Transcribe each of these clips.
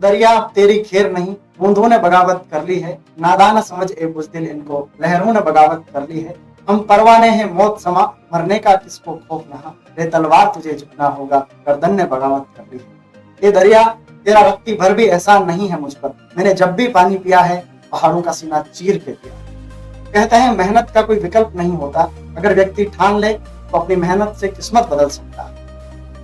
दरिया तेरी खेर नहीं, बूंदों ने बगावत कर ली है, नादान समझ ए बुज़दिल इनको, लहरों ने बगावत कर ली है। हम परवाने हैं मौत समा, मरने का किसको खौफ नहा, रे तलवार तुझे झुकना होगा, गर्दन ने बगावत कर ली है। ये दरिया तेरा रत्ती भर भी एहसान नहीं है मुझ पर, मैंने जब भी पानी पिया है पहाड़ों का सीना चीर के पिया। कहते हैं मेहनत का कोई विकल्प नहीं होता, अगर व्यक्ति ठान ले तो अपनी मेहनत से किस्मत बदल सकता है।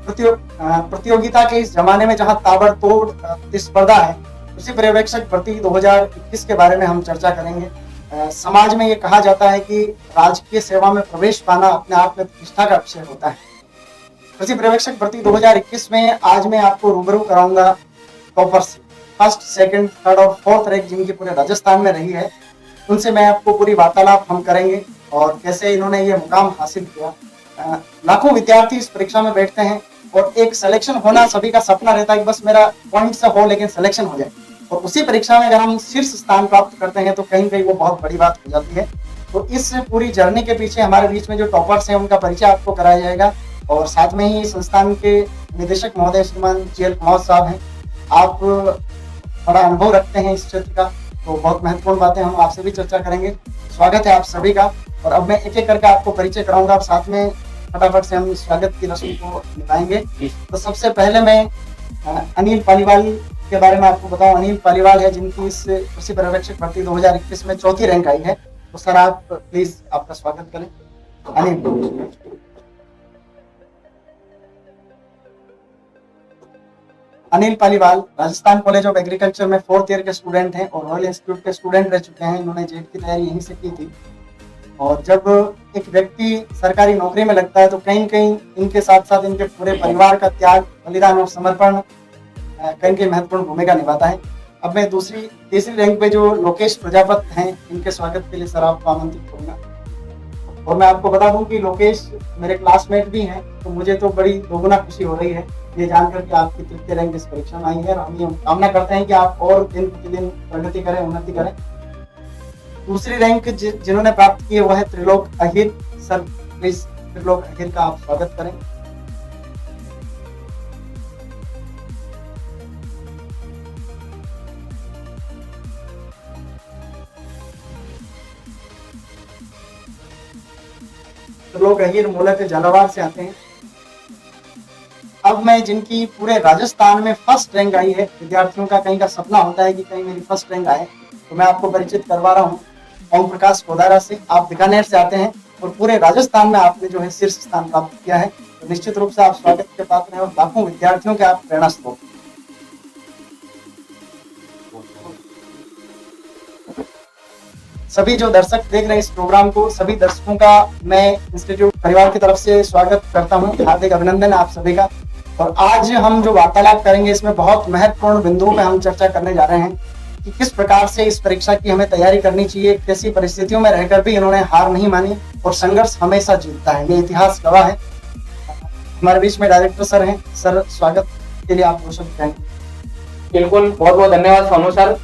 प्रतियोगिता के इस जमाने में जहां ताबड़तोड़ प्रतिस्पर्धा है, उसी पर्यवेक्षक भर्ती 2021 के बारे में हम चर्चा करेंगे। समाज में ये कहा जाता है कि राजकीय सेवा में प्रवेश पाना अपने आप में प्रतिष्ठा का विषय होता है। कृषि पर्यवेक्षक भर्ती 2021 में आज मैं आपको रूबरू कराऊंगा टॉपर्स, फर्स्ट, सेकंड, थर्ड और फोर्थ रैंक जिनकी पूरे राजस्थान में रही है, उनसे मैं आपको पूरी वार्तालाप हम करेंगे और कैसे इन्होंने ये मुकाम हासिल किया। लाखों विद्यार्थी इस परीक्षा में बैठते हैं और एक सिलेक्शन होना सभी का सपना रहता है कि बस मेरा पॉइंट से हो लेकिन सिलेक्शन हो जाए, और उसी परीक्षा में अगर हम शीर्ष स्थान प्राप्त करते हैं तो कहीं कहीं वो बहुत बड़ी बात हो जाती है। तो इस पूरी जर्नी के पीछे हमारे बीच में जो टॉपर्स हैं उनका परिचय आपको कराया जाएगा, और साथ में ही संस्थान के निदेशक महोदय श्रीमान GL कुमार साहब हैं। आप बड़ा अनुभव रखते हैं इस क्षेत्र का, तो बहुत महत्वपूर्ण बातें हम आपसे भी चर्चा करेंगे। स्वागत है आप सभी का, और अब मैं एक एक करके आपको परिचय कराऊंगा, और साथ में फटाफट से हम स्वागत की रस्म को निभाएंगे। तो सबसे पहले मैं अनिल पालीवाल के बारे में आपको बताऊं। अनिल पालीवाल है जिनकी इस कृषि पर्यवेक्षक भर्ती 2021 में चौथी रैंक आई है। तो सर आप प्लीज आपका स्वागत करें। Anil Paliwal Rajasthan college of agriculture में 4th ईयर के स्टूडेंट हैं और रॉयल इंस्टीट्यूट के स्टूडेंट रह चुके हैं। इन्होंने जेट की तैयारी यहीं से की थी, और जब एक व्यक्ति सरकारी नौकरी में लगता है तो कहीं कहीं इनके साथ साथ इनके पूरे परिवार का त्याग, बलिदान और समर्पण कहीं कहीं महत्वपूर्ण भूमिका निभाता है। अब मैं तीसरी रैंक पे जो लोकेश प्रजापत हैं, इनके स्वागत के लिए सर आपको आमंत्रित करूंगा। और मैं आपको बता दूं कि लोकेश मेरे क्लासमेट भी हैं, तो मुझे तो बड़ी दोगुना खुशी हो रही है ये जानकर कि आपकी तृतीय रैंक इस परीक्षा में आई है, और हम ये कामना करते हैं कि आप और दिन प्रतिदिन प्रगति करें, उन्नति करें। दूसरी रैंक जिन्होंने प्राप्त की है वो है त्रिलोक अहिर। सर प्लीज त्रिलोक अहिर का आप स्वागत करें। त्रिलोक अहिर मूलतः झालावाड़ से आते हैं। अब मैं जिनकी पूरे राजस्थान में फर्स्ट रैंक आई है, विद्यार्थियों का कहीं का सपना होता है कि कहीं मेरी फर्स्ट रैंक आए, तो मैं आपको परिचित करवा रहा हूँ ओम प्रकाश कोदारा से। आप बीकानेर से आते हैं और पूरे राजस्थान में आपने जो है शीर्ष स्थान प्राप्त किया है, तो निश्चित रूप से आप स्वागत के पात्र हैं और लाखों विद्यार्थियों के आप प्रेरणा स्रोत। सभी जो दर्शक देख रहे हैं इस प्रोग्राम को, सभी दर्शकों का मैं इंस्टीट्यूट परिवार की तरफ से स्वागत करता हूं, हार्दिक अभिनंदन आप सभी का। और आज हम जो वार्तालाप करेंगे इसमें बहुत महत्वपूर्ण बिंदुओं पे हम चर्चा करने जा रहे हैं कि किस प्रकार से इस परीक्षा की हमें तैयारी करनी चाहिए, कैसी परिस्थितियों में रहकर भी इन्होंने हार नहीं मानी और संघर्ष हमेशा जीतता है, ये इतिहास गवाह है। हमारे बीच में डायरेक्टर सर हैं। सर स्वागत के लिए आप शब्द कहेंगे। बिल्कुल, बहुत बहुत धन्यवाद सोनू सर।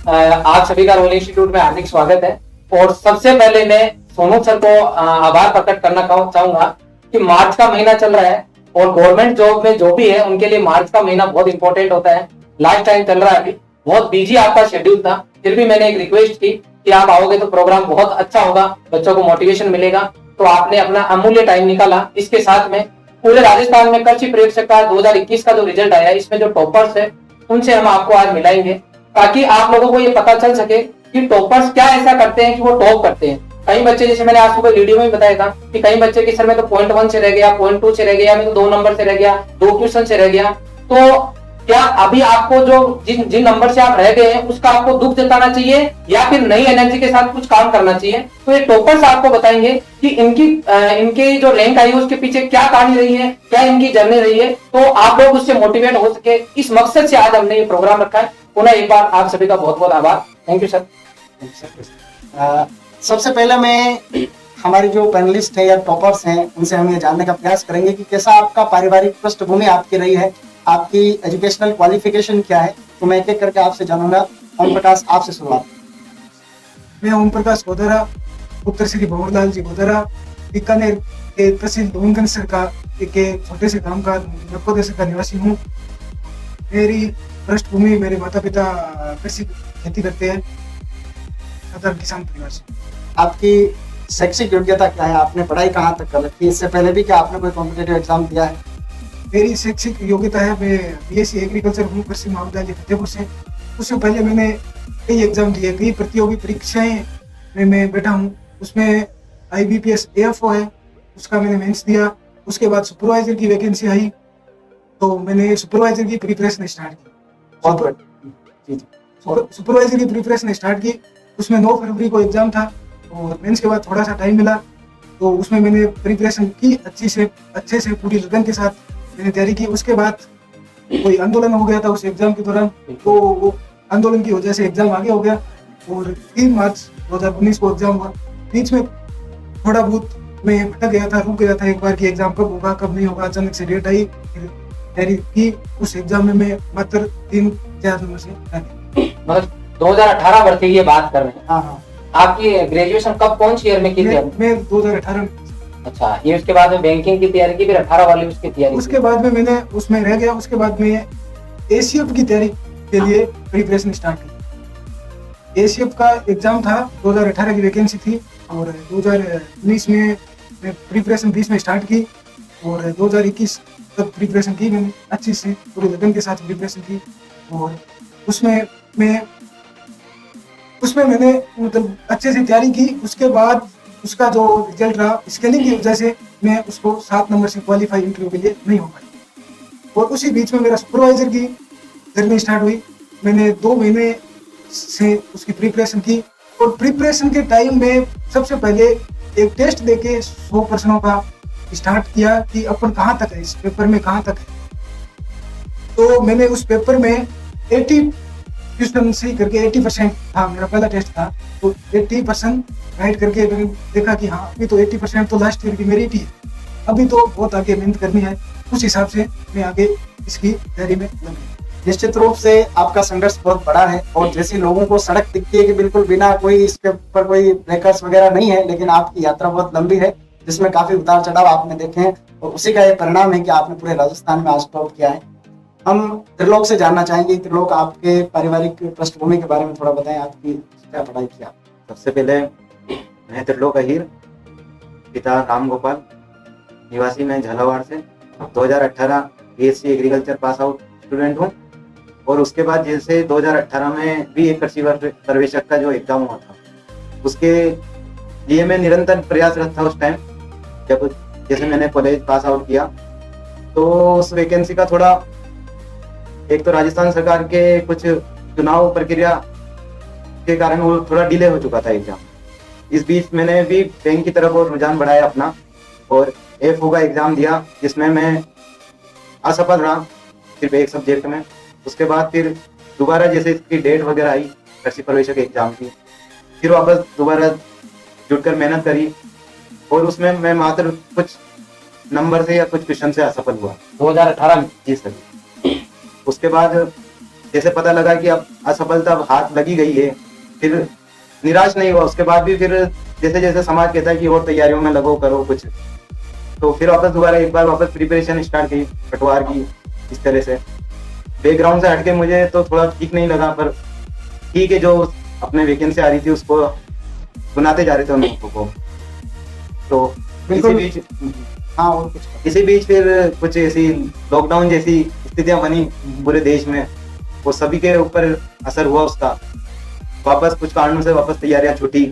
आप सभी का रोल इंस्टीट्यूट में हार्दिक स्वागत है। और सबसे पहले मैं सोनू सर को आभार प्रकट करना चाहूंगा कि मार्च का महीना चल रहा है और गवर्नमेंट जॉब में जो भी है उनके लिए मार्च का महीना बहुत इंपॉर्टेंट होता है। लास्ट टाइम चल रहा है, अभी बहुत बिजी आपका शेड्यूल था, फिर भी मैंने एक रिक्वेस्ट की कि आप आओगे तो प्रोग्राम बहुत अच्छा होगा, बच्चों को मोटिवेशन मिलेगा, तो आपने अपना अमूल्य टाइम निकाला। इसके साथ में पूरे राजस्थान में कृषि पर्यवेक्षक का 2021 का जो रिजल्ट आया, इसमें जो टॉपर्स है उनसे हम आपको आज मिलाएंगे, ताकि आप लोगों को ये पता चल सके कि टॉपर्स क्या ऐसा करते हैं कि वो टॉप करते हैं। कई बच्चे, जैसे मैंने आज सुबह वीडियो में बताया था कि कई बच्चे की सर में तो पॉइंट 1 से रह गया, पॉइंट 2 से रह गया, मैं तो 2 नंबर से रह गया, 2 क्वेश्चन से रह गया। तो क्या अभी आपको जो जिन नंबर से आप रह गए हैं उसका आपको दुख जताना चाहिए या फिर नई एनर्जी के साथ कुछ काम करना चाहिए? तो ये टॉपर्स आपको बताएंगे कि इनकी जो रैंक आई है उसके पीछे क्या कहानी रही है, क्या इनकी जर्नी रही है, तो आप लोग उससे मोटिवेट हो सके, इस मकसद से आज हमने ये प्रोग्राम रखा है। पुनः एक बार आप सभी का बहुत बहुत आभार। Thank you sir. सबसे पहले मैं हमारे जो पैनलिस्ट है या टॉपर्स हैं उनसे हम ये जानने का प्रयास करेंगे कि कैसा आपका पारिवारिक पृष्ठभूमि आपकी रही है, आपकी एजुकेशनल क्वालिफिकेशन क्या है। तो मैं एक एक करके आपसे जानूंगा। ओम प्रकाश, आपसे शुरुआत। मैं ओम प्रकाश गोदारा, पुत्र श्री भंवरलाल जी गोदारा, बीकानेर के तहसील डोंगरसर का एक छोटे से गांव का 90 का निवासी हूँ। मेरी पृष्ठभूमि, मेरे माता पिता कृषि खेती करते हैं, साधारण किसान परिवार से। आपकी शैक्षिक योग्यता क्या है, आपने पढ़ाई कहाँ तक कर रखी है, इससे पहले भी क्या आपने कोई कॉम्पिटेटिव एग्जाम दिया है? मेरी शैक्षिक योग्यता है, मैं बीएससी एग्रीकल्चर हूँ कृषि महाविद्यालय फतेहपुर से। उससे पहले मैंने कई एग्जाम दिए, कई प्रतियोगी परीक्षाएं में मैं बैठा हूँ। उसमें IBPS AFO है, उसका मैंने मेंस दिया। उसके बाद सुपरवाइजर की वैकेंसी आई तो मैंने सुपरवाइजर की प्रिपरेशन स्टार्ट की। बहुत बढ़िया। सुपरवाइजर की प्रिपरेशन स्टार्ट की। उसमें 9 फरवरी को एग्जाम था और मेंस के बाद थोड़ा सा टाइम मिला तो उसमें मैंने प्रिपरेशन की अच्छे से पूरी लगन के साथ मैंने तैयारी की। उसके बाद कोई आंदोलन हो गया था उस एग्जाम के दौरान, तो वो आंदोलन की वजह से एग्जाम आगे हो गया और 3 मार्च 2019 को एग्जाम हुआ। बीच में थोड़ा बहुत मैं भटक गया था, रुक गया था एक बार कि एग्जाम कब होगा कब नहीं होगा। अचानक से डेट आई, फिर तैयारी की। उस एग्जाम में मैं मात्र 3-4 नंबर से आ गया। मतलब 2018 भर्ती की ये बात कर रहे हैं। हाँ हाँ। आपकी ग्रेजुएशन कब कौन सी ईयर में की थी? मैं 2018 में। अच्छा, ये उसके बाद में बैंकिंग की तैयारी की, फिर 18 वाली उसकी तैयारी उसके बाद में मैंने उसमें रह गया। उसके बाद में ACF की तैयारी के लिए प्रिपरेशन स्टार्ट की। ACF का एग्जाम था, 2018 की वैकेंसी थी और 2019 में मैं प्रिपरेशन 20 में स्टार्ट की और 2021 तक प्रिपरेशन की मैंने अच्छी से, पूरे लगन के साथ प्रिपरेशन की। और उसमें मैंने मतलब अच्छे से तैयारी की। उसके बाद उसका जो रिजल्ट रहा, स्केलिंग की वजह से मैं उसको 7 नंबर से क्वालिफाई इंटरव्यू के लिए नहीं हो पाई। और उसी बीच में मेरा सुपरवाइजर की जर्नी स्टार्ट हुई। मैंने 2 महीने से उसकी प्रिपरेशन की और प्रिपरेशन के टाइम में सबसे पहले एक टेस्ट देके 100 प्रश्नों का स्टार्ट किया कि अपन कहाँ तक है, इस पेपर में कहाँ तक है। तो मैंने उस पेपर में 80 क्वेश्चन सही करके 80% था, मेरा पहला टेस्ट था, तो 80% राइट करके मैंने देखा कि हाँ अभी तो 80% तो लास्ट ईयर की मेरिट ही है, अभी तो बहुत आगे मेहनत करनी है। उस हिसाब से मैं आगे इसकी तैयारी में लग गया। निश्चित रूप से आपका संघर्ष बहुत बड़ा है और जैसे लोगों को सड़क दिखती है कि बिल्कुल बिना कोई इसके ऊपर कोई ब्रेकर्स वगैरह नहीं है, लेकिन आपकी यात्रा बहुत लंबी है जिसमें काफी उतार चढ़ाव आपने देखे हैं और उसी का ये परिणाम है कि आपने पूरे राजस्थान में आज टॉप किया है। हम त्रिलोक से जानना चाहेंगे, त्रिलोक आपके पारिवारिक पृष्ठभूमि के बारे में थोड़ा बताएं, आपकी क्या पढ़ाई की आप? सबसे पहले मैं त्रिलोक अहीर, पिता राम गोपाल, निवासी मैं झालावाड़ से। 2018 BSc agriculture pass out student हूँ और उसके बाद जैसे 2018 में भी एक कृषि पर्यवेक्षक का जो एग्जाम हुआ था उसके लिए मैं निरंतर प्रयासरत था। उस टाइम जब जैसे मैंने कॉलेज पास आउट किया तो उस वैकेंसी का थोड़ा, एक तो राजस्थान सरकार के कुछ चुनाव प्रक्रिया के कारण वो थोड़ा डिले हो चुका था एग्जाम। इस बीच मैंने भी बैंक की तरफ और रुझान बढ़ाया अपना और AFO का एग्जाम दिया जिसमें मैं असफल रहा सिर्फ एक सब्जेक्ट में। उसके बाद फिर दोबारा जैसे इसकी डेट वगैरह आई कृषि पर्यवेक्षक एग्जाम की, फिर वापस दोबारा जुटकर मेहनत करी और उसमें मैं मात्र कुछ नंबर से या कुछ क्वेश्चन से असफल हुआ 2018 में। जी सर। उसके बाद जैसे पता लगा कि अब असफलता हाथ लगी गई है, फिर निराश नहीं हुआ। उसके बाद भी फिर जैसे जैसे समाज कहता है कि और तैयारियों में लगो करो कुछ, तो फिर वापस दोबारा एक बार वापस प्रिपरेशन स्टार्ट की पटवार की। इस तरह से बैकग्राउंड से हटके मुझे तो थोड़ा ठीक नहीं लगा, पर ठीक है जो अपने वैकेंसी आ रही थी उसको बनाते जा रहे थे उन लोगों को। तो इसी बीच हाँ, और कुछ इसी बीच फिर कुछ ऐसी लॉकडाउन जैसी स्थितियां बनी पूरे देश में, वो सभी के ऊपर असर हुआ उसका। वापस कुछ कारणों से वापस तैयारियां छूटी।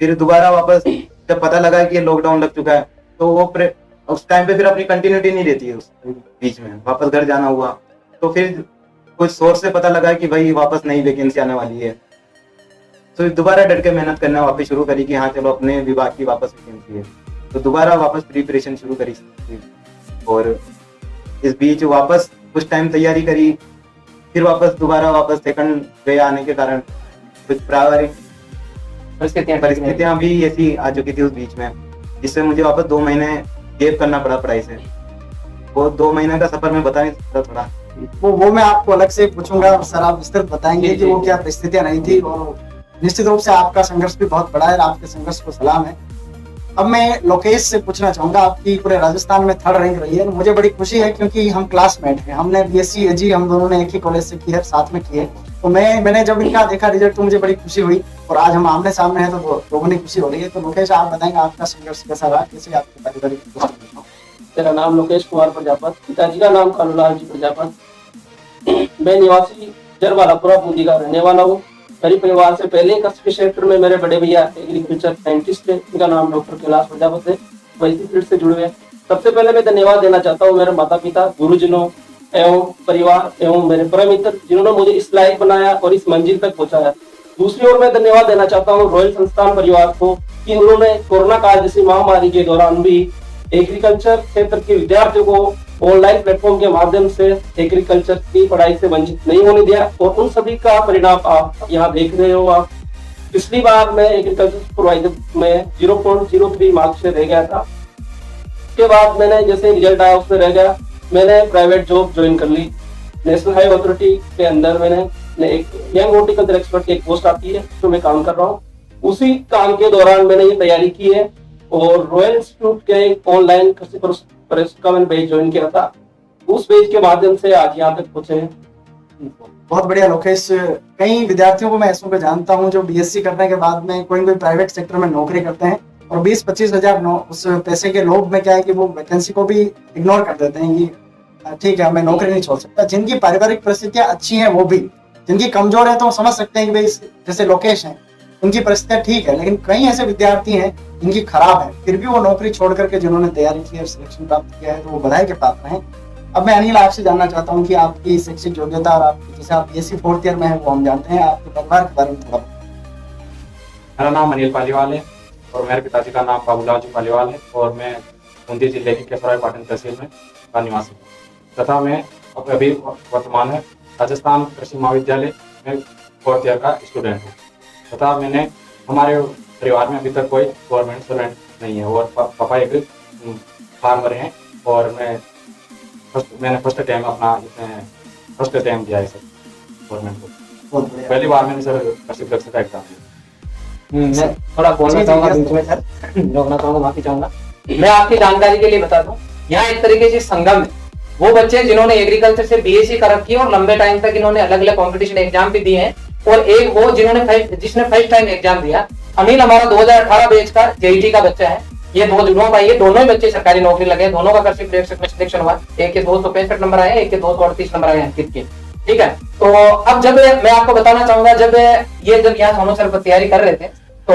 फिर दोबारा वापस जब पता लगा कि लॉकडाउन लग चुका है तो वो उस टाइम पे फिर अपनी कंटिन्यूटी नहीं रहती है, उस बीच में वापस घर जाना हुआ। तो फिर कुछ सोर्स से पता लगा कि भाई वापस नई वैकेंसी आने वाली है, तो दोबारा डट के मेहनत करना वापस शुरू करी कि हाँ चलो अपने विभाग की वापस वैकेंसी है, तो दोबारा वापस प्रिपरेशन शुरू करी और इस बीच वापस कुछ टाइम तैयारी करी। फिर वापस सेकंड वे आने के कारण कुछ पारिवारिक परिस्थितियां भी ऐसी आ चुकी थी उस बीच में, जिससे मुझे वापस 2 महीने गैप करना पड़ा पढ़ाई से। वो 2 महीने का सफर मैं बता नहीं सकता थोड़ा, वो मैं आपको अलग से पूछूंगा, सर आप विस्तृत बताएंगे कि वो क्या परिस्थितियां रही थी। और निश्चित रूप से आपका संघर्ष भी बहुत बड़ा है और आपके संघर्ष को सलाम है। अब मैं लोकेश से पूछना चाहूंगा, आपकी पूरे राजस्थान में 3rd रैंक रही है। मुझे बड़ी खुशी है क्योंकि हम क्लासमेट हैं, हमने बीएससी एजी हम दोनों ने एक ही कॉलेज से की है, साथ में की है। तो मैंने जब इनका देखा रिजल्ट तो मुझे बड़ी खुशी हुई, और आज हम आमने सामने हैं तो दोगुनी खुशी हो रही है। तो लोकेश, आप बताएंगे आपका संघर्ष कैसा रहा, कैसे आपकी पारिवारिक दृष्टि? मेरा नाम लोकेश कुमार प्रजापत, पिताजी का नाम कालूलाल जी प्रजापत। मैं निवासी जरवालापुरा बूंदी का रहने वाला हूँ। मेरे परिवार से पहले कस्बे क्षेत्र में मेरे बड़े भैया एग्रीकल्चर साइंटिस्ट है, इनका नाम डॉक्टर कैलाश प्रजापत है, वही फील्ड से जुड़े हैं। सबसे पहले मैं धन्यवाद देना चाहता हूँ मेरे माता पिता, गुरुजनों एवं परिवार एवं मेरे परम मित्र जिन्होंने मुझे इस लायक बनाया और इस मंजिल तक पहुंचाया। दूसरी ओर मैं धन्यवाद देना चाहता हूँ रॉयल संस्थान परिवार को कि उन्होंने कोरोना काल जैसी महामारी के दौरान भी एग्रीकल्चर क्षेत्र के विद्यार्थियों को ऑनलाइन प्लेटफॉर्म के माध्यम से एग्रीकल्चर की पढ़ाई से वंचित नहीं होने दिया, और उन सभी का परिणाम आप यहाँ देख रहे हो। आप पिछली बार मैं एग्रीकल्चर सुपरवाइजर में 0.03 मार्क्स से रह गया था। उसके बाद मैंने जैसे रिजल्ट आया उसमें रह गया, मैंने प्राइवेट जॉब ज्वाइन कर ली। नेशनल हाईवे अथॉरिटी के अंदर मैंने एक यंग हॉर्टिकल्चर एक्सपर्ट की एक पोस्ट आती है तो मैं काम कर रहा हूँ। उसी काम के दौरान मैंने ये तैयारी की है, और रॉयल इंस्टीट्यूट के ऑनलाइन कृषि प्रशिक्षण का मैंने बैच ज्वाइन किया था। उस बैच के माध्यम से आज यहाँ तक पहुंचे हैं। बहुत बढ़िया लोकेश। कई विद्यार्थियों को मैं ऐसों पे जानता हूँ जो बीएससी करने के बाद में कोई प्राइवेट सेक्टर में नौकरी करते हैं, और 20-25 हजार उस पैसे के लोभ में क्या है कि वो वैकेंसी को भी इग्नोर कर देते हैं कि ठीक है मैं नौकरी नहीं छोड़ सकता। जिनकी पारिवारिक परिस्थितियां अच्छी हैं वो भी, जिनकी कमजोर है तो हम समझ सकते हैं कि भाई जैसे लोकेश हैं उनकी परिस्थितियां ठीक है, लेकिन कई ऐसे विद्यार्थी हैं जिनकी खराब है, फिर भी वो नौकरी छोड़ करके जिन्होंने तैयारी की और सिलेक्शन प्राप्त किया है तो वो बधाई के पात्र हैं। अब मैं अनिल आपसे जानना चाहता हूँ कि आपकी शैक्षिक योग्यता और आपकी जैसे आप बीएससी 4th ईयर में है वो हम जानते हैं, आपके परिवार के बारे में थोड़ा। मेरा नाम अनिल पालीवाल है और मेरे पिताजी का नाम बाबूलाल जी पालीवाल है, और मैं बूंदी जिले की केसराय पाटन तहसील में का निवासी हूँ तथा मैं अभी वर्तमान में राजस्थान कृषि महाविद्यालय में 4th ईयर का स्टूडेंट हूँ तथा हमारे परिवार में अभी तक कोई गवर्नमेंट सर्वेंट नहीं है, और पापा एक फार्मर हैं, और मैंने फर्स्ट टाइम दिया है सर गवर्नमेंट को। पहली बार मैंने सर कृषि परीक्षा का एग्जाम दिया। मैं थोड़ा बोलना चाहूंगा बीच में सर, रोकना चाहूंगा, माफी चाहूंगा। मैं आपकी जानकारी के लिए बता दूं, यहाँ एक तरीके से संगम है। वो बच्चे जिन्होंने एग्रीकल्चर से बीएससी कर रखी है और लंबे टाइम तक इन्होंने अलग अलग कॉम्पिटिशन एग्जाम भी दिए हैं, और एक वो जिसने फर्स्ट टाइम एग्जाम दिया। अनिल हमारा 2018 बैच का जेईटी का बच्चा है। ये दोनों भाई, ये दोनों ही बच्चे सरकारी नौकरी लगे, दोनों का कृषि प्रेक्षक में सिलेक्शन हुआ। एक के 265 नंबर आए, एक के 238 नंबर आए अंकित के। ठीक है, तो अब जब मैं आपको बताना चाहूंगा, जब यहाँ सोनू सर पर तैयारी कर रहे थे तो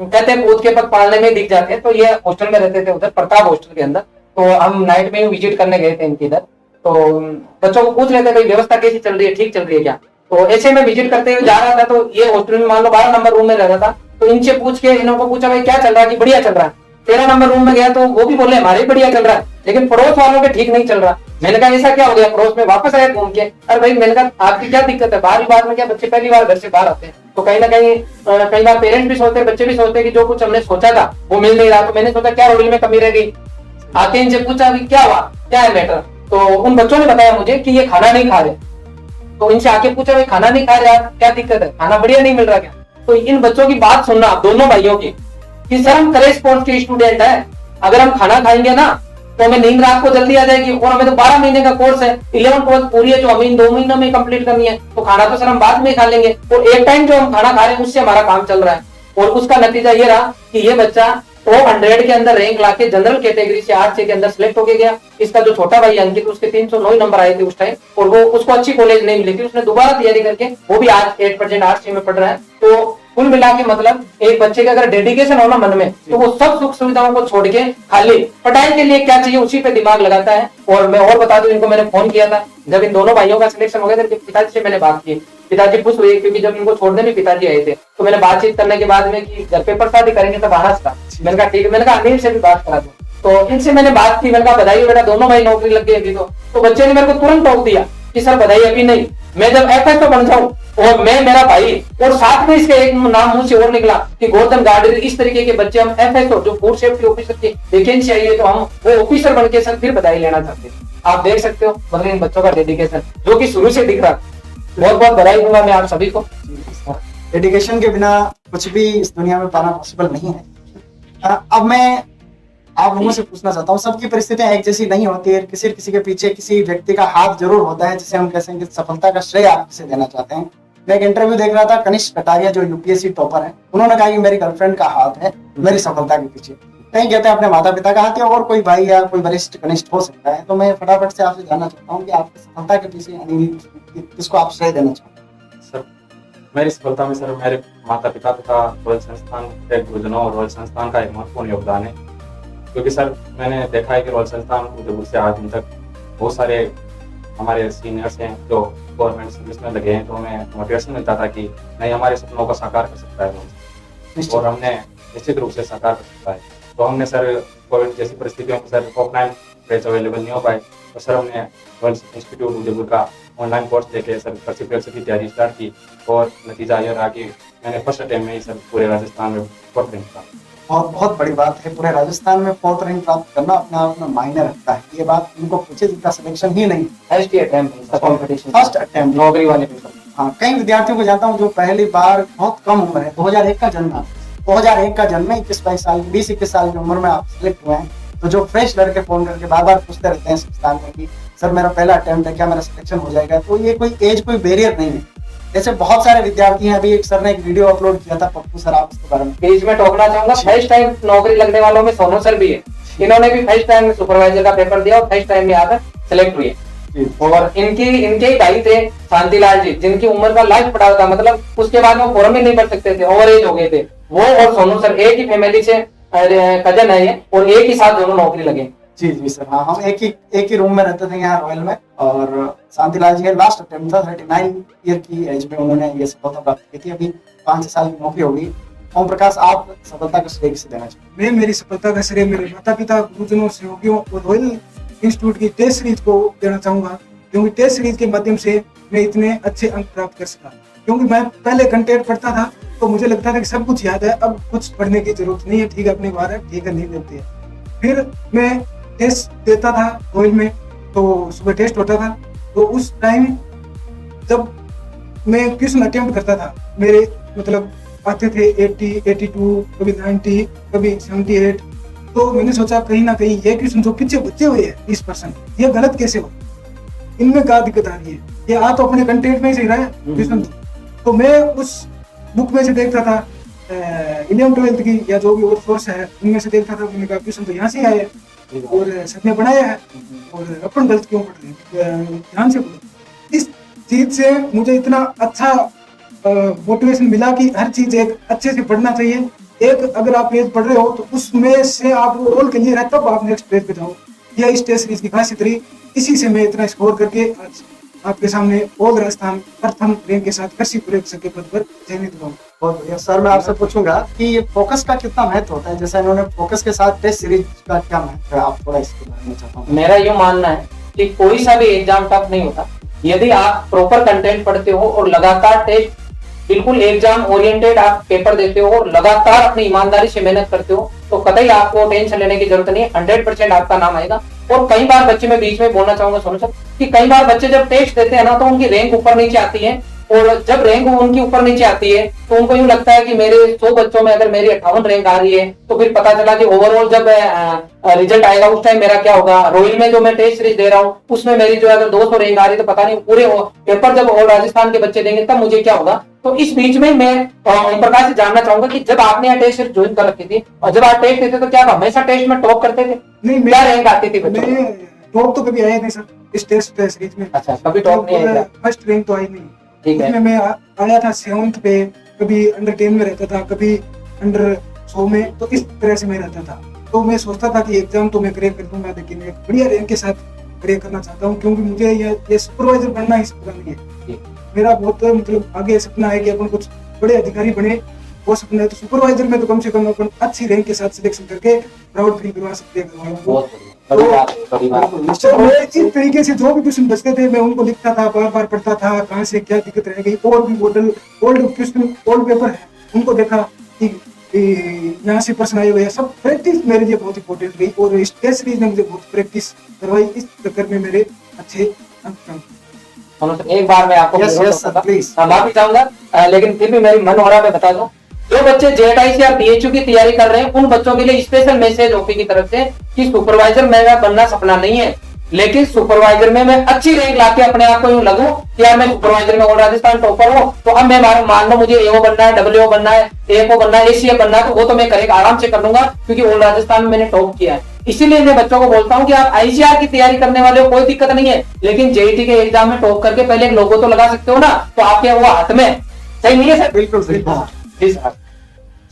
कहते हैं कूद के पग पालने में दिख जाते हैं। तो ये हॉस्टल में रहते थे उधर प्रताप हॉस्टल के अंदर, तो हम नाइट में विजिट करने गए थे इनके इधर। तो बच्चों को पूछ रहे थे भाई व्यवस्था कैसी चल रही है, ठीक चल रही है क्या। तो ऐसे में विजिट करते हुए जा रहा था, तो ये हॉस्टल में मान लो 12 नंबर रूम में रह रहा था। तो इनसे पूछ के इनको पूछा भाई क्या चल रहा है, कि बढ़िया चल रहा है। 13 नंबर रूम में गया तो वो भी बोले हमारे बढ़िया चल रहा है, लेकिन पड़ोस वालों के ठीक नहीं चल रहा। मैंने कहा ऐसा क्या हो गया, पड़ोस में वापस आया घूम के। अरे भाई मैंने कहा आपकी क्या दिक्कत है, बार में क्या बच्चे पहली बार घर से बाहर आते हैं, तो कहीं ना कहीं कई बार पेरेंट्स भी सोचते हैं, बच्चे भी सोचते हैं कि जो कुछ हमने सोचा था वो मिल नहीं रहा। तो मैंने सोचा क्या रोडी में कमी रह गई। आके इनसे पूछा कि क्या हुआ, क्या है मैटर। तो उन बच्चों ने बताया मुझे कि ये खाना नहीं खा रहे। तो इनसे आके पूछा भाई खाना नहीं खा रहे आप, क्या दिक्कत है, खाना बढ़िया नहीं मिल रहा क्या। तो इन बच्चों की बात सुनना, दोनों भाइयों की, कि सर हम करेज स्पोर्ट्स के स्टूडेंट है, अगर हम खाना खाएंगे ना तो हमें नींद रात को जल्दी आ जाएगी, और हमें तो 12 महीने का कोर्स है, 11 कोर्स पूरी है जो हमें इन 2 महीनों में कंप्लीट करनी है। तो खाना तो सर हम बाद में खा लेंगे, और एक टाइम जो हम खाना खा रहे हैं उससे हमारा काम चल रहा है। और उसका नतीजा ये रहा कि ये बच्चा टॉप 100 के अंदर रैंक लाके जनरल कैटेगरी से 8 के अंदर सिलेक्ट होके गया। इसका जो छोटा भाई अंकित, उसके 309 नंबर आए थे उस टाइम, और वो उसको अच्छी कॉलेज नहीं मिली थी, उसने दोबारा तैयारी करके वो भी आज 8% आर्ट्स में पढ़ रहा है। तो कुल मिला के मतलब एक बच्चे का अगर डेडिकेशन हो ना मन में, तो वो सब सुख सुविधाओं को छोड़ के खाली पढ़ाई के लिए क्या चाहिए उसी पे दिमाग लगाता है। और मैं और बता दूं, इनको मैंने फोन किया था जब इन दोनों भाइयों का सिलेक्शन हो गया था, पिताजी से मैंने बात की। पिताजी खुश हुए क्योंकि जब इनको छोड़ने में पिताजी आए थे, तो मैंने बातचीत करने के बाद में कि घर पेपर शादी करेंगे तब आना था। मैंने कहा ठीक है, मैंने कहा अनिल से भी बात करा दूं। तो इनसे मैंने बात की, मैंने कहा बधाई हो बेटा, दोनों भाई नौकरी लग गई अभी। तो बच्चे ने मेरे को तुरंत टोक दिया कि सर बधाई अभी नहीं, मैं जब FSO बन जाऊं और मैं मेरा भाई, और साथ में इसके एक नाम मुंह से और निकला कि गौतम गार्डन, इस तरीके के बच्चे हम FSO जो फूड सेफ्टी ऑफिसर की वैकेंसी आई है तो हम वो ऑफिसर बन के सर फिर बधाई लेना चाहते हैं। आप देख सकते हो मतलब इन बच्चों का डेडिकेशन जो कि शुरू से दिख रहा। बहुत बहुत बधाई दूंगा मैं आप सभी को। डेडिकेशन के बिना कुछ भी इस दुनिया में पाना पॉसिबल नहीं है। अब मैं आप लोगों से पूछना चाहता हूँ, सबकी परिस्थितियां एक जैसी नहीं होती है, किसी किसी के पीछे किसी व्यक्ति का हाथ जरूर होता है, जिसे हम कह सकते हैं कि सफलता का श्रेय आप किसे देना चाहते हैं। मैं एक इंटरव्यू देख रहा था, कनिष्क कटारिया जो यूपीएससी टॉपर है, उन्होंने कहा कि मेरी गर्लफ्रेंड का हाथ है मेरी सफलता के पीछे। कहीं कहते हैं अपने माता पिता का हाथ है, और कोई भाई या कोई वरिष्ठ कनिष्ठ हो सकता है। तो मैं फटाफट से आपसे जानना चाहता हूँ कि आपकी सफलता के पीछे यानी किसको आप श्रेय देना चाहते हैं? सर मेरी सफलता में सर मेरे माता पिता तथा रॉयल संस्थान के गुरुजनों और रॉयल संस्थान का एक महत्वपूर्ण योगदान है। क्योंकि सर मैंने देखा है कि रॉयल संस्थान उदयपुर से आज दिन तक बहुत सारे हमारे सीनियर्स हैं जो गवर्नमेंट सर्विस में लगे हैं, तो हमें मोटिवेशन मिलता था कि नहीं, हमारे सपनों को साकार कर सकता है और हमने निश्चित रूप से साकार कर सकता है। तो हमने सर कोविड जैसी परिस्थितियों में सर ऑफलाइन बैच अवेलेबल नहीं हो पाए, तो सर हमने रॉयल इंस्टीट्यूट उदयपुर का ऑनलाइन कोर्स लेके सर कृषि परीक्षा की तैयारी स्टार्ट की और नतीजा यह रहा कि मैंने फर्स्ट अटेम्प्ट में ही सर पूरे राजस्थान में फोर्थ रैंक प्राप्त। और बहुत बड़ी बात है, पूरे राजस्थान में 4th रैंक प्राप्त करना अपने आप में मायने रखता है। ये बात उनको पूछे जिनका सिलेक्शन ही नहीं, first attempt competition, first attempt नौकरी वाले पेपर। हाँ, कई विद्यार्थियों को जानता हूँ जो पहली बार, बहुत कम उम्र है, 2001 का जन्म है, 2001 का जन्म है, 21-22 साल, 20-21 साल की उम्र में आप सिलेक्ट हुए हैं। तो जो फ्रेश लड़के फोन करके बार बार पूछते रहते हैं संस्थान में कि सर मेरा पहला अटेम्प्ट है, क्या मेरा सिलेक्शन हो जाएगा? तो ये कोई एज कोई बैरियर नहीं है। ऐसे बहुत सारे विद्यार्थी हैं। अभी एक सर ने एक वीडियो अपलोड किया था, पप्पू सर, आप इसके बारे में बीच में टोकना चाहूंगा, फर्स्ट टाइम नौकरी लगने वालों में सोनू सर भी है। इन्होंने भी फर्स्ट टाइम सुपरवाइजर का पेपर दिया और फर्स्ट टाइम में आकर सिलेक्ट हुए। और इनके ही भाई थे शांतिलाल जी, जिनकी उम्र का लाइफ पड़ा था, मतलब उसके बाद वो फॉर्म ही नहीं भर सकते थे, ओवर एज हो गए थे। वो और सोनू सर एक ही फैमिली से कजन है ये, और एक ही साथ दोनों नौकरी लगे। जी जी सर, हाँ, हम एक ही रूम में रहते थे यहाँ रॉयल में। और शांतिलाल जी का लास्ट अटेम्प्ट था, 39 ईयर की एज में उन्होंने ये सफलता प्राप्त की थी। अभी 5 साल की नौकरी होगी। ओम प्रकाश, आप सफलता का श्रेय किसे देना चाहते मैं मेरी सफलता का श्रेय मेरे माता पिता, गुरुजनों, सहयोगियों और रॉयल इंस्टीट्यूट की टेस्ट सीरीज को देना चाहूंगा, क्योंकि टेस्ट सीरीज के माध्यम से मैं इतने अच्छे अंक प्राप्त कर सका। क्योंकि मैं पहले कंटेंट पढ़ता था तो मुझे लगता था कि सब कुछ याद है, अब कुछ पढ़ने की जरूरत नहीं है, ठीक है अपनी बार है, ठीक है नहीं देते है। फिर मैं टेस्ट देता था रॉयल में, तो सुबह टेस्ट होता था, तो उस टाइम जब मैं क्वेश्चन अटेम्प्ट करता था, मेरे मतलब आते थे 80, 82, कभी 90, कभी 78। तो मैंने सोचा कहीं ना कहीं ये क्वेश्चन जो पीछे बचे हुए हैं 20%, ये गलत कैसे हो, इनमें क्या दिक्कत आ रही है, ये आ तो अपने कंटेंट में ही सही रहा है क्वेश्चन। तो मैं उस बुक में से देखता था 11th-12th की या जो भी और सोर्स है उनमें से देखता था, मैंने कहा क्वेश्चन तो यहाँ से आए और सबने बनाया है, और अपन गलत क्यों पढ़ रहे हैं, ध्यान से पढ़ो। इस चीज से मुझे इतना अच्छा मोटिवेशन मिला कि हर चीज एक अच्छे से पढ़ना चाहिए। एक अगर आप पेज पढ़ रहे हो तो उसमें से आप वो रोल क्लियर है, तब आप नेक्स्ट पेज पे जाओ। यह इस टेस्ट सीरीज की खासियत रही। इसी से मैं इतना स्कोर करके आज आपके सामने ऑल राजस्थान प्रथम रैंक के साथ कृषि परीक्षा के पद पर चयनित हुआ। बहुत बढ़िया सर, मैं आपसे पूछूंगा कि ये फोकस का कितना महत्व होता है? जैसे इन्होंने फोकस के साथ टेस्ट सीरीज का क्या महत्व है, आप थोड़ा इसके बारे में चाहता हूँ। मेरा ये मानना है कि कोई सा भी एग्जाम टफ नहीं होता। यदि आप प्रॉपर कंटेंट पढ़ते हो और लगातार टेस्ट बिल्कुल एग्जाम ओरिएंटेड आप पेपर देते हो और लगातार अपनी ईमानदारी से मेहनत करते हो, तो कतई आपको टेंशन लेने की जरूरत नहीं है। 100% आपका नाम आएगा। और कई बार बच्चे, मैं बीच में बोलना चाहूंगा सोनू सर, कि कई बार बच्चे जब टेस्ट देते हैं ना, तो उनकी रैंक ऊपर नीचे आती है, और जब रैंक उनकी ऊपर नीचे आती है तो उनको यूं लगता है कि मेरे 100 बच्चों में अगर मेरी 58 रैंक आ रही है, तो फिर पता चला कि ओवरऑल जब रिजल्ट आएगा उस टाइम मेरा क्या होगा। रॉयल में जो मैं टेस्ट सीरीज दे रहा हूँ उसमें मेरी जो अगर 200 रैंक आ रही है, तो पता नहीं पूरे पेपर जब और राजस्थान के बच्चे देंगे तब मुझे क्या होगा। तो इस बीच में मैं ओम प्रकाश से जानना चाहूंगा कि जब आपने यहाँ टेस्ट सीरीज ज्वाइन कर रखी थी और जब आप टेस्ट देते तो क्या आप हमेशा टेस्ट में टॉप करते थे? नहीं, क्या रैंक आती थी बच्चों में? टॉप तो कभी आया नहीं सर इस टेस्ट सीरीज में। अच्छा, कभी टॉप नहीं आया? फर्स्ट रैंक तो आई नहीं। ठीक है। इसमें मैं आया था 7th पे, कभी अंडर 10 में रहता था, कभी अंडर 100 में, तो इस तरह से मैं रहता था। तो मैं सोचता था कि एग्जाम तो मैं क्रैक कर दूंगा, लेकिन एक बढ़िया रैंक के साथ क्रैक करना चाहता हूँ, क्योंकि मुझे ये सुपरवाइजर बनना ही सपना नहीं है। मेरा बहुत मतलब आगे सपना है कि अपन कुछ बड़े अधिकारी बने, वो सपना है। तो सुपरवाइजर में तो कम से कम अपन अच्छी रैंक के साथ सिलेक्शन करके प्राउड फील करवा सकते हैं घरवालों को। बड़ी बात, बड़ी बात। तो मैं इस तरीके से जो भी क्वेश्चन बचते थे मैं उनको लिखता था, बार बार पढ़ता था, कहाँ से क्या दिक्कत रह गई। और भी model old question, old paper है, उनको देखा कि यहाँ से प्रश्न आए हुए हैं। सब प्रैक्टिस मेरे लिए बहुत इंपॉर्टेंट रही, और इस टेस्ट सीरीज ने मुझे बहुत प्रैक्टिस करवाई। इस चक्कर में मेरे अच्छे अंक प्राप्त। एक बार मैं आपको प्लीज माफी चाहूंगा, लेकिन फिर भी मेरी मन हो रहा है मैं बता दूं। जो बच्चे जेएडआईसी या बीएचयू की तैयारी कर रहे हैं उन बच्चों के लिए स्पेशल मैसेज ओपी की तरफ से कि सुपरवाइजर मेरा बनना सपना नहीं है, लेकिन सुपरवाइजर में मैं अच्छी रैंक लाके अपने आप को यूं लगूं कि यार मैं सुपरवाइजर में ऑल राजस्थान टॉपर हूं, तो अब मैं मान लो मुझे एओ बनना है, डब्ल्यूओ बनना है, एएफओ बनना है, एसीएफ बनना है, तो वो तो मैं करेगा आराम से कर लूंगा क्योंकि ऑल राजस्थान में मैंने टॉप किया है। इसीलिए मैं बच्चों को बोलता हूं कि आप आईसीआर की तैयारी करने वाले हो कोई दिक्कत नहीं है, लेकिन जेईटी के एग्जाम में टॉप करके पहले एक लोगो तो लगा सकते हो ना, तो आपके वो हाथ में सही नहीं है सर? बिल्कुल सही। जी सर।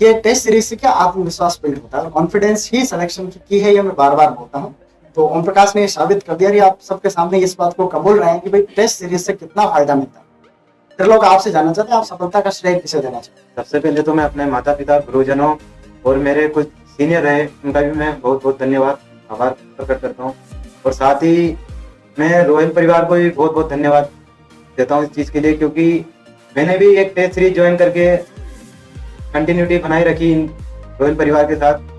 ये टेस्ट सीरीज से क्या आत्मविश्वास बिल्ड होता है, कॉन्फिडेंस ही सिलेक्शन की है, ये मैं बार बार बोलता हूँ। तो ओम प्रकाश ने ये साबित कर दिया कि आप सबके सामने इस बात को कबूल रहे हैं कि भाई टेस्ट सीरीज से कितना फायदा मिलता है। फिर लोग आपसे जानना चाहते हैं आप सफलता का श्रेय किसे देना चाहते हैं? सबसे पहले तो मैं अपने माता पिता, गुरुजनों और मेरे कुछ सीनियर रहे उनका भी मैं बहुत बहुत धन्यवाद, आभार प्रकट करता हूँ। और साथ ही मैं रॉयल परिवार को भी बहुत बहुत धन्यवाद देता हूँ इस चीज़ के लिए, क्योंकि मैंने भी एक टेस्ट सीरीज ज्वाइन करके कंटिन्यूटी बनाई रखी रॉयल परिवार के साथ।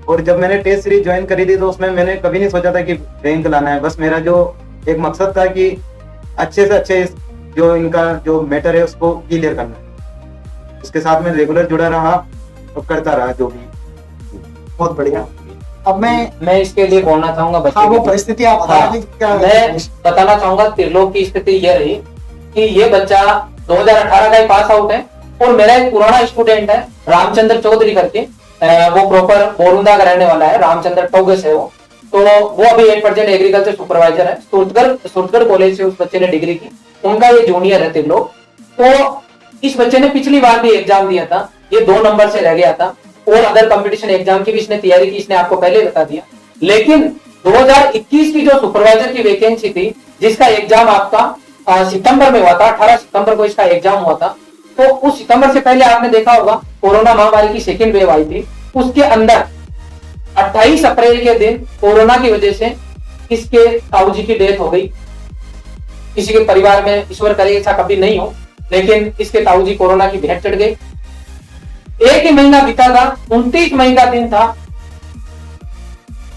और जब मैंने टेस्ट सीरीज ज्वाइन करी थी तो उसमें मैंने कभी नहीं सोचा था कि रैंक लाना है, बस मेरा जो एक मकसद था कि अच्छे से अच्छे जो इनका जो मैटर है उसको क्लियर करना है। उसके साथ मैं रेगुलर जुड़ा रहा और करता रहा जो भी। बहुत बढ़िया। अब मैं इसके लिए बोलना चाहूंगा बच्चे हाँ, वो की। परिस्थिति आप बता रहे थे क्या? मैं बताना चाहूंगा त्रिलोक की स्थिति ये रही कि ये बच्चा 2018 का ही पास आउट है और मेरा एक पुराना स्टूडेंट है रामचंद्र चौधरी करके, वो प्रॉपर बोरुंदा का रहने वाला है, रामचंद्र टोगस है वो। तो वो अभी 8% एग्रीकल्चर सुपरवाइजर है, सुरतगढ़ कॉलेज से उस बच्चे ने डिग्री की, उनका ये जूनियर है त्रिलोक। तो इस बच्चे ने पिछली बार भी एग्जाम दिया था, ये 2 नंबर से रह गया था और अदर कंपटीशन एग्जाम की भी इसने तैयारी की, इसने आपको पहले बता दिया। लेकिन 2021 की जो सुपरवाइजर की वैकेंसी थी जिसका एग्जाम आपका सितंबर में हुआ था, 18 सितंबर को इसका एग्जाम हुआ था, तो उस सितंबर से पहले आपने देखा होगा कोरोना महामारी की सेकेंड वेव आई थी, उसके अंदर 28 अप्रैल के दिन कोरोना की वजह से इसके ताऊजी की डेथ हो गई। किसी के परिवार में ईश्वर करे ऐसा कभी नहीं हो, लेकिन इसके ताऊजी कोरोना की भेंट चढ़ गई। एक ही महीना बीता था, 29 मई का दिन था।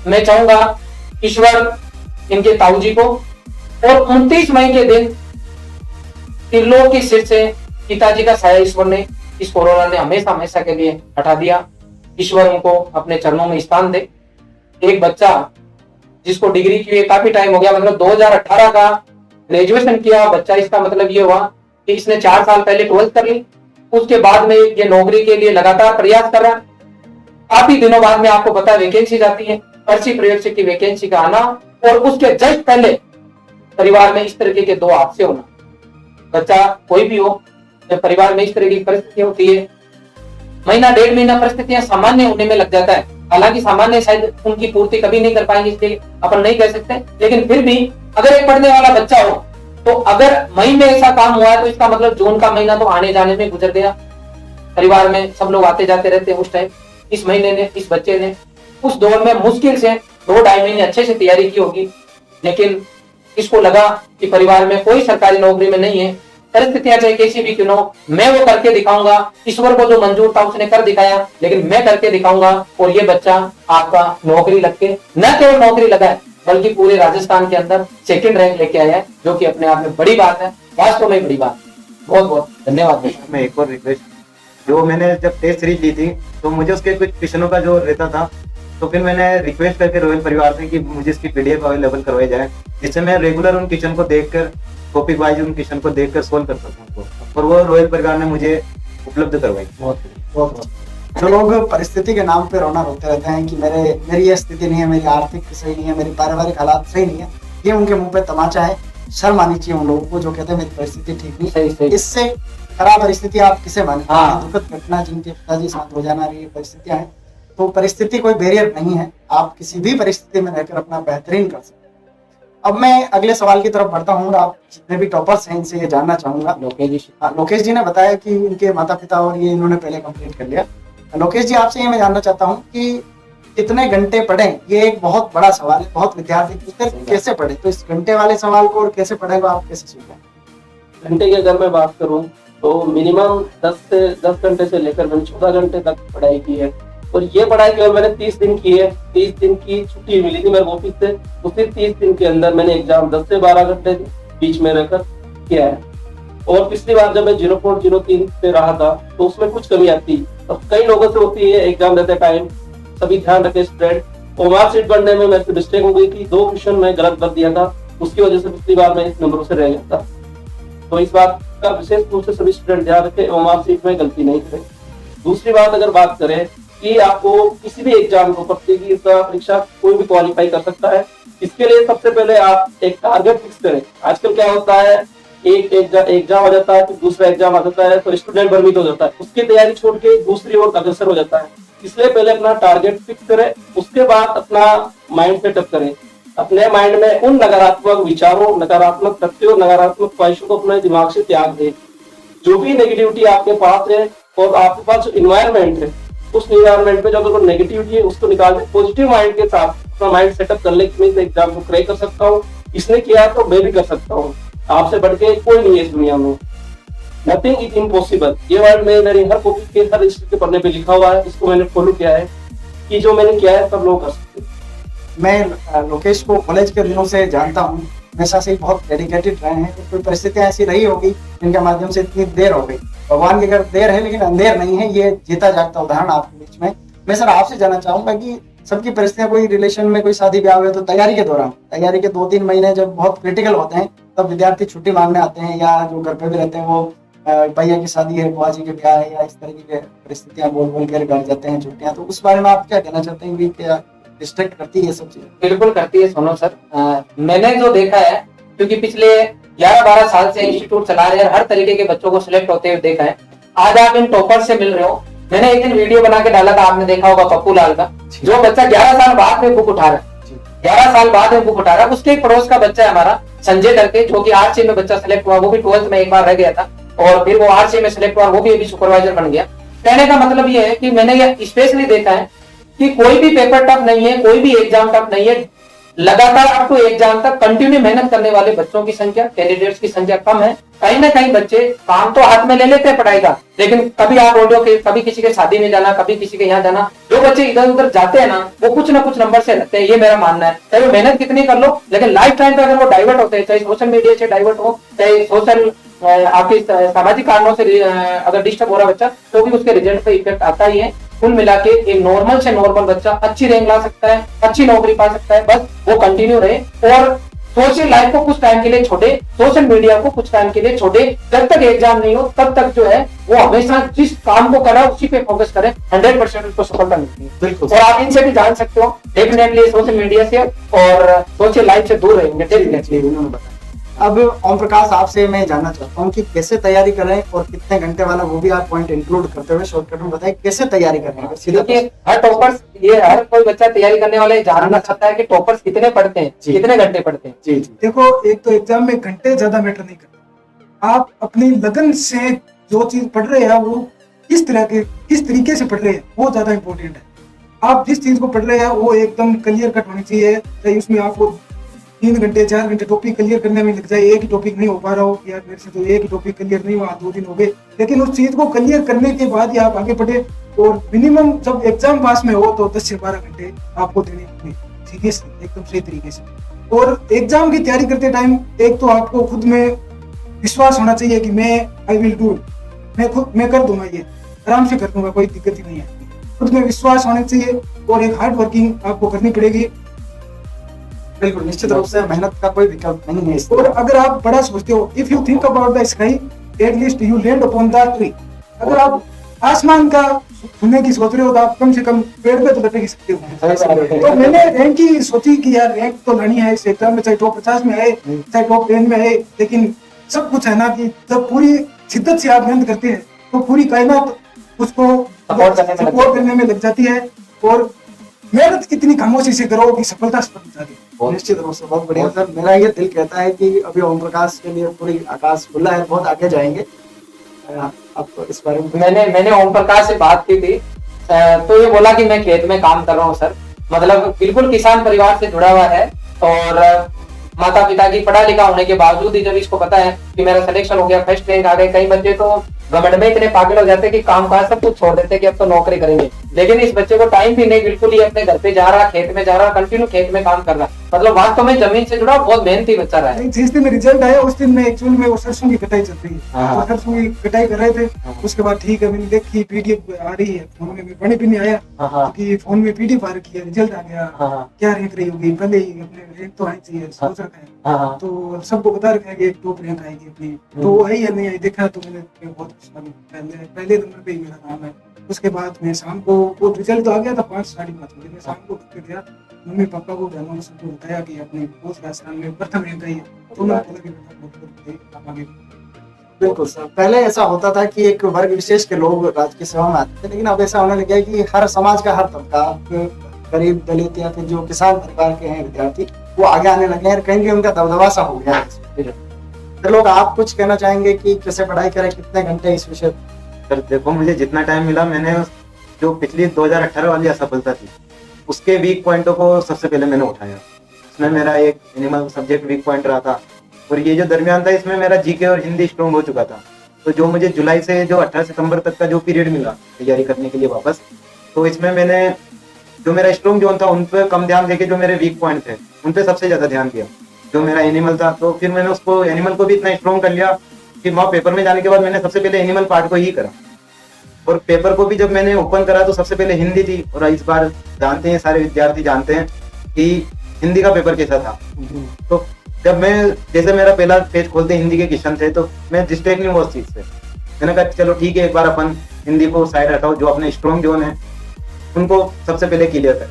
मैं चाहूंगा ईश्वर इनके ताऊजी को, और 29 मई के दिन त्रिलोक के सिर से पिताजी का साया ईश्वर ने, इस कोरोना ने हमेशा हमेशा के लिए हटा दिया। ईश्वर उनको अपने चरणों में स्थान दे। एक बच्चा जिसको डिग्री की काफी टाइम हो गया, मतलब 2018 का ग्रेजुएशन किया बच्चा, इसका मतलब ये हुआ कि इसने 4 साल पहले 12th कर ली, उसके बाद में ये नौकरी के लिए लगातार प्रयास कर रहा। काफी दिनों बाद में आपको पता वैकेंसी जाती है, पर्ची प्रयोग की वैकेंसी का आना, और उसके जस्ट पहले परिवार में इस तरीके के 2 हादसे होना। बच्चा कोई भी हो, जब परिवार में इस तरह की परिस्थिति होती है, महीना 1.5 महीना परिस्थितियां सामान्य होने में लग जाता है। हालांकि सामान्य शायद उनकी पूर्ति कभी नहीं कर पाएंगे, इसलिए अपन नहीं कह सकते, लेकिन फिर भी अगर एक पढ़ने वाला बच्चा हो तो अगर मई में ऐसा काम हुआ है तो इसका मतलब जून का महीना तो आने जाने में गुजर गया। परिवार में सब लोग आते जाते रहते हैं उस टाइम। इस महीने ने, इस बच्चे ने उस दौर में मुश्किल से 2-2.5 महीने अच्छे से तैयारी की होगी, लेकिन इसको लगा कि परिवार में कोई सरकारी नौकरी में नहीं है, परिस्थितियां चाहे कैसी भी क्यों न हो, मैं वो करके दिखाऊंगा। ईश्वर को जो मंजूर था उसने कर दिखाया, लेकिन मैं करके दिखाऊंगा। और ये बच्चा आपका नौकरी लग के न केवल नौकरी लगा है, बल्कि पूरे राजस्थान के अंदर 2nd रैंक लेके आया है, जो कि अपने आप में बड़ी बात है, वास्तव में बड़ी बात है। बहुत बहुत धन्यवाद। मैं एक और रिक्वेस्ट, जो मैंने जब टेस्ट सीरीज ली थी तो मुझे उसके कुछ क्वेश्चनों का जो रहता था, तो फिर मैंने रिक्वेस्ट करके रॉयल परिवार से कि मुझे इसकी पीडीएफ अवेलेबल करवाई जाए, जिससे मैं रेगुलर उन क्वेश्चन को देखकर, टॉपिक वाइज उन क्वेश्चन को देखकर सोल्व कर सकता हूँ, और वो रॉयल परिवार ने मुझे उपलब्ध करवाई। बहुत जो लोग परिस्थिति के नाम पे रोना रोते रहते हैं कि मेरी ये स्थिति नहीं है, मेरी आर्थिक सही नहीं है, मेरी पारिवारिक हालात सही नहीं है, ये उनके मुंह पे तमाचा है। शर्म आनी चाहिए उन लोगों को जो कहते हैं मेरी परिस्थिति ठीक नहीं। सही। इससे खराब परिस्थिति आप किसे मानते हैं? हाँ। दुखद घटना जिनके पिताजी साथ रोजाना रही परिस्थितियां हैं, तो परिस्थिति कोई बैरियर नहीं है, आप किसी भी परिस्थिति में रहकर अपना बेहतरीन कर सकते हैं। अब मैं अगले सवाल की तरफ बढ़ता हूँ और आप जितने भी टॉपर्स हैं इनसे ये जानना चाहूंगा। लोकेश जी ने बताया कि इनके माता पिता और ये इन्होंने पहले कंप्लीट कर लिया। लोकेश जी, आपसे ये मैं जानना चाहता हूँ कि कितने घंटे पढ़ें? ये एक बहुत बड़ा सवाल है, बहुत विद्यार्थी पूछते हैं कैसे पढ़े, तो इस घंटे वाले सवाल को और कैसे पढ़ेगा आप कैसे सीखें? घंटे की अगर मैं बात करूं तो मिनिमम 10 घंटे से लेकर मैंने 14 घंटे तक पढ़ाई की है। और ये पढ़ाई केवल मैंने 30 दिन की है। 30 दिन की छुट्टी मिली थी मेरे ऑफिस से, उसी 30 दिन के अंदर मैंने एग्जाम 10 से 12 घंटे बीच में रहकर किया है। और पिछली बार जब मैं 0.03 पे रहा था तो उसमें कुछ कमी आती, अब कई लोगों से होती है एग्जाम देते टाइम, सभी ध्यान रखें स्टूडेंट। और मार्कशीट बनने में मेरे से मिस्टेक हो गई थी, 2 क्वेश्चन मैं गलत भर दिया था, उसकी वजह से पिछली बार मैं इस नंबरों से रह गया था। तो इस बात का विशेष रूप से सभी स्टूडेंट ध्यान रखें और मार्कशीट में गलती नहीं करें। दूसरी बात अगर बात करें कि आपको किसी भी एग्जाम को, प्रतियोगिता परीक्षा कोई भी क्वालिफाई कर सकता है, इसके लिए सबसे पहले आप एक टारगेट फिक्स करें। आजकल क्या होता है, एक एग्जाम आ जाता है, फिर दूसरा एग्जाम आ जाता है, तो स्टूडेंट भ्रमित हो जाता है, उसकी तैयारी छोड़ के दूसरी ओर अग्रसर हो जाता है। इसलिए पहले अपना टारगेट फिक्स करें, उसके बाद अपना माइंड सेटअप करें। अपने माइंड में उन नकारात्मक विचारों, नकारात्मक तथ्यों, नकारात्मक ख्वाहिशों को अपने दिमाग से त्याग दें। जो भी नेगेटिविटी आपके पास है और आपके पास जो इन्वायरमेंट है, उस इन्वायरमेंट में जो अगर नेगेटिविटी है उसको निकाल दें, पॉजिटिव माइंड के साथ अपना माइंड सेटअप कर ले कि मैं इस एग्जाम को क्रैक कर सकता हूँ, इसने किया तो मैं भी कर सकता हूँ। आपसे बढ़ के कोई नहीं है इस दुनिया में, नथिंग इज इम्पॉसिबल। ये वर्ड में मेरी हर कॉपी के हर रजिस्टर के पढ़ने पे लिखा हुआ है, इसको मैंने फॉलो किया है कि जो मैंने किया है सब लोग कर सकते हैं। मैं लोकेश को कॉलेज के दिनों से जानता हूँ, हमेशा से ही बहुत डेडिकेटेड रहे हैं। कोई परिस्थितियां ऐसी रही होगी जिनके माध्यम से इतनी देर हो गई, भगवान की अगर देर है लेकिन अंधेर नहीं है, ये जीता जागता उदाहरण आपके बीच में। मैं सर आपसे जानना चाहूंगा कि सबकी परिस्थितियां, कोई रिलेशन में कोई शादी ब्याह हुए तो तैयारी के दौरान, तैयारी के 2-3 महीने जब बहुत क्रिटिकल होते हैं, तब विद्यार्थी छुट्टी मांगने आते हैं, या जो घर पे भी रहते हैं वो भैया की शादी है, बुआ जी के ब्याह है, या इस तरह की परिस्थितियां बोल बोल कर घर जाते हैं छुट्टियां। तो उस बारे में आप क्या कहना चाहते हैं कि क्या डिस्ट्रैक्ट करती है ये सब चीजें? बिल्कुल करती है सोनू सर। मैंने जो देखा है, क्योंकि पिछले 11-12 साल से इंस्टीट्यूट चला रहे हैं, हर तरीके के बच्चों को सिलेक्ट होते हुए देखा है। आज आप इन टॉपर से मिल रहे हो। मैंने एक दिन वीडियो बना के डाला था, आपने देखा होगा, पप्पू लाल का, जो बच्चा 11 साल बाद में बुक उठा रहा है, 11 साल बाद में बुक उठा रहा है। उसके एक पड़ोस का बच्चा है हमारा, संजय करके, जो कि आरसी में बच्चा सिलेक्ट हुआ, वो भी 12th में एक बार रह गया था और फिर वो आरसी में सिलेक्ट हुआ, वो भी अभी सुपरवाइजर बन गया। कहने का मतलब ये है कि मैंने ये स्पेशली देखा है कि कोई भी पेपर टफ नहीं है, कोई भी एग्जाम टफ नहीं है। लगातार अप टू एग्जाम तक कंटिन्यू मेहनत करने वाले बच्चों की संख्या, कैंडिडेट्स की संख्या कम है। कहीं ना कहीं बच्चे काम तो हाथ में ले लेते हैं पढ़ाई का, लेकिन कभी आप बोल रहे हो कि कभी किसी के शादी में जाना, कभी किसी के यहाँ जाना, जो बच्चे इधर उधर जाते हैं ना, वो कुछ ना कुछ नंबर से लगते हैं। ये मेरा मानना है। चाहे वो मेहनत कितनी कर लो, लेकिन लाइफ टाइम पे अगर वो डाइवर्ट होते हैं, चाहे सोशल मीडिया से डाइवर्ट हो, चाहे सोशल आपके सामाजिक कारणों से अगर डिस्टर्ब हो रहा बच्चा, तो भी उसके रिजल्ट पे इफेक्ट आता ही है। कुल मिला के एक नॉर्मल से नॉर्मल बच्चा अच्छी रैंक ला सकता है, अच्छी नौकरी पा सकता है, बस वो कंटिन्यू रहे और सोशल लाइफ को कुछ टाइम के लिए छोड़े, सोशल मीडिया को कुछ टाइम के लिए छोड़े। जब तक एग्जाम नहीं हो तब तक जो है वो हमेशा जिस काम को करा उसी पे फोकस करें, 100% उसको सफलता मिलती है। बिल्कुल। और आप इनसे भी जान सकते हो, डेफिनेटली सोशल मीडिया से और सोशल लाइफ से दूर रहेंगे डेफिनेटली। अब ओम प्रकाश, आपसे मैं जानना चाहता हूँ कि कैसे तैयारी करें और कितने घंटे वाला, वो भी आप पॉइंट इंक्लूड करते हुए शॉर्टकट में बताएं कैसे तैयारी करें। देखिए, हर टॉपर्स, ये हर कोई बच्चा तैयारी करने वाले जानना चाहता है कि टॉपर्स कितने पढ़ते हैं, कितने घंटे पढ़ते हैं। जी। देखो, एक तो एग्जाम में घंटे ज्यादा मैटर नहीं करते। आप अपनी लगन से जो चीज पढ़ रहे हैं वो किस तरीके से पढ़ रहे हैं वो ज्यादा इंपॉर्टेंट है। आप जिस चीज को पढ़ रहे हैं वो एकदम क्लियर कट होनी चाहिए, चाहे उसमें आपको 3 घंटे 4 घंटे टॉपिक क्लियर करने में लग जाए, एक ही टॉपिक नहीं हो पा रहा हो, यार मेरे से तो एक ही टॉपिक क्लियर नहीं हुआ, 2 दिन हो गए, लेकिन उस चीज को क्लियर करने के बाद ही आप आगे बढ़े। और मिनिमम जब एग्जाम पास में हो तो 10 से 12 घंटे आपको देने होंगे, सीरियसली, एकदम सही तरीके से। और एग्जाम की तैयारी करते टाइम एक तो आपको खुद में विश्वास होना चाहिए कि आई विल डू, मैं कर दूंगा, ये आराम से कर दूंगा, कोई दिक्कत ही नहीं है। खुद में विश्वास होना चाहिए और एक हार्ड वर्किंग आपको करनी पड़ेगी। बिल्कुल, निश्चित रूप से मेहनत का कोई विकल्प नहीं है। और अगर आप बड़ा सोचते हो, if you think about the sky at least you land upon the tree. अगर आप आसमान का छूने की सोच रहे हो तो आप कम से कम पेड़ पे तो लटक सकते हो। तो मैंने रैंक की सोची कि यार रैंक तो लानी है इस एग्जाम में, चाहे टॉप 50 में आए चाहे टॉप 10 में आए, लेकिन सब कुछ है ना कि जब पूरी शिद्दत से आप मेहनत करते हैं तो पूरी कायनात उसको सपोर्ट करने में लग जाती है। और मेहनत कितनी खामोशी से करो कि सफलता जाती है। निश्चित रूप से बहुत बढ़िया सर। मेरा ये दिल कहता है कि अभी ओम प्रकाश के लिए पूरी आकाश खुला है, बहुत आगे जाएंगे। आपको इस बारे में मैंने ओम प्रकाश से बात की थी, तो ये बोला कि मैं खेत में काम कर रहा हूँ सर, मतलब बिल्कुल किसान परिवार से जुड़ा हुआ है। और माता पिता की पढ़ा लिखा होने के बावजूद ही जब इसको पता है कि मेरा सिलेक्शन हो गया, फर्स्ट रैंक आ गए, कई बच्चे तो घमंड में इतने पागल हो जाते हैं कि काम काज सब कुछ छोड़ देते हैं कि अब तो नौकरी करेंगे। लेकिन इस बच्चे को टाइम भी नहीं, बिल्कुल ही अपने घर पे जा रहा, खेत में जा रहा, कंटिन्यू खेत में काम कर रहा, मतलब वास्तव में जमीन से जुड़ा बहुत मेहनती बच्चा रहा है। जिस दिन रिजल्ट आया उस दिन में एक्चुअल में वो सरसों की कटाई चल रही है, हाँ। तो सरसों की कटाई कर रहे थे। उसके बाद ठीक है, मैंने देखी पीडीएफ आ रही है फोन में, पढ़ने भी नहीं आया क्योंकि फोन में पीडीएफ आ रखी है, रिजल्ट आ गया, क्या रैंक रही होगी, पहले ही अपने रैंक तो आई चाहिए सोच रखा है, तो सबको बता रखा है कि एक टॉप रैंक आएगी अपनी, तो वो आई या नहीं आई देखा तो मैंने बहुत पहले नंबर पे ही मेरा नाम है। उसके बाद मैं शाम को, वो रिजल्ट तो आ गया था 5 साढ़े 5 बजे, मैं शाम को उठ गया, मम्मी पापा को घर में सबको बताया कि अपने पोस्ट राजस्थान में प्रथम रैंक आई है, तो उन्होंने बोला कि बेटा बहुत पापा के। बिल्कुल सर, पहले ऐसा होता था कि एक वर्ग विशेष के लोग राजकीय सेवा में आते थे, लेकिन अब ऐसा होने लग गया है कि हर समाज का हर तबका, गरीब दलित या फिर जो किसान परिवार के हैं विद्यार्थी, वो आगे आने लगे हैं, कहीं भी उनका दबदबा सा हो गया है। तो लोग, आप कुछ कहना चाहेंगे कि कैसे पढ़ाई करें, कितने घंटे इस विषय? सर देखो, मुझे जितना टाइम मिला, मैंने जो पिछली 2018 वाली असफलता थी उसके वीक पॉइंटों को सबसे पहले मैंने उठाया। इसमें मेरा एक एनिमल सब्जेक्ट वीक पॉइंट रहा था, और ये जो दरमियान था इसमें मेरा जीके और हिंदी स्ट्रॉन्ग हो चुका था। तो जो मुझे जुलाई से जो 18 सितंबर तक का जो पीरियड मिला तैयारी करने के लिए वापस, तो इसमें मैंने जो मेरा स्ट्रॉन्ग जोन था उन पर कम ध्यान देके जो मेरे वीक पॉइंट थे उन पर सबसे ज्यादा ध्यान दिया। जो मेरा एनिमल था, तो फिर मैंने उसको एनिमल को भी इतना स्ट्रॉन्ग कर लिया कि वहाँ पेपर में जाने के बाद मैंने सबसे पहले एनिमल पार्ट को ही करा, और पेपर को भी जब मैंने ओपन करा तो सबसे पहले हिंदी थी। और इस बार जानते हैं, सारे विद्यार्थी जानते हैं कि हिंदी का पेपर कैसा था। तो जब मैं, जैसे मेरा पहला पेज खोलते हिंदी के क्वेश्चन थे, तो मैं डिस्ट्रैक्ट नहीं हुआ उस चीज से। मैंने कहा चलो ठीक है, एक बार अपन हिंदी को साइड हटाओ, जो अपने स्ट्रॉन्ग जोन है उनको सबसे पहले क्लियर कर।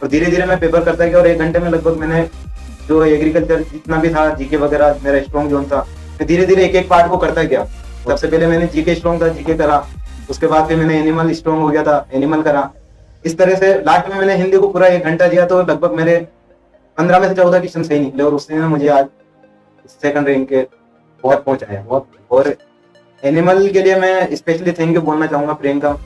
और धीरे धीरे मैं पेपर करता गया, और 1 घंटे में लगभग मैंने जो एग्रीकल्चर जितना भी था, जीके वगैरह मेरा स्ट्रॉन्ग जोन था, मैं धीरे धीरे एक पार्ट को करता गया। सबसे पहले मैंने जीके स्ट्रॉन्ग था, जीके करा, उसके बाद फिर मैंने एनिमल स्ट्रॉन्ग हो गया था, एनिमल करा। इस तरह से लास्ट में मैंने हिंदी को पूरा 1 घंटा दिया, तो लगभग मेरे 15 में से 14 क्वेश्चन सही निकले, और उसने मुझे आज सेकंड रैंक के बहुत पहुंचाया बहुत। और एनिमल के लिए मैं स्पेशली थैंक यू बोलना चाहूंगा प्रियंका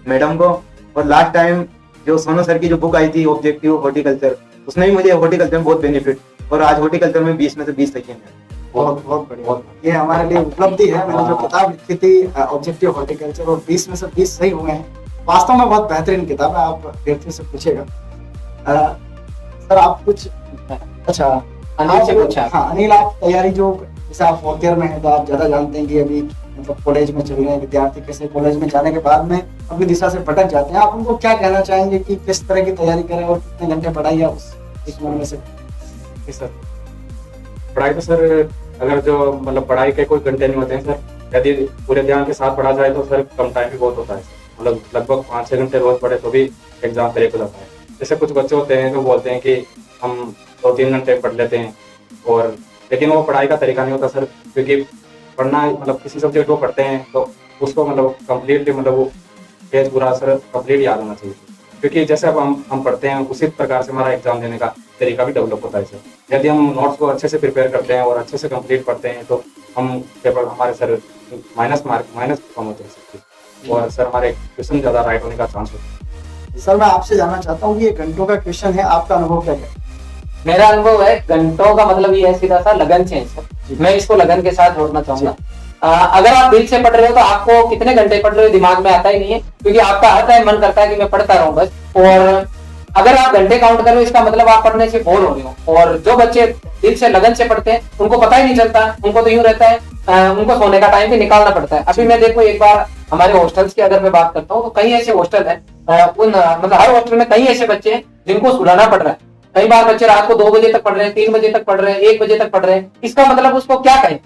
मैडम को। और लास्ट टाइम जो सोनू सर की जो बुक आई थी ऑब्जेक्टिव हॉर्टिकल्चर, उसने भी मुझे हॉर्टिकल्चर में बहुत बेनिफिट, और आज हॉर्टिकल्चर में 20 में से 20 तक है। बहुत बहुत बढ़िया, ये हमारे लिए उपलब्धि है। मैंने जो किताब लिखी थी ऑब्जेक्टिव हॉर्टिकल्चर, और 20 में से 20 सही हुए हैं। वास्तव में बहुत बेहतरीन किताब है, आप विद्यार्थियों से पूछेगा। सर आप कुछ, अच्छा अनिल से पूछा। हाँ अनिल, आप तैयारी जो, जैसे आप 4th ईयर में हैं तो आप ज्यादा जानते हैं कि अभी मतलब कॉलेज में चल रहे हैं विद्यार्थी, कैसे कॉलेज में जाने के बाद में अपनी दिशा से भटक जाते हैं। आप उनको क्या कहना चाहेंगे कि किस तरह की तैयारी करें और कितने घंटे पढ़ाई है इस में से? सर पढ़ाई तो सर, अगर जो मतलब पढ़ाई के कोई घंटे नहीं होते हैं सर, यदि पूरे ध्यान के साथ पढ़ा जाए तो सर कम टाइम भी बहुत होता है। मतलब लगभग 5-6 घंटे रोज पढ़े तो भी एग्जाम ब्रेक हो जाता है। जैसे कुछ बच्चे होते हैं जो बोलते हैं कि हम 2-3 घंटे पढ़ लेते हैं, और लेकिन वो पढ़ाई का तरीका नहीं होता सर। क्योंकि पढ़ना, मतलब किसी सब्जेक्ट को पढ़ते हैं तो उसको मतलब कम्प्लीटली, मतलब वो पेज पूरा सर कम्प्लीट याद होना चाहिए। क्योंकि जैसे अब हम पढ़ते हैं उसी प्रकार से हमारा एग्जाम देने का तरीका भी डेवलप होता है सर। यदि हम नोट्स को अच्छे से प्रिपेयर करते हैं और अच्छे से कंप्लीट पढ़ते हैं तो हम पेपर हमारे सर माइनस कम होते हैं, और सर हमारे क्वेश्चन ज़्यादा राइट होने का चांस होता है। सर मैं आपसे जानना चाहता हूँ कि ये घंटों का क्वेश्चन है, आपका अनुभव क्या है? मेरा अनुभव है, घंटों का मतलब ये है सीधा सा लगन से है सर। मैं इसको लगन के साथ जोड़ना चाहूंगा। अगर आप दिल से पढ़ रहे हो तो आपको कितने घंटे पढ़ रहे हो दिमाग में आता ही नहीं है, क्योंकि आपका हर टाइम मन करता है कि मैं पढ़ता रहूं बस। और अगर आप घंटे काउंट कर रहे हो इसका मतलब आप पढ़ने से बोर हो रहे हो। और जो बच्चे दिल से लगन से पढ़ते हैं उनको पता ही नहीं चलता, उनको तो यूं रहता है उनको सोने का टाइम भी निकालना पड़ता है। अभी मैं देखो, एक बार हमारे हॉस्टल्स की अगर मैं बात करता हूँ तो कई ऐसे हॉस्टल है, मतलब हर हॉस्टल में कई ऐसे बच्चे हैं जिनको सुलाना पड़ रहा है। कई बार बच्चे रात को 2 बजे तक पढ़ रहे हैं, 3 बजे तक पढ़ रहे हैं, 1 बजे तक पढ़ रहे हैं। इसका मतलब उसको क्या कहें,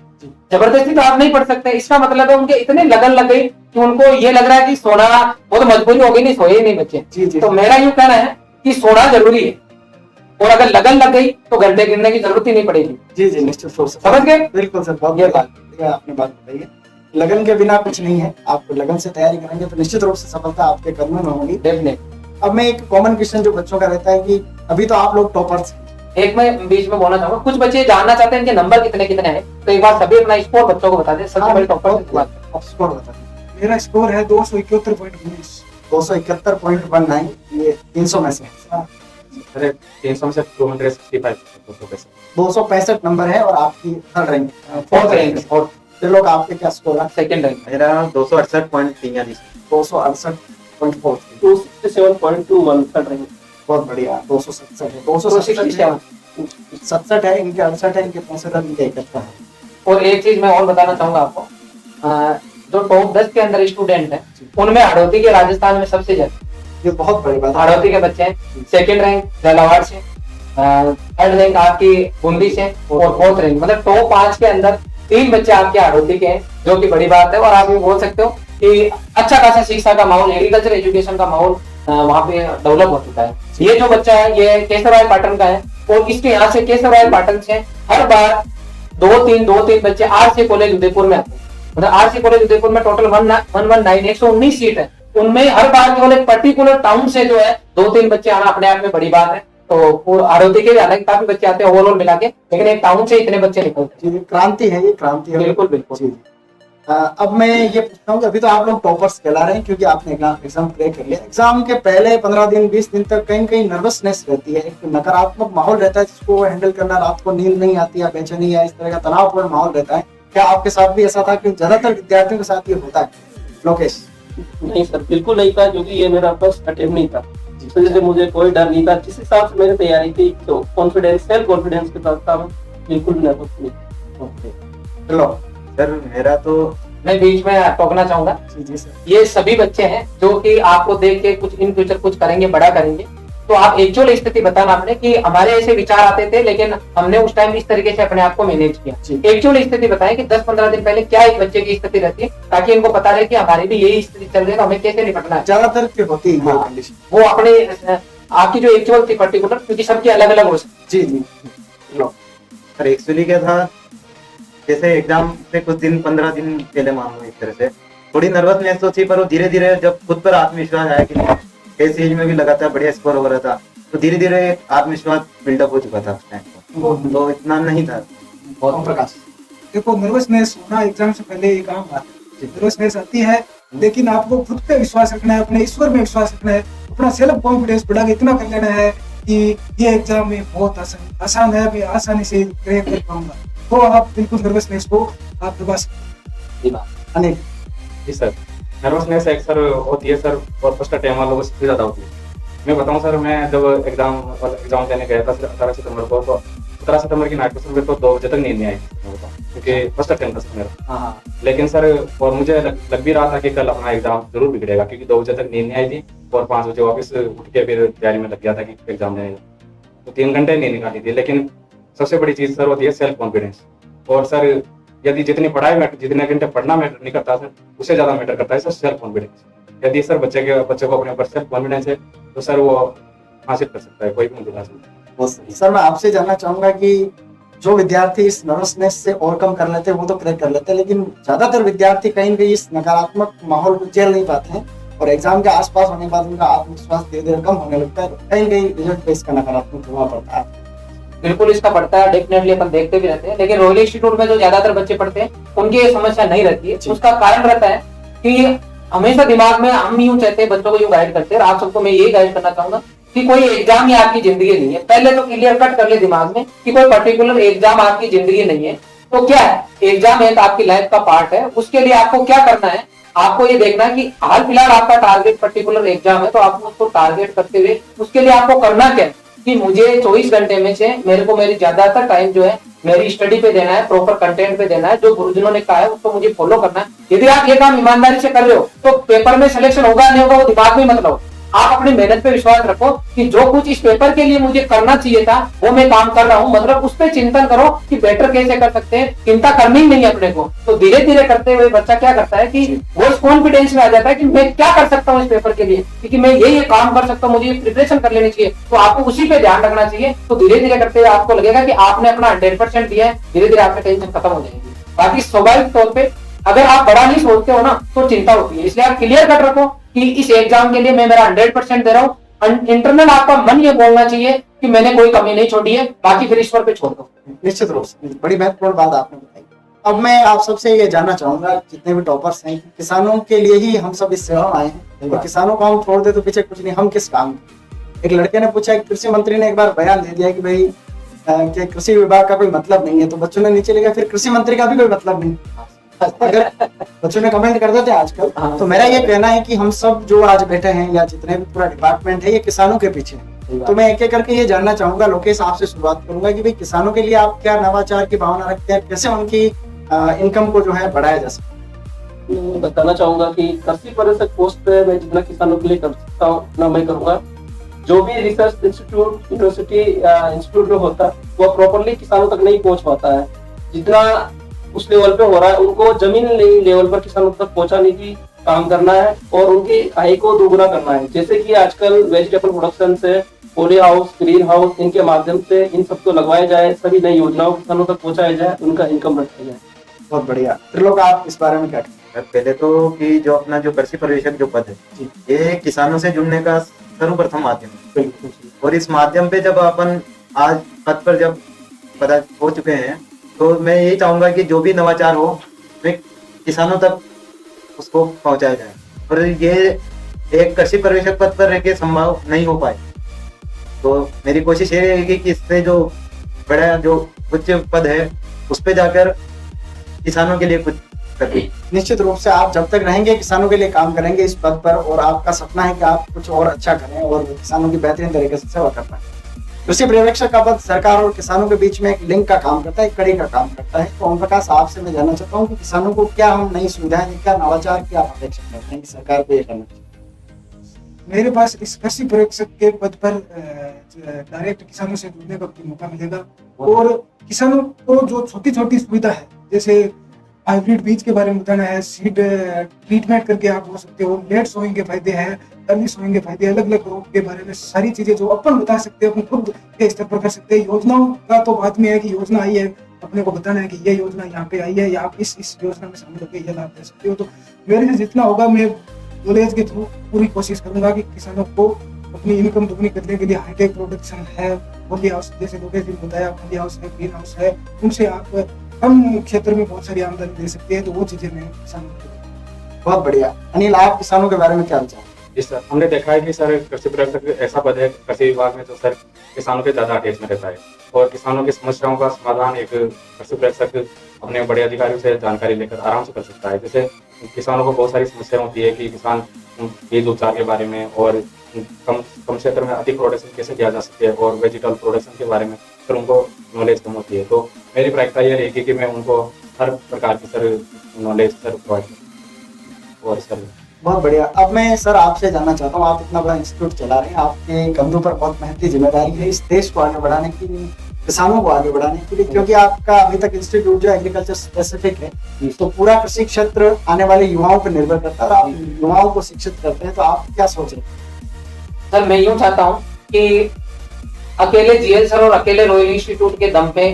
जबरदस्ती तो आप नहीं पढ़ सकते। इसका मतलब है उनके इतने लगन लग गई कि उनको ये लग रहा है कि सोना बहुत मजबूरी हो गई, नहीं सोए नहीं बच्चे। जी। तो मेरा यूं कहना है कि सोना जरूरी है, और अगर लगन लग गई तो घंटे गिनने की जरूरत ही नहीं पड़ेगी। जी निश्चित रूप से, समझ गए? बिल्कुल सर, बहुत ये बात आपने बात बताई है। लगन के बिना कुछ नहीं है, आप लगन से तैयारी करेंगे तो निश्चित रूप से सफलता आपके कदमों में होगी। डेफिनेट। अब मैं एक कॉमन क्वेश्चन जो बच्चों का रहता है कि अभी तो आप लोग टॉपर्स, एक मैं बीच में बोलना चाहूंगा, कुछ बच्चे जानना चाहते हैं इनके नंबर कितने कितने हैं, तो एक बार सभी अपना स्कोर बच्चों को बता दें। सबसे बड़ी टॉपर आप स्कोर बता दें। मेरा स्कोर है 271.19। 271.19, ये 300 में से है। अरे 300 में से 265 265 नंबर है, और आपकी थर्ड रैंक, 4th रैंक। और लोग आपके क्या स्कोर है? Second rank. मेरा 268.43। 268 267.21 रैंक। बहुत बढ़िया, 267 है, 267 67 है इनके, 68 है इनके, 65 इनके 71 है। और एक चीज मैं और बताना चाहूंगा आपको, जो टॉप 10 के अंदर स्टूडेंट है उनमें हड़ौती के राजस्थान में सबसे ज्यादा, ये बहुत बड़ी बात है। हड़ौती के बच्चे हैं। सेकंड रैंक झालावाड़ से, थर्ड रैंक आपकी बूंदी से, और फोर्थ रैंक, मतलब टॉप 5 के अंदर 3 बच्चे आपके हड़ौती के हैं, जो कि बड़ी बात है। और आप ये बोल सकते हो कि अच्छा खासा शिक्षा का माहौल, एग्रीकल्चर एजुकेशन का माहौल वहाँ पे डेवलप हो चुका है। ये जो बच्चा है ये केसरवाल पाटन का है, और इसके यहाँ से केसरवाल पाटन से हर बार दो तीन बच्चे आरसी कॉलेज उदयपुर में आते हैं। मतलब आरसी कॉलेज उदयपुर में टोटल 119 सीट है, उनमें हर बार केवल एक पर्टिकुलर टाउन से जो है 2-3 बच्चे आना अपने आप में बड़ी बात है। तो आरोती के भी हालांकि काफी बच्चे आते हैं ओवरऑल मिला के, लेकिन एक टाउन से इतने बच्चे निकलते हैं। जी, क्रांति है, ये क्रांति है। बिल्कुल बिल्कुल। जी। अब मैं ये पूछता हूँ, अभी तो आप लोग टॉपर्स कहला रहे हैं क्योंकि आपने एग्जाम क्रैक कर लिया। एग्जाम के पहले 15 दिन 20 दिन तक कहीं कहीं नर्वसनेस रहती है, एक नकारात्मक माहौल रहता है जिसको हैंडल करना, रात को नींद नहीं आती है, बेचैनी है, इस तरह का तनावपूर्ण माहौल रहता है। क्या आपके साथ भी ऐसा था? कि ज्यादातर विद्यार्थियों के साथ ये होता है। लोकेश? नहीं सर, बिल्कुल नहीं था, क्योंकि ये मेरा फर्स्ट अटेम्प्ट नहीं था, इस वजह से मुझे कोई डर नहीं था। जिस हिसाब से मेरी तैयारी थी, तो कॉन्फिडेंस, सेल्फ कॉन्फिडेंस के साथ था, मैं बिल्कुल नर्वस नहीं। चलो सर मेरा तो मैं बीच में टोकना चाहूंगा, जी सर। ये सभी बच्चे हैं जो कि आपको देख के कुछ इन फ्यूचर कुछ करेंगे, बड़ा करेंगे। तो आप एक्चुअल स्थिति बताना आपने कि हमारे ऐसे विचार आते थे, लेकिन हमने उस टाइम इस तरीके से अपने आप को मैनेज किया। एक्चुअल स्थिति बताएं कि 10-15 दिन पहले क्या एक बच्चे की स्थिति रहती है, ताकि इनको पता रहे कि हमारी भी यही स्थिति चल रही है, तो हमें कैसे निपटना है। ज्यादातर की होती है हाँ। कंडीशन। वो अपने आपकी जो एक्चुअल थी पर्टिकुलर, क्योंकि सबकी अलग अलग हो सकती जी जी। लो सर एक्चुअली क्या था, जैसे एग्जाम से कुछ दिन 15 दिन पहले मान लो एक तरह से थोड़ी नर्वसनेस तो थी, पर वो धीरे धीरे जब खुद पर आत्मविश्वास आया कि इस एज में भी लगातार बढ़िया स्कोर हो रहा था, तो धीरे धीरे आत्मविश्वास बिल्डअप हो चुका था उस टाइम पर, तो इतना नहीं था। बहुत प्रकाश। देखो, नर्वसनेस होना एग्जाम से पहले एक आम बात है। नर्वसनेस आती है, लेकिन आपको खुद पे विश्वास रखना है, अपने ईश्वर में विश्वास रखना है, अपना सेल्फ कॉन्फिडेंस बढ़ा के इतना कर लेना है कि ये एग्जाम में बहुत आसान है, मैं आसानी से क्रैक कर पाऊंगा। तो आप बिल्कुल नर्वसनेस को आप दबा सकते हैं। अनिल? जी सर, नर्वसनेस एक सर होती है सर, और फर्स्ट टाइम वालों को सबसे ज्यादा होती है। मैं बताऊं सर, मैं जब एग्जाम देने गया था 18 सितंबर को, तो 17 सितंबर की नाइट को सर मेरे को 2 बजे तक नींद नहीं आई, मैं बताऊं, क्योंकि फर्स्ट अटेम्प्ट था सर मेरा। लेकिन सर और मुझे लग भी रहा था कि कल अपना एग्जाम जरूर बिगड़ेगा, क्योंकि 2 बजे तक नींद नहीं आई थी, और 5 बजे वापस उठ के फिर तैयारी में लग गया था कि एग्जाम देने, तो 3 घंटे नींद निकाली थी। लेकिन सबसे बड़ी चीज सर होती है सेल्फ कॉन्फिडेंस। और सर यदि जितनी पढ़ाई में जितने घंटे पढ़ना मैटर नहीं करता सर, उससे ज्यादा मैटर करता है सर सेल्फ कॉन्फिडेंस। यदि सर बच्चे को अपने ऊपर सेल्फ कॉन्फिडेंस है, तो सर वो हासिल कर सकता है, कोई भी मुझे हासिल बहुत सही। सर मैं आपसे जानना चाहूंगा कि जो विद्यार्थी इस नर्वसनेस से ओवरकम कर लेते हैं वो तो क्रैक कर लेते हैं, लेकिन ज्यादातर विद्यार्थी कहीं भी इस नकारात्मक माहौल को झेल नहीं पाते हैं, और एग्जाम के आसपास होने के बाद उनका आत्मविश्वास धीरे धीरे कम होने लगता है, कहीं कहीं रिजल्ट पे इसका नकारात्मक प्रभाव पड़ता है। बिल्कुल इसका पड़ता है, डेफिनेटली अपन देखते भी रहते हैं। लेकिन रॉयल इंस्टीट्यूट में जो ज्यादातर बच्चे पढ़ते हैं उनकी ये समस्या नहीं रहती है। उसका कारण रहता है कि हमेशा दिमाग में हम यूं चाहते हैं, बच्चों को यूं गाइड करते हैं, आप सबको मैं ये गाइड करना चाहूंगा कि कोई एग्जाम ही आपकी जिंदगी नहीं है। पहले तो क्लियर कट कर ले दिमाग में कि कोई पर्टिकुलर एग्जाम आपकी जिंदगी नहीं है। तो क्या है, एग्जाम है तो आपकी लाइफ का पार्ट है। उसके लिए आपको क्या करना है, आपको ये देखना है कि हाल फिलहाल आपका टारगेट पर्टिकुलर एग्जाम है, तो आपको उसको टारगेट करते हुए उसके लिए आपको करना क्या है कि मुझे 24 घंटे में से मेरे को मेरी ज्यादातर टाइम जो है मेरी स्टडी पे देना है, प्रॉपर कंटेंट पे देना है, जो गुरुजनों ने कहा है उसको मुझे फॉलो करना है। यदि आप ये काम ईमानदारी से कर रहे हो तो पेपर में सिलेक्शन होगा नहीं होगा वो दिमाग में मत लो। आप अपनी मेहनत पे विश्वास रखो कि जो कुछ इस पेपर के लिए मुझे करना चाहिए था वो मैं काम कर रहा हूँ। मतलब उस पर चिंतन करो कि बेटर कैसे कर सकते हैं, चिंता करनी ही नहीं है अपने को। तो धीरे धीरे करते हुए बच्चा क्या करता है कि वो इस कॉन्फिडेंस में आ जाता है कि मैं क्या कर सकता हूँ इस पेपर के लिए, क्योंकि मैं ये काम कर सकता हूँ, मुझे प्रिपरेशन कर लेनी चाहिए। तो आपको उसी पे ध्यान रखना चाहिए। तो धीरे धीरे करते हुए आपको लगेगा कि आपने अपना 100% दिया है, धीरे धीरे आपका टेंशन खत्म हो जाएगी। बाकी स्वाभाविक तौर पर अगर आप बड़ा नहीं सोचते हो ना तो चिंता होती है, इसलिए आप क्लियर कट रखो कि इस एग्जाम के लिए मैं मेरा 100% दे रहा हूँ। इंटरनल आपका मन ये बोलना चाहिए कि मैंने कोई कमी नहीं छोड़ी है, बाकी फिर ईश्वर पे छोड़ दो। निश्चित रूप से बड़ी महत्वपूर्ण बात आपने बताई। अब मैं आप सबसे ये जानना चाहूंगा, जितने भी टॉपर्स हैं, किसानों के लिए ही हम सब इस सेवा में आए हैं, और किसानों को हम छोड़ दे तो पीछे कुछ नहीं, हम किस काम के। एक लड़के ने पूछा, कृषि मंत्री ने एक बार बयान दे दिया कि भाई कि कृषि विभाग का कोई मतलब नहीं है, तो बच्चों ने नीचे लिखा फिर कृषि मंत्री का भी कोई मतलब नहीं। अगर बच्चों ने कमेंट कर देते आजकल, हाँ। तो मेरा ये कहना है कि हम सब जो आज बैठे हैं या जितने भी पूरा डिपार्टमेंट है ये किसानों के पीछे है। तो मैं एक एक करके ये जानना चाहूंगा, लोकेश आपसे शुरुआत करूंगा कि भाई किसानों के लिए आप क्या नवाचार की भावना रखते हैं, कैसे उनकी इनकम को जो है बढ़ाया जा सकता है? मैं बताना चाहूंगा कि कृषि परिषद पोस्ट पे मैं जितना किसानों के लिए कर सकता हूँ उतना मैं करूंगा। जो भी रिसर्च इंस्टीट्यूट, यूनिवर्सिटी इंस्टीट्यूट में होता है वो प्रॉपरली किसानों तक नहीं पहुंच पाता है। जितना उस लेवल पे हो रहा है उनको जमीन लेवल पर किसानों तक पहुंचाने की काम करना है और उनकी आय को दोगुना करना है। जैसे कि आजकल वेजिटेबल प्रोडक्शन से पॉली हाउस, ग्रीन हाउस, इनके माध्यम से इन सबको लगवाया जाए, सभी नई योजनाओं किसानों तक पहुंचाया जाए, उनका इनकम रखा जाए। बहुत बढ़िया। त्रिलोक, आप इस बारे में क्या कहते हैं? पहले तो कि जो अपना जो कृषि पर्यवेक्षक जो पद है ये किसानों से जुड़ने का सर्वप्रथम माध्यम है। और इस माध्यम पे जब अपन आज पद पर जब पता हो चुके हैं तो मैं यही चाहूंगा कि जो भी नवाचार हो वे किसानों तक उसको पहुंचाया जाए। और ये एक कृषि पर्यवेक्षक पद पर रह के संभव नहीं हो पाए, तो मेरी कोशिश ये रहेगी कि इससे जो बड़ा जो उच्च पद है उस पे जाकर किसानों के लिए कुछ करें। निश्चित रूप से आप जब तक रहेंगे किसानों के लिए काम करेंगे इस पद पर, और आपका सपना है कि आप कुछ और अच्छा करें और किसानों की बेहतरीन तरीके से सेवा कर पाए। कृषि पर्यवेक्षक का पद सरकार और किसानों के बीच में एक लिंक का काम करता है, एक कड़ी का काम करता है। तो ओम प्रकाश, आपसे मैं जानना चाहता हूँ कि किसानों को क्या हम नई सुविधाएं, क्या नवाचार की आप अपेक्षा करते हैं कि सरकार को ये करना चाहिए? मेरे पास इस कृषि पर्यवेक्षक के पद पर डायरेक्ट किसानों से जुड़ने का मौका मिलेगा और किसानों को जो छोटी छोटी सुविधा है, जैसे हाइब्रिड बीज के बारे में बताना है, सीड ट्रीटमेंट करके आप हो सकते हो, लेट सोइंग के फायदे हैं, अर्ली सोइंग के फायदे, अलग अलग रोग के बारे में सारी चीजें जो अपन बता सकते हैं, अपन खुद के स्तर पर कर सकते हैं। योजनाओं का तो बात में है कि योजना आई है, अपने को बताना है कि ये योजना यहाँ पे आई है या आप इस योजना में शामिल होकर ये लाभ ले सकते हो। तो मेरे से जितना होगा मैं नॉलेज के थ्रू पूरी कोशिश करूंगा कि किसानों को अपनी इनकम दुगनी करने के लिए हाईटेक प्रोडक्शन है, पॉली हाउस जैसे लोकेश ने बताया, पॉली हाउस है, ग्रीन हाउस है, उनसे आप कम क्षेत्र में बहुत सारी आमदनी ले सकते हैं। तो वो चीजें मैं किसानों को। बहुत बढ़िया। अनिल, आप किसानों के बारे में क्या विचार? जी सर, हमने देखा है कि सर कृषि पर्यवेक्षक ऐसा पद है कृषि विभाग में जो सर किसानों के ज्यादा अटैच में रहता है और किसानों की समस्याओं का समाधान एक कृषि पर्यवेक्षक अपने बड़े अधिकारियों से जानकारी लेकर आराम से कर सकता है। जैसे किसानों को बहुत सारी समस्या होती है कि किसान बीज उपचार के बारे में और कम क्षेत्र में अधिक प्रोडक्शन कैसे किया जा सकते हैं और वेजिटल प्रोडक्शन के बारे में सर उनको नॉलेज कम होती है। तो मेरी प्राथमिकता यह रहेगी कि मैं उनको हर प्रकार की सर नॉलेज सर प्रोवाइड करूं। और सर बहुत बढ़िया। अब मैं सर आपसे जानना चाहता हूँ, आप इतना बड़ा इंस्टीट्यूट चला रहे हैं, आपके कंधों पर बहुत मेहनती जिम्मेदारी है इस देश को आगे बढ़ाने की, किसानों को आगे बढ़ाने के लिए, क्योंकि आपका अभी तक इंस्टीट्यूट जो एग्रीकल्चर स्पेसिफिक है, तो पूरा कृषि क्षेत्र आने वाले युवाओं पर निर्भर करता है और आप युवाओं को शिक्षित करते हैं, तो आप क्या सोच रहे हैं? सर मैं यूं चाहता हूं कि अकेले जीएल सर और अकेले रॉयल इंस्टीट्यूट के दम पे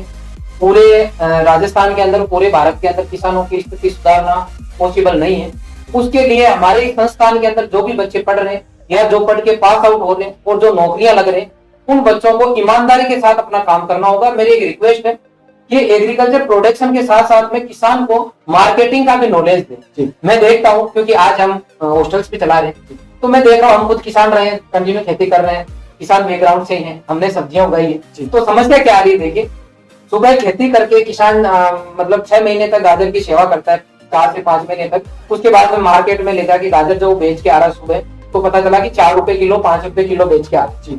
पूरे राजस्थान के अंदर, पूरे भारत के अंदर किसानों की स्थिति सुधारना पॉसिबल नहीं है। उसके लिए हमारे संस्थान के अंदर जो भी बच्चे पढ़ रहे हैं या जो पढ़ के पास आउट हो रहे हैं और जो नौकरियां लग रहे हैं, उन बच्चों को ईमानदारी के साथ अपना काम करना होगा। मेरी एक रिक्वेस्ट है कि एग्रीकल्चर प्रोडक्शन के साथ साथ में किसान को मार्केटिंग का भी नॉलेज दे। मैं देखता हूँ, क्योंकि आज हम हॉस्टल्स भी चला रहे हैं, तो मैं देख रहा हूँ, हम खुद किसान रहे हैं, कंटिन्यू खेती कर रहे हैं, किसान बैकग्राउंड से ही हैं, हमने सब्जियां उगाई है। तो समस्या क्या आ रही है, देखिए सुबह खेती करके किसान मतलब 6 महीने तक गाजर की सेवा करता है, 4 से 5 महीने तक। उसके बाद में मार्केट में ले जाके गाजर जो बेच के आ रहा सुबह, तो पता चला कि 4 रुपए किलो, 5 रुपए किलो बेच के आ रहा।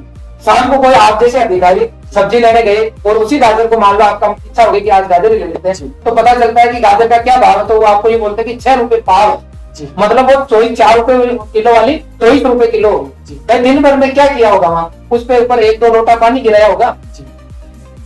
शाम को कोई आप जैसे अधिकारी सब्जी लेने गए और उसी गाजर को, मान लो आपका इच्छा हो गई कि आज गाजर ही ले लेते हैं, तो पता चलता है कि गाजर का क्या भाव है, तो वो आपको ये बोलते हैं कि 6 रुपए पाव, मतलब वो 4 रुपए किलो वाली 24 रुपए किलो होगी। दिन भर में क्या किया होगा वहां, उस पे ऊपर 1-2 लोटा पानी गिराया होगा।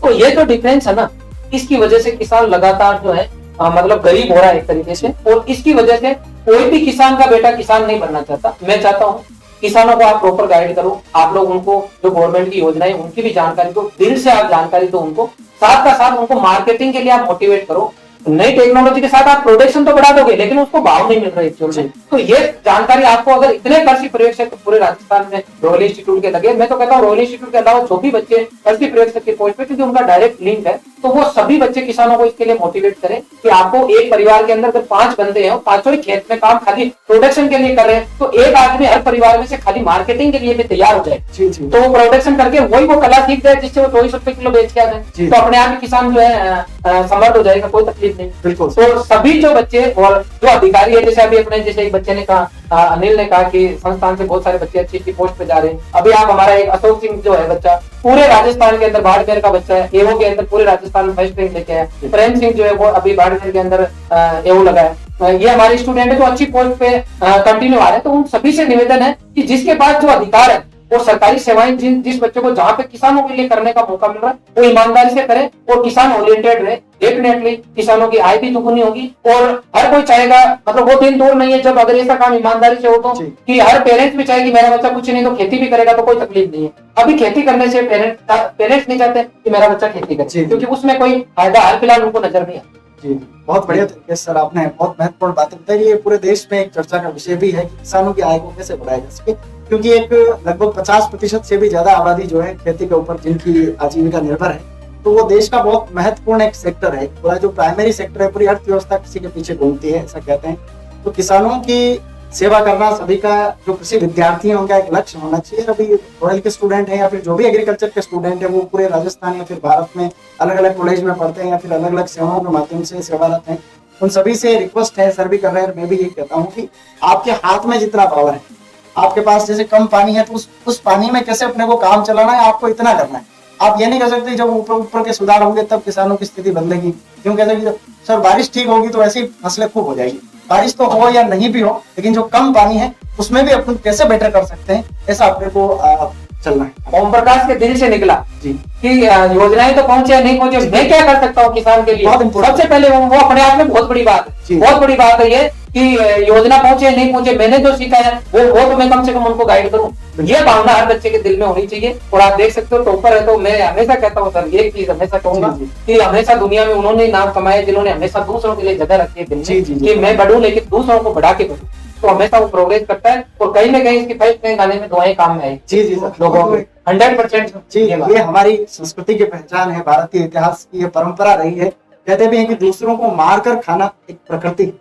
तो ये तो डिफरेंस है ना। इसकी वजह से किसान लगातार जो है मतलब गरीब हो रहा है एक तरीके से, और इसकी वजह से कोई भी किसान का बेटा किसान नहीं बनना चाहता। मैं चाहता हूँ किसानों को आप प्रॉपर गाइड करो, आप लोग उनको जो गवर्नमेंट की योजनाएं उनकी भी जानकारी दो, दिल से आप जानकारी दो उनको, साथ का साथ उनको मार्केटिंग के लिए आप मोटिवेट करो। नई टेक्नोलॉजी के साथ आप प्रोडक्शन तो बढ़ा दोगे, लेकिन उसको भाव नहीं मिल रहा है। तो ये जानकारी आपको अगर इतने कृषि पर्यवेक्षक पूरे राजस्थान में रॉयल इंस्टीट्यूट के लगे, मैं तो कहता हूँ रॉयल इंस्टीट्यूट के अलावा जो भी बच्चे कृषि पर्यवेक्षक के पोस्ट पे, क्योंकि उनका डायरेक्ट लिंक है, तो वो सभी बच्चे किसानों को इसके लिए मोटिवेट करें कि आपको एक परिवार के अंदर अगर 5 बंदे हैं, 5 ही खेत में काम खाली प्रोडक्शन के लिए कर रहे हैं, तो एक आदमी हर परिवार में से खाली मार्केटिंग के लिए भी तैयार हो जाए। तो वो प्रोडक्शन करके वही वो कला सीख जाए जिससे वो 24 रुपए किलो बेच के आ जाए। तो अपने आप ही किसान जो है समर्थ हो जाएगा, कोई तकलीफ नहीं। बिल्कुल। तो सभी जो बच्चे और जो अधिकारी है, जैसे अभी अपने जैसे एक बच्चे ने कहा, अनिल ने कहा कि संस्थान से बहुत सारे बच्चे अच्छी अच्छी पोस्ट पे जा रहे हैं। अभी आप हमारा एक अशोक सिंह जो है बच्चा, पूरे राजस्थान के अंदर बाड़मेर का बच्चा है, एवो के अंदर पूरे राजस्थान में फर्स्ट रैंक लेके आया। प्रेम सिंह जो है वो अभी बाड़मेर के अंदर एवो लगा है। ये हमारे स्टूडेंट है जो अच्छी पोस्ट पे कंटिन्यू आ रहे हैं। तो उन सभी से निवेदन है कि जिसके पास जो अधिकार है वो सरकारी सेवाएं जिस बच्चे को जहाँ पे किसानों के लिए करने का मौका मिल रहा है वो ईमानदारी से करे और किसान ओरिएंटेड रहे। डेफिनेटली किसानों की आय भी दुगुनी होगी और हर कोई चाहेगा, मतलब वो दिन दूर नहीं है जब अगर ऐसा काम ईमानदारी से हो तो कि हर पेरेंट्स भी चाहे कि मेरा बच्चा कुछ नहीं तो खेती भी करेगा तो कोई तकलीफ नहीं है। अभी खेती करने से पेरेंट्स नहीं चाहते कि मेरा बच्चा खेती करे, क्योंकि उसमें कोई फायदा हाल फिलहाल उनको नजर नहीं आता। जी, बहुत बढ़िया तरीके से सर आपने बहुत महत्वपूर्ण बातें बताई। ये पूरे देश में एक चर्चा का विषय भी है कि किसानों की आय को कैसे बढ़ाया जा सके, क्योंकि एक लगभग 50% से भी ज्यादा आबादी जो है खेती के ऊपर जिनकी आजीविका निर्भर है, तो वो देश का बहुत महत्वपूर्ण एक सेक्टर है। पूरा जो प्राइमरी सेक्टर है, पूरी अर्थव्यवस्था किसी के पीछे घूमती है, ऐसा कहते हैं। तो किसानों की सेवा करना सभी का, जो कृषि विद्यार्थी है उनका एक लक्ष्य होना चाहिए। अभी रॉयल के स्टूडेंट हैं या फिर जो भी एग्रीकल्चर के स्टूडेंट है वो पूरे राजस्थान या फिर भारत में अलग अलग कॉलेज में पढ़ते हैं या फिर अलग अलग सेवाओं के माध्यम से सेवारत हैं, उन सभी से रिक्वेस्ट है, सर भी कर रहे हैं, मैं भी ये कहता हूँ कि आपके हाथ में जितना पावर है, आपके पास जैसे कम पानी है तो उस पानी में कैसे अपने को काम चलाना है, आपको इतना करना है। आप ये नहीं कर सकते जब ऊपर के सुधार होंगे तब किसानों की स्थिति बदलेगी। क्यों कहते हैं कि सर बारिश ठीक होगी तो ऐसी फसलें खूब हो जाएगी। बारिश तो हो या नहीं भी हो, लेकिन जो कम पानी है उसमें भी अपन कैसे बेटर कर सकते हैं, ऐसा अपने को चलना है। ओम प्रकाश के दिल से निकला जी कि योजनाएं तो पहुंचे या नहीं पहुंचे, मैं क्या कर सकता हूँ किसान के लिए। बहुत important। सबसे पहले वो अपने आप में बहुत बड़ी बात है, बहुत बड़ी बात है ये कि योजना पहुंचे या नहीं पहुंचे, मैंने जो सीखा है वो तो मैं कम से कम उनको गाइड करूँ। ये भावना हर बच्चे के दिल में होनी चाहिए। और आप देख सकते हो टॉपर है तो मैं हमेशा कहता हूँ सर एक चीज हमेशा कहूंगा कि हमेशा दुनिया में उन्होंने नाम कमाए जिन्होंने हमेशा दूसरों के लिए जगह रखी है दिल में कि मैं बढ़ूं लेकिन दूसरों को बढ़ा के बढ़ूं, तो हमेशा वो प्रोग्रेस करता है। और कहीं ना कहीं इसकी फर्स्ट रैंक आने में दुआएं काम में आई। जी जी लोगों को 100% जी, ये हमारी संस्कृति की पहचान है, भारतीय इतिहास की ये परंपरा रही है। कहते भी हैं कि दूसरों को मारकर खाना एक प्रकृति है,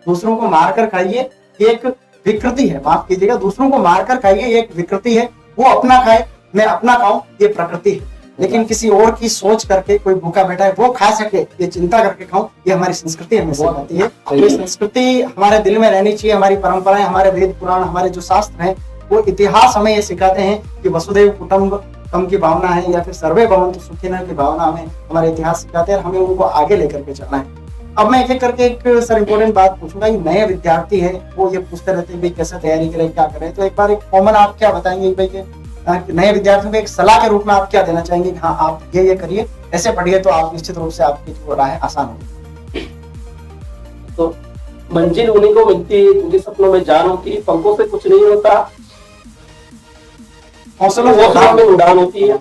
दूसरों को मारकर खाइए ये एक विकृति है, माफ कीजिएगा, दूसरों को मारकर खाइए ये एक विकृति है। वो अपना खाए मैं अपना खाऊं ये प्रकृति है, लेकिन किसी और की सोच करके कोई भूखा बैठा है वो खा सके ये चिंता करके खाऊं, ये हमारी संस्कृति हमें सिखाती है। तो ये संस्कृति हमारे दिल में रहनी चाहिए। हमारी परंपराएं, हमारे वेद पुराण, हमारे जो शास्त्र हैं, वो इतिहास हमें ये सिखाते हैं कि वसुधैव कुटुंबकम की भावना है या फिर सर्वे भवन्तु सुखिनः की भावना हमें हमारे इतिहास सिखाते हैं और हमें उनको आगे लेकर के चलना है। अब मैं एक एक करके एक सर इम्पोर्टेंट बात पूछूंगा कि नए विद्यार्थी है वो ये पूछते रहते हैं भाई कैसे तैयारी करें, क्या करें, तो एक बार एक कॉमन आप क्या बताएंगे भाई कि नए विद्यार्थियों को एक सलाह के रूप में आप क्या देना चाहेंगे कि हाँ आप ये करिए, ऐसे पढ़िए तो आप निश्चित रूप से आपकी जो राह आसान होगी। तो मंजिल उन्हीं को मिलती है जिनके सपनों में जान होती है, पंखों से कुछ नहीं होता, हौसलों में उड़ान होती है।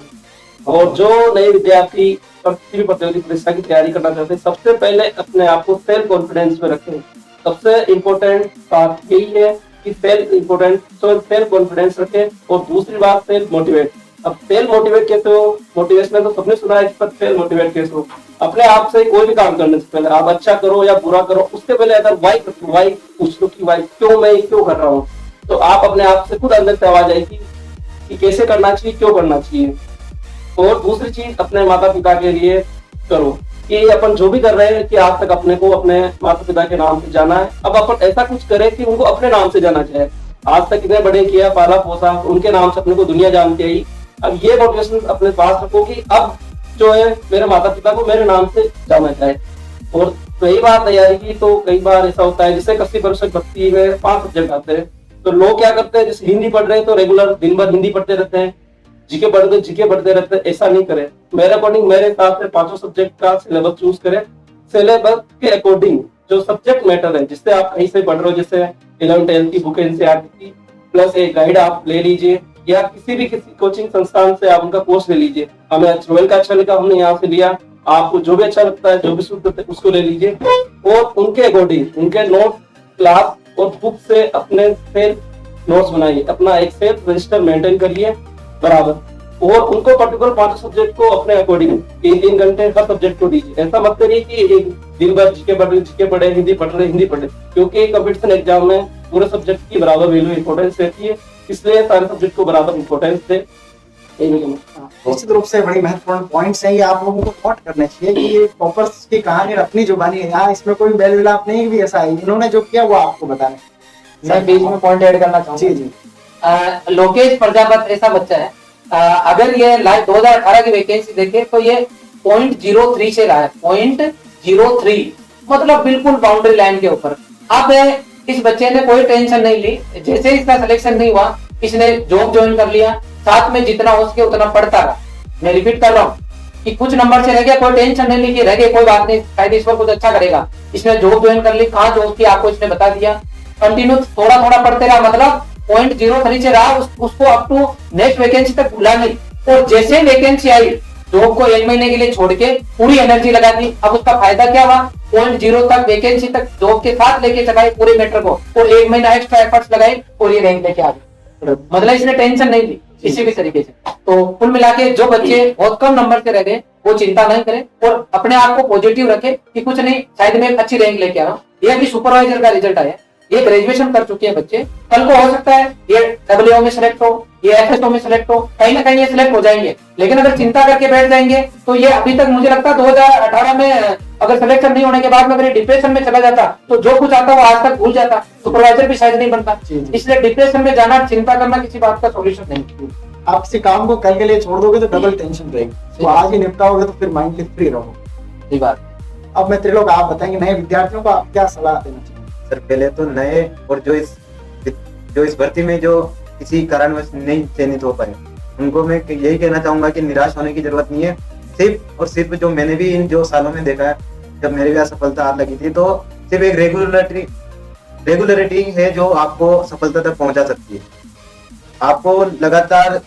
और जो नए विद्यार्थी किसी भी प्रतियोगी परीक्षा की तैयारी करना चाहते हैं, सबसे पहले अपने आप को सेल्फ कॉन्फिडेंस में रखें। सबसे इम्पोर्टेंट बात यही है कि सेल्फ कॉन्फिडेंस रखें। और दूसरी बात सेल्फ मोटिवेट। अब सेल्फ मोटिवेट कैसे हो, मोटिवेशन तो सबने सुना है, पर सेल्फ मोटिवेट कैसे हो, अपने आप से कोई भी काम करने से पहले आप अच्छा करो या बुरा करो, उसके पहले अगर वाई पूछ लो कि वाई क्यों मैं क्यों कर रहा हूँ, तो आप अपने आप से खुद अंदर से आवाज आएगी कि कैसे करना चाहिए, क्यों करना चाहिए। और दूसरी चीज अपने माता पिता के लिए करो कि अपन जो भी कर रहे हैं कि आज तक अपने को अपने माता पिता के नाम से जाना है, अब अपन ऐसा कुछ करें कि उनको अपने नाम से जाना चाहे। आज तक इतने बड़े किया, पाला पोसा, उनके नाम से अपने को दुनिया जानती आई। अब ये मोटिवेशन अपने पास रखो कि अब जो है मेरे माता पिता को मेरे नाम से जाना चाहे। और रही बात तैयारी की, तो कई बार ऐसा होता है जैसे 80% भर्ती में 5 सब्जेक्ट आते हैं, तो लोग क्या करते हैं जैसे हिंदी पढ़ रहे हैं तो रेगुलर दिन भर हिंदी पढ़ते रहते हैं, जीके पढ़ते रहते हैं। ऐसा नहीं करें। मेरे अकॉर्डिंग मेरे हिसाब से 5 सब्जेक्ट का सिलेबस चूज करें। सिलेबस के अकॉर्डिंग जो सब्जेक्ट मैटर है, जिससे आप कहीं से पढ़ रहे हो, जैसे 11th-12th की बुक एनसीईआरटी की प्लस एक गाइड आप ले लीजिए, या किसी कोचिंग संस्थान से आप उनका कोर्स ले लीजिए। हमें रॉयल का अच्छा लगा, हमने यहाँ से लिया, आपको जो भी अच्छा लगता है, जो भी सूट करता है उसको ले लीजिए। और उनके अकॉर्डिंग उनके नोट, क्लास और बुक से अपने सेल्फ नोट्स बनाइए, अपना एक सेल्फ रजिस्टर मेंटेन करिए बराबर। और उनको पर्टिकुलर 5 सब्जेक्ट को अपने अकॉर्डिंग 3-3 घंटे हर सब्जेक्ट को दीजिए। ऐसा मत करिए कि एक दिन भर जीके पढ़े, हिंदी पढ़े, क्योंकि कंपटीशन एग्जाम में पूरे सब्जेक्ट की बराबर वैल्यू इंपॉर्टेंस रहती है, इसलिए सारे सब्जेक्ट को बराबर इंपॉर्टेंस दे। यही मेरी हाँ, निश्चित रूप से बड़ी महत्वपूर्ण पॉइंट्स हैं, ये आप लोगों को नोट करने चाहिए कि ये टॉपर्स की कहानी अपनी जुबानी है, यहाँ इसमें कोई बेल विलाप नहीं भी ऐसा है, इन्होंने जो किया वो आपको बताने। मैं बीच में पॉइंट ऐड करना चाहूंगा। जी जी। लोकेश प्रजापत ऐसा बच्चा है, अगर ये 2018 की वैकेंसी देखे तो ये 0.03 से रहा है, 0.03, मतलब बिल्कुल बाउंड्री लाइन के ऊपर। अब इस बच्चे ने कोई टेंशन नहीं ली, जैसे इसका सिलेक्शन नहीं हुआ इसने जॉब ज्वाइन कर लिया, साथ में जितना हो सके उतना पढ़ता रहा। मैं रिपीट कर रहा हूँ कि कुछ नंबर से रह गया, कोई टेंशन नहीं ली कि रह गए कोई बात नहीं, शायद इस पर कुछ अच्छा करेगा। इसने जॉब ज्वाइन कर ली, कहाँ जॉब की आपको इसने बता दिया, कंटिन्यू थोड़ा थोड़ा पढ़ते रहा, मतलब 0.03 से रहा, उसको अप टू नेक्स्ट वैकेंसी तक भूला नहीं। और जैसे वैकेंसी आई जॉब को 1 महीने के लिए छोड़ के पूरी एनर्जी लगा दी। अब उसका फायदा क्या हुआ, 0.0 तक वैकेंसी तक जॉब के साथ लेके चलाए पूरे मैटर को, और 1 महीना एक्स्ट्रा एफर्ट्स लगाए और ये रैंक लेके आ गए। मतलब इसने टेंशन नहीं ली किसी भी तरीके से। तो कुल मिला के जो बच्चे बहुत कम नंबर से रह गए वो चिंता नहीं करें और अपने आप को पॉजिटिव रखें कि कुछ नहीं, शायद मैं एक अच्छी रैंक लेके आ रहा हूँ। ये अभी सुपरवाइजर का रिजल्ट आया, ये ग्रेजुएशन कर चुके हैं बच्चे, कल को हो सकता है ये डब्ल्यूओ में सिलेक्ट हो, ये एफएसओ में सिलेक्ट हो, कहीं ना कहीं ये सिलेक्ट हो जाएंगे। लेकिन अगर चिंता करके बैठ जाएंगे तो ये अभी तक मुझे लगता है 2018 में अगर सिलेक्शन नहीं होने के बाद में अगर डिप्रेशन में चला जाता तो जो कुछ आता वो आज तक भूल जाता, सुपरवाइजर भी शायद नहीं बनता। इसलिए डिप्रेशन में जाना, चिंता करना किसी बात का सोल्यूशन नहीं। आप किसी काम को कल के लिए छोड़ दोगे तो डबल टेंशन रहेगी, तो आज ही निपटाओगे तो फिर माइंड फ्री रहोगे। सही बात। अब मैं त्रिलोक, आप बताएंगे नए विद्यार्थियों को आप क्या सलाह देना चाहिए? सर पहले तो नए और जो इस भर्ती में जो किसी कारणवश नहीं चयनित हो पाए उनको मैं यही कहना चाहूंगा कि निराश होने की जरूरत नहीं है। सिर्फ और सिर्फ जो मैंने भी इन जो सालों में देखा है, जब मेरी भी असफलता हाथ लगी थी, तो सिर्फ एक रेगुलरिटी है जो आपको सफलता तक पहुंचा सकती है। आपको लगातार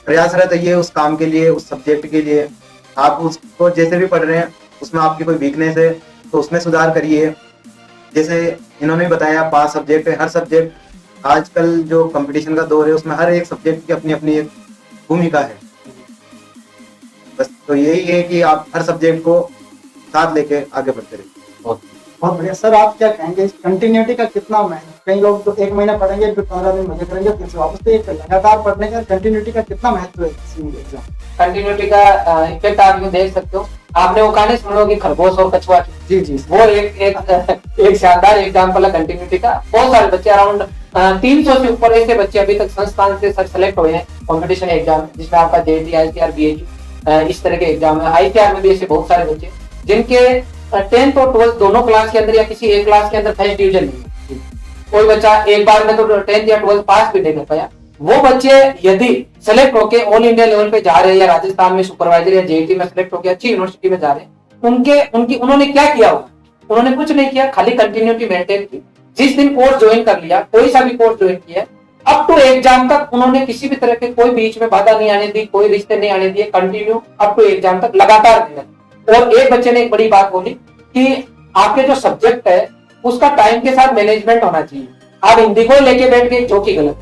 प्रयासरत रहिए उस काम के लिए, उस सब्जेक्ट के लिए। आप उसको जैसे भी पढ़ रहे हैं उसमें आपकी कोई वीकनेस है तो उसमें सुधार करिए। जैसे इन्होंने बताया 5 सब्जेक्ट है, हर सब्जेक्ट, आजकल जो कंपटीशन का दौर है उसमें हर एक सब्जेक्ट की अपनी अपनी एक भूमिका है। बस तो यही है कि आप हर सब्जेक्ट को साथ लेके आगे बढ़ते रहिए। बहुत बढ़िया। सर आप क्या कहेंगे कंटिन्यूटी का कितना महत्व? कई लोग तो 1 महीना पढ़ेंगे फिर 15 दिन मजे करेंगे फिर से वापस, तो एक लगातार पढ़ने का कंटिन्यूटी का कितना महत्व है किसी एग्जाम? कंटिन्यूटी का इफेक्ट आप यूं देख सकते हो, आपने वो कहानी सुनो कि खरगोश और कछुआ की, जी जी, वो एक शानदार एग्जाम्पल है कंटिन्यूटी का। बहुत सारे बच्चे, अराउंड 300 से ऊपर ऐसे बच्चे अभी तक संस्थान से सेलेक्ट हुए हैं कॉम्पिटिशन एग्जाम, जिसमें आपका जेटी, आईसीआर, बीएचयू इस तरह के एग्जाम है। आईसीआर में भी ऐसे बहुत सारे बच्चे जिनके 10th और 12th दोनों क्लास के अंदर या किसी एक क्लास के अंदर फर्स्ट डिवीजन नहीं है। कोई बच्चा एक बार में तो 10th या 12th पास भी नहीं कर पाया। वो बच्चे यदि सेलेक्ट होके ऑल इंडिया लेवल पे जा रहे हैं या राजस्थान में सुपरवाइजर या जेईटी में सेलेक्ट होके अच्छी यूनिवर्सिटी में जा रहे हैं, उन्होंने क्या किया होगा? उन्होंने कुछ नहीं किया, खाली कंटिन्यूटी मेंटेन की। जिस दिन कोर्स ज्वाइन कर लिया, कोई सा भी कोर्स ज्वाइन किया, अप टू एग्जाम तक उन्होंने किसी भी तरह के कोई बीच में बाधा नहीं आने दी, कोई रिश्ते नहीं आने दिए, कंटिन्यू अप टू एग्जाम तक लगातार मेहनत। और एक बच्चे ने एक बड़ी बात बोली कि आपके जो सब्जेक्ट है उसका टाइम के साथ मैनेजमेंट होना चाहिए। आप हिंदी को लेके बैठ गए जो कि गलत।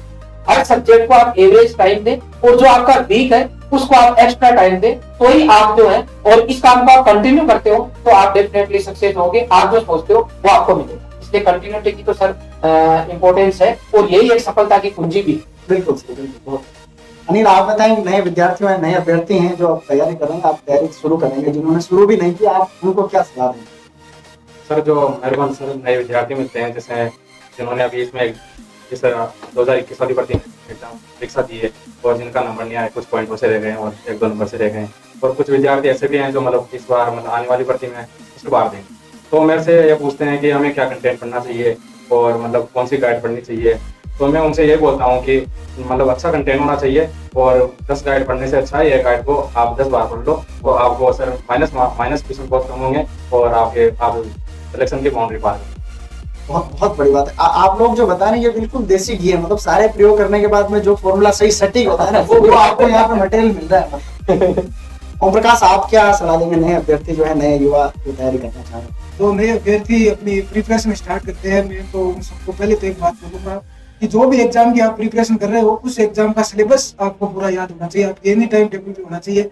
हर सब्जेक्ट को आप एवरेज टाइम दें और जो आपका वीक है उसको आप एक्स्ट्रा टाइम दें, तो ही आप जो है और इस काम को आप कंटिन्यू करते हो तो आप डेफिनेटली सक्सेस होगे। आप जो सोचते हो वो आपको मिलेगा। इसलिए कंटिन्यूटी की तो सर इंपॉर्टेंस है और यही एक सफलता की कुंजी भी। बिल्कुल सर, बिल्कुल। बहुत अनिल, आप बताएंगे नए विद्यार्थियों हैं, नए अभ्यर्थी हैं जो आप तैयारी करेंगे, आप तैयारी शुरू करेंगे, जिन्होंने शुरू भी नहीं किया, आप उनको क्या सलाह देंगे? सर जो मेहरबान सर नए विद्यार्थी मिलते हैं, जैसे जिन्होंने अभी इसमें इस 2021 वाली भर्ती एग्जाम परीक्षा दी है और जिनका नंबर नहीं आया, कुछ पॉइंटों से रह गए और 1-2 नंबर से रह गए, और कुछ विद्यार्थी ऐसे भी हैं जो मतलब इस बार मतलब आने वाली भर्ती में इसके बाहर देंगे, तो मेरे से ये पूछते हैं कि हमें क्या कंटेंट पढ़ना चाहिए और मतलब कौन सी गाइड पढ़नी चाहिए। तो मैं उनसे ये बोलता हूँ कि मतलब अच्छा कंटेंट होना चाहिए और 10 गाइड पढ़ने से अच्छा है ये गाइड को आप 10 बार पढ़ लो तो आपको सर माइनस क्वेश्चन बहुत कम होंगे और आप सिलेक्शन की बाउंड्री पार। बहुत बड़ी बात है। आप लोग जो बता रहे हैं ये बिल्कुल देसी घी है, मतलब सारे प्रयोग करने के बाद में जो फॉर्मूला सही सटीक होता है ना वो आपको यहाँ पे मटेरियल मिल रहा है। ओम प्रकाश, आप क्या सलाह देंगे नए अभ्यर्थी जो है, नए युवा जो तैयारी करना चाह रहे हैं? तो नए अभ्यर्थी अपनी प्रिपरेशन स्टार्ट करते हैं, मैं तो उन सबको पहले तो एक बात बोलूंगा कि जो भी एग्जाम की आप प्रिपरेशन कर रहे हो उस एग्जाम का सिलेबस आपको पूरा याद होना चाहिए, आप एनी टाइम टेबल पे होना चाहिए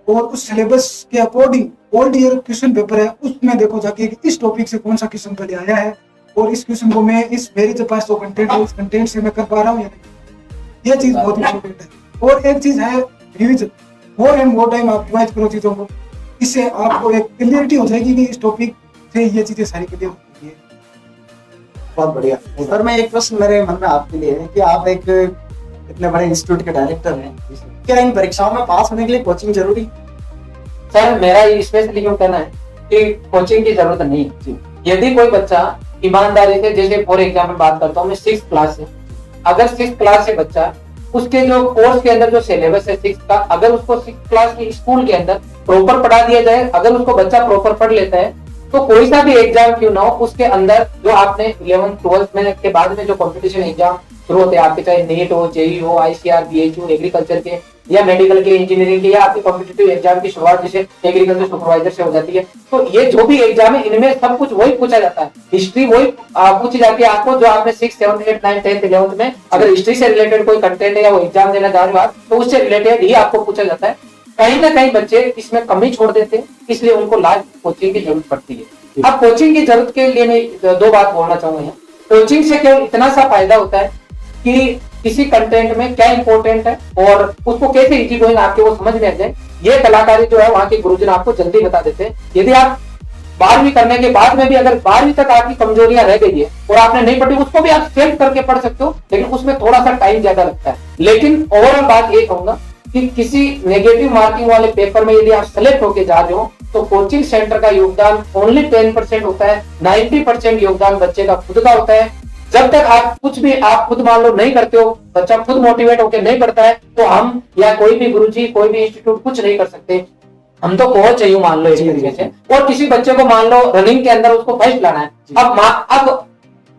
और उस सिलेबस के according old year question paper है उसमें देखो जाके कि इस टॉपिक से कौन सा क्वेश्चन पहले आया है और इस क्वेश्चन को मैं मेरे पास जो कंटेंट है उस कंटेंट से मैं कर पा रहा हूँ या नहीं, ये चीज बहुत इंपॉर्टेंट है। और एक चीज है revision, more and more time आप रिवाइज करो चीजों को, इससे आपको एक क्लियरिटी हो जाएगी कि इस टॉपिक से ये चीजें सारी क्लियर होती है। बहुत बढ़िया सर। मैं एक प्रश्न मेरे मन में आपके लिए है कि आप एक इतने बड़े इंस्टीट्यूट के डायरेक्टर हैं, क्या इन परीक्षाओं में पास होने के लिए कोचिंग जरूरी? सर मेरा स्पेशली यूँ कहना है कि कोचिंग की जरूरत नहीं है। यदि कोई बच्चा ईमानदारी से, जैसे फॉर एग्जाम्पल बात करता हूँ मैं 6th क्लास से, अगर 6th क्लास से बच्चा उसके जो कोर्स के अंदर जो सिलेबस है 6th का, अगर उसको 6th क्लास की स्कूल के अंदर प्रॉपर पढ़ा दिया जाए, अगर उसको बच्चा प्रॉपर पढ़ लेता है, तो कोई सा भी एग्जाम क्यों ना हो उसके अंदर जो आपने 11th 12th में के बाद में जो कंपटीशन एग्जाम शुरू होते हैं आपके, चाहे नीट हो, जेई हो, ICR, BHU, एग्रीकल्चर के या मेडिकल के, इंजीनियरिंग के, या आपके कॉम्पिटिटिव एग्जाम की शुरुआत जैसे एग्रीकल्चर सुपरवाइजर से हो जाती है, तो ये जो भी एग्जाम है इनमें सब कुछ वही पूछा जाता है। हिस्ट्री वही पूछी जाती है आपको जो आपने 6th 7th 8th 9th 10th 11th में अगर हिस्ट्री से रिलेटेड कोई कंटेंट है या वो एग्जाम देना जा रहे हो आप, तो उससे रिलेटेड ही आपको पूछा जाता है। कहीं ना कहीं बच्चे इसमें कमी छोड़ देते हैं, इसलिए उनको लास्ट कोचिंग की जरूरत पड़ती है। अब कोचिंग की जरूरत के लिए मैं 2 बात बोलना चाहूंगा। कोचिंग से केवल इतना सा फायदा होता है कि किसी कंटेंट में क्या इंपॉर्टेंट है और उसको कैसे इजी गोइंग आपके वो समझ में आ जाए, ये कलाकारी जो है वहां के गुरुजन आपको जल्दी बता देते हैं। यदि आप 12वीं करने के बाद में भी अगर 12वीं तक आपकी कमजोरियां रह गई है और आपने नहीं पढ़ी, उसको भी आप सेल्फ करके पढ़ सकते हो, लेकिन उसमें थोड़ा सा टाइम ज्यादा लगता है। लेकिन ओवरऑल बात ये कहूंगा कि किसी नेगेटिव मार्किंग वाले पेपर में यदि आप सेलेक्ट होके जा रहे हो, तो कोचिंग सेंटर का योगदान ओनली 10% होता है, 90% योगदान बच्चे का खुद का होता है। जब तक आप कुछ भी आप खुद मान लो नहीं करते हो, बच्चा खुद मोटिवेट होकर नहीं पढ़ता है, तो हम या कोई भी गुरुजी, कोई भी इंस्टीट्यूट कुछ नहीं कर सकते। हम तो कोच चाहिए मान लो इस तरीके से। और किसी बच्चे को मान लो रनिंग के अंदर उसको फर्स्ट लाना है, अब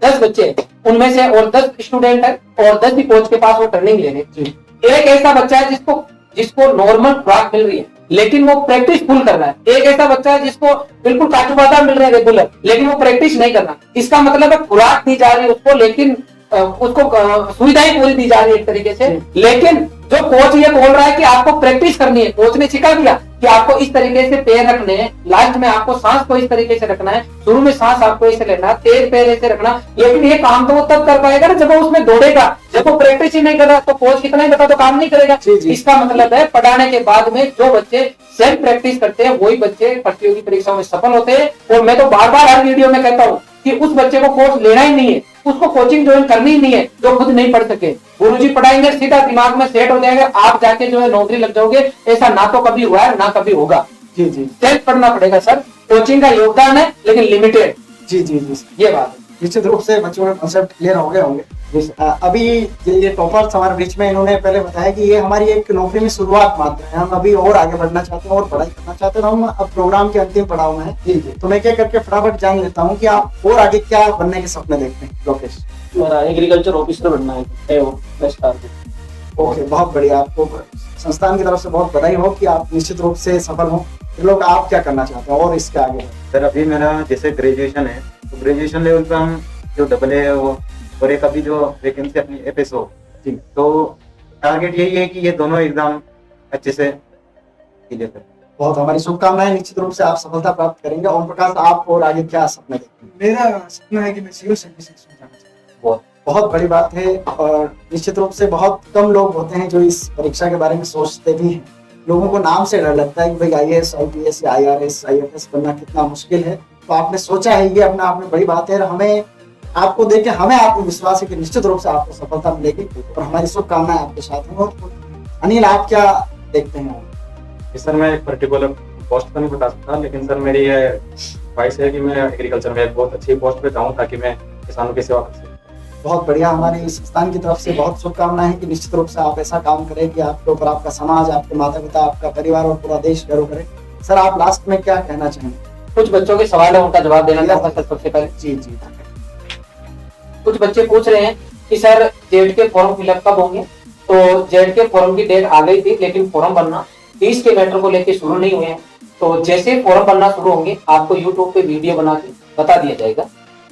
10 बच्चे उनमें से और 10 स्टूडेंट है और 10 भी कोच के पास वो ट्रेनिंग ले रहे, एक ऐसा बच्चा है जिसको नॉर्मल खुराक मिल रही है लेकिन वो प्रैक्टिस फुल कर रहा है, एक ऐसा बच्चा है जिसको बिल्कुल काजू बादाम मिल रहे हैं रेगुलर लेकिन वो प्रैक्टिस नहीं कर रहा। इसका मतलब है खुराक दी जा रही है उसको, लेकिन उसको सुविधाएं पूरी दी जा रही है एक तरीके से, लेकिन जो कोच ये बोल रहा है कि आपको प्रैक्टिस करनी है, कोच ने सिखा दिया कि आपको इस तरीके से पैर रखने हैं, लास्ट में आपको सांस को इस तरीके से रखना है, शुरू में सांस आपको ऐसे लेना है, तेज पैर ऐसे रखना, लेकिन ये काम तो वो तब कर पाएगा ना जब वो उसमें दौड़ेगा। जब वो प्रैक्टिस ही नहीं कर रहा तो कोच कितना ही बता तो काम नहीं करेगा। इसका मतलब है पढ़ाने के बाद में जो बच्चे सेल्फ प्रैक्टिस करते हैं वही बच्चे प्रतियोगी परीक्षाओं में सफल होते हैं। और मैं तो बार बार हर वीडियो में कहता हूँ कि उस बच्चे को कोर्स लेना ही नहीं है, उसको कोचिंग ज्वाइन करनी ही नहीं है जो खुद नहीं पढ़ सके। गुरुजी पढ़ाएंगे, सीधा दिमाग में सेट हो जाएगा, आप जाके जो है नौकरी लग जाओगे। ऐसा ना तो कभी हुआ है ना कभी होगा। जी जी सेल्फ पढ़ना पड़ेगा सर। कोचिंग का योगदान है लेकिन लिमिटेड। जी जी जी ये बात है। निश्चित रूप से बच्चों के कॉन्सेप्ट क्लियर हो गए होंगे। अभी ये टॉपर्स हमारे बीच में, इन्होंने पहले बताया कि ये हमारी एक नौकरी में शुरुआत मात्र है, हम अभी और आगे बढ़ना चाहते हैं और पढ़ाई करना चाहते हैं। हम अब प्रोग्राम के अंतिम पड़ाव में हैं, तो मैं क्या करके फटाफट जान लेता हूँ कि आप और आगे क्या बनने के सपने देखते हैं। लोकेश, मेरा एग्रीकल्चर ऑफिसर बनना है वो बेस्ट टारगेट। ओके, बहुत बढ़िया। आपको संस्थान की तरफ से बहुत बधाई हो कि आप निश्चित रूप से सफल हो। लोग आप क्या करना चाहते हैं और इसके आगे? सर अभी मेरा जैसे ग्रेजुएशन है, तो ग्रेजुएशन लेवल पे हम जो AA है वो, और एक अभी जो वैकेंसी अपनी FSO, तो टारगेट यही है कि ये दोनों एग्जाम अच्छे से क्लियर करें। बहुत हमारी शुभकामनाएं, निश्चित रूप से आप सफलता प्राप्त करेंगे। ओम प्रकाश, आप और आगे क्या सपने देखते हैं? मेरा सपना है कि मैं सिविल सर्विसेज में जाना चाहता हूँ। बहुत बड़ी बात है और निश्चित रूप से बहुत कम लोग होते हैं जो इस परीक्षा के बारे में सोचते भी हैं। लोगों को नाम से डर लगता है कि भाई IAS, IPS या IRS, IFS बनना कितना मुश्किल है। तो आपने सोचा है, ये अपने आप में बड़ी बात है। हमें आपको देख के हमें आत्मविश्वास है कि निश्चित रूप से आपको सफलता मिलेगी और हमारी शुभकामनाएं आपके साथ हैं। और अनिल, आप क्या देखते हैं? सर मैं एक पर्टिकुलर पोस्ट तो नहीं बता सकता, लेकिन सर मेरी ये ख्वाहिश है कि मैं एग्रीकल्चर में एक बहुत अच्छी पोस्ट पे जाऊं ताकि मैं किसानों की सेवा कर सकूं। बहुत बढ़िया। हमारे इस संस्थान की तरफ से बहुत शुभकामनाएं हैं कि निश्चित रूप से आप ऐसा काम करें कि आपके ऊपर आपका समाज, आपके माता पिता, आपका परिवार और पूरा देश गर्व करे। सर, आप लास्ट में क्या कहना चाहेंगे? कुछ बच्चों के सवाल है, उनका जवाब देना चाहूंगा सर सबसे पहले। जी जी। कुछ बच्चे पूछ रहे हैं कि सर जेड के फॉर्म फिलअप कब होंगे? तो जेड के फॉर्म की डेट आ गई थी, लेकिन फॉर्म भरना फीस के मैटर को लेकर शुरू नहीं हुए हैं। तो जैसे फॉर्म भरना शुरू होंगे आपको यूट्यूब पे वीडियो बना के बता दिया जाएगा।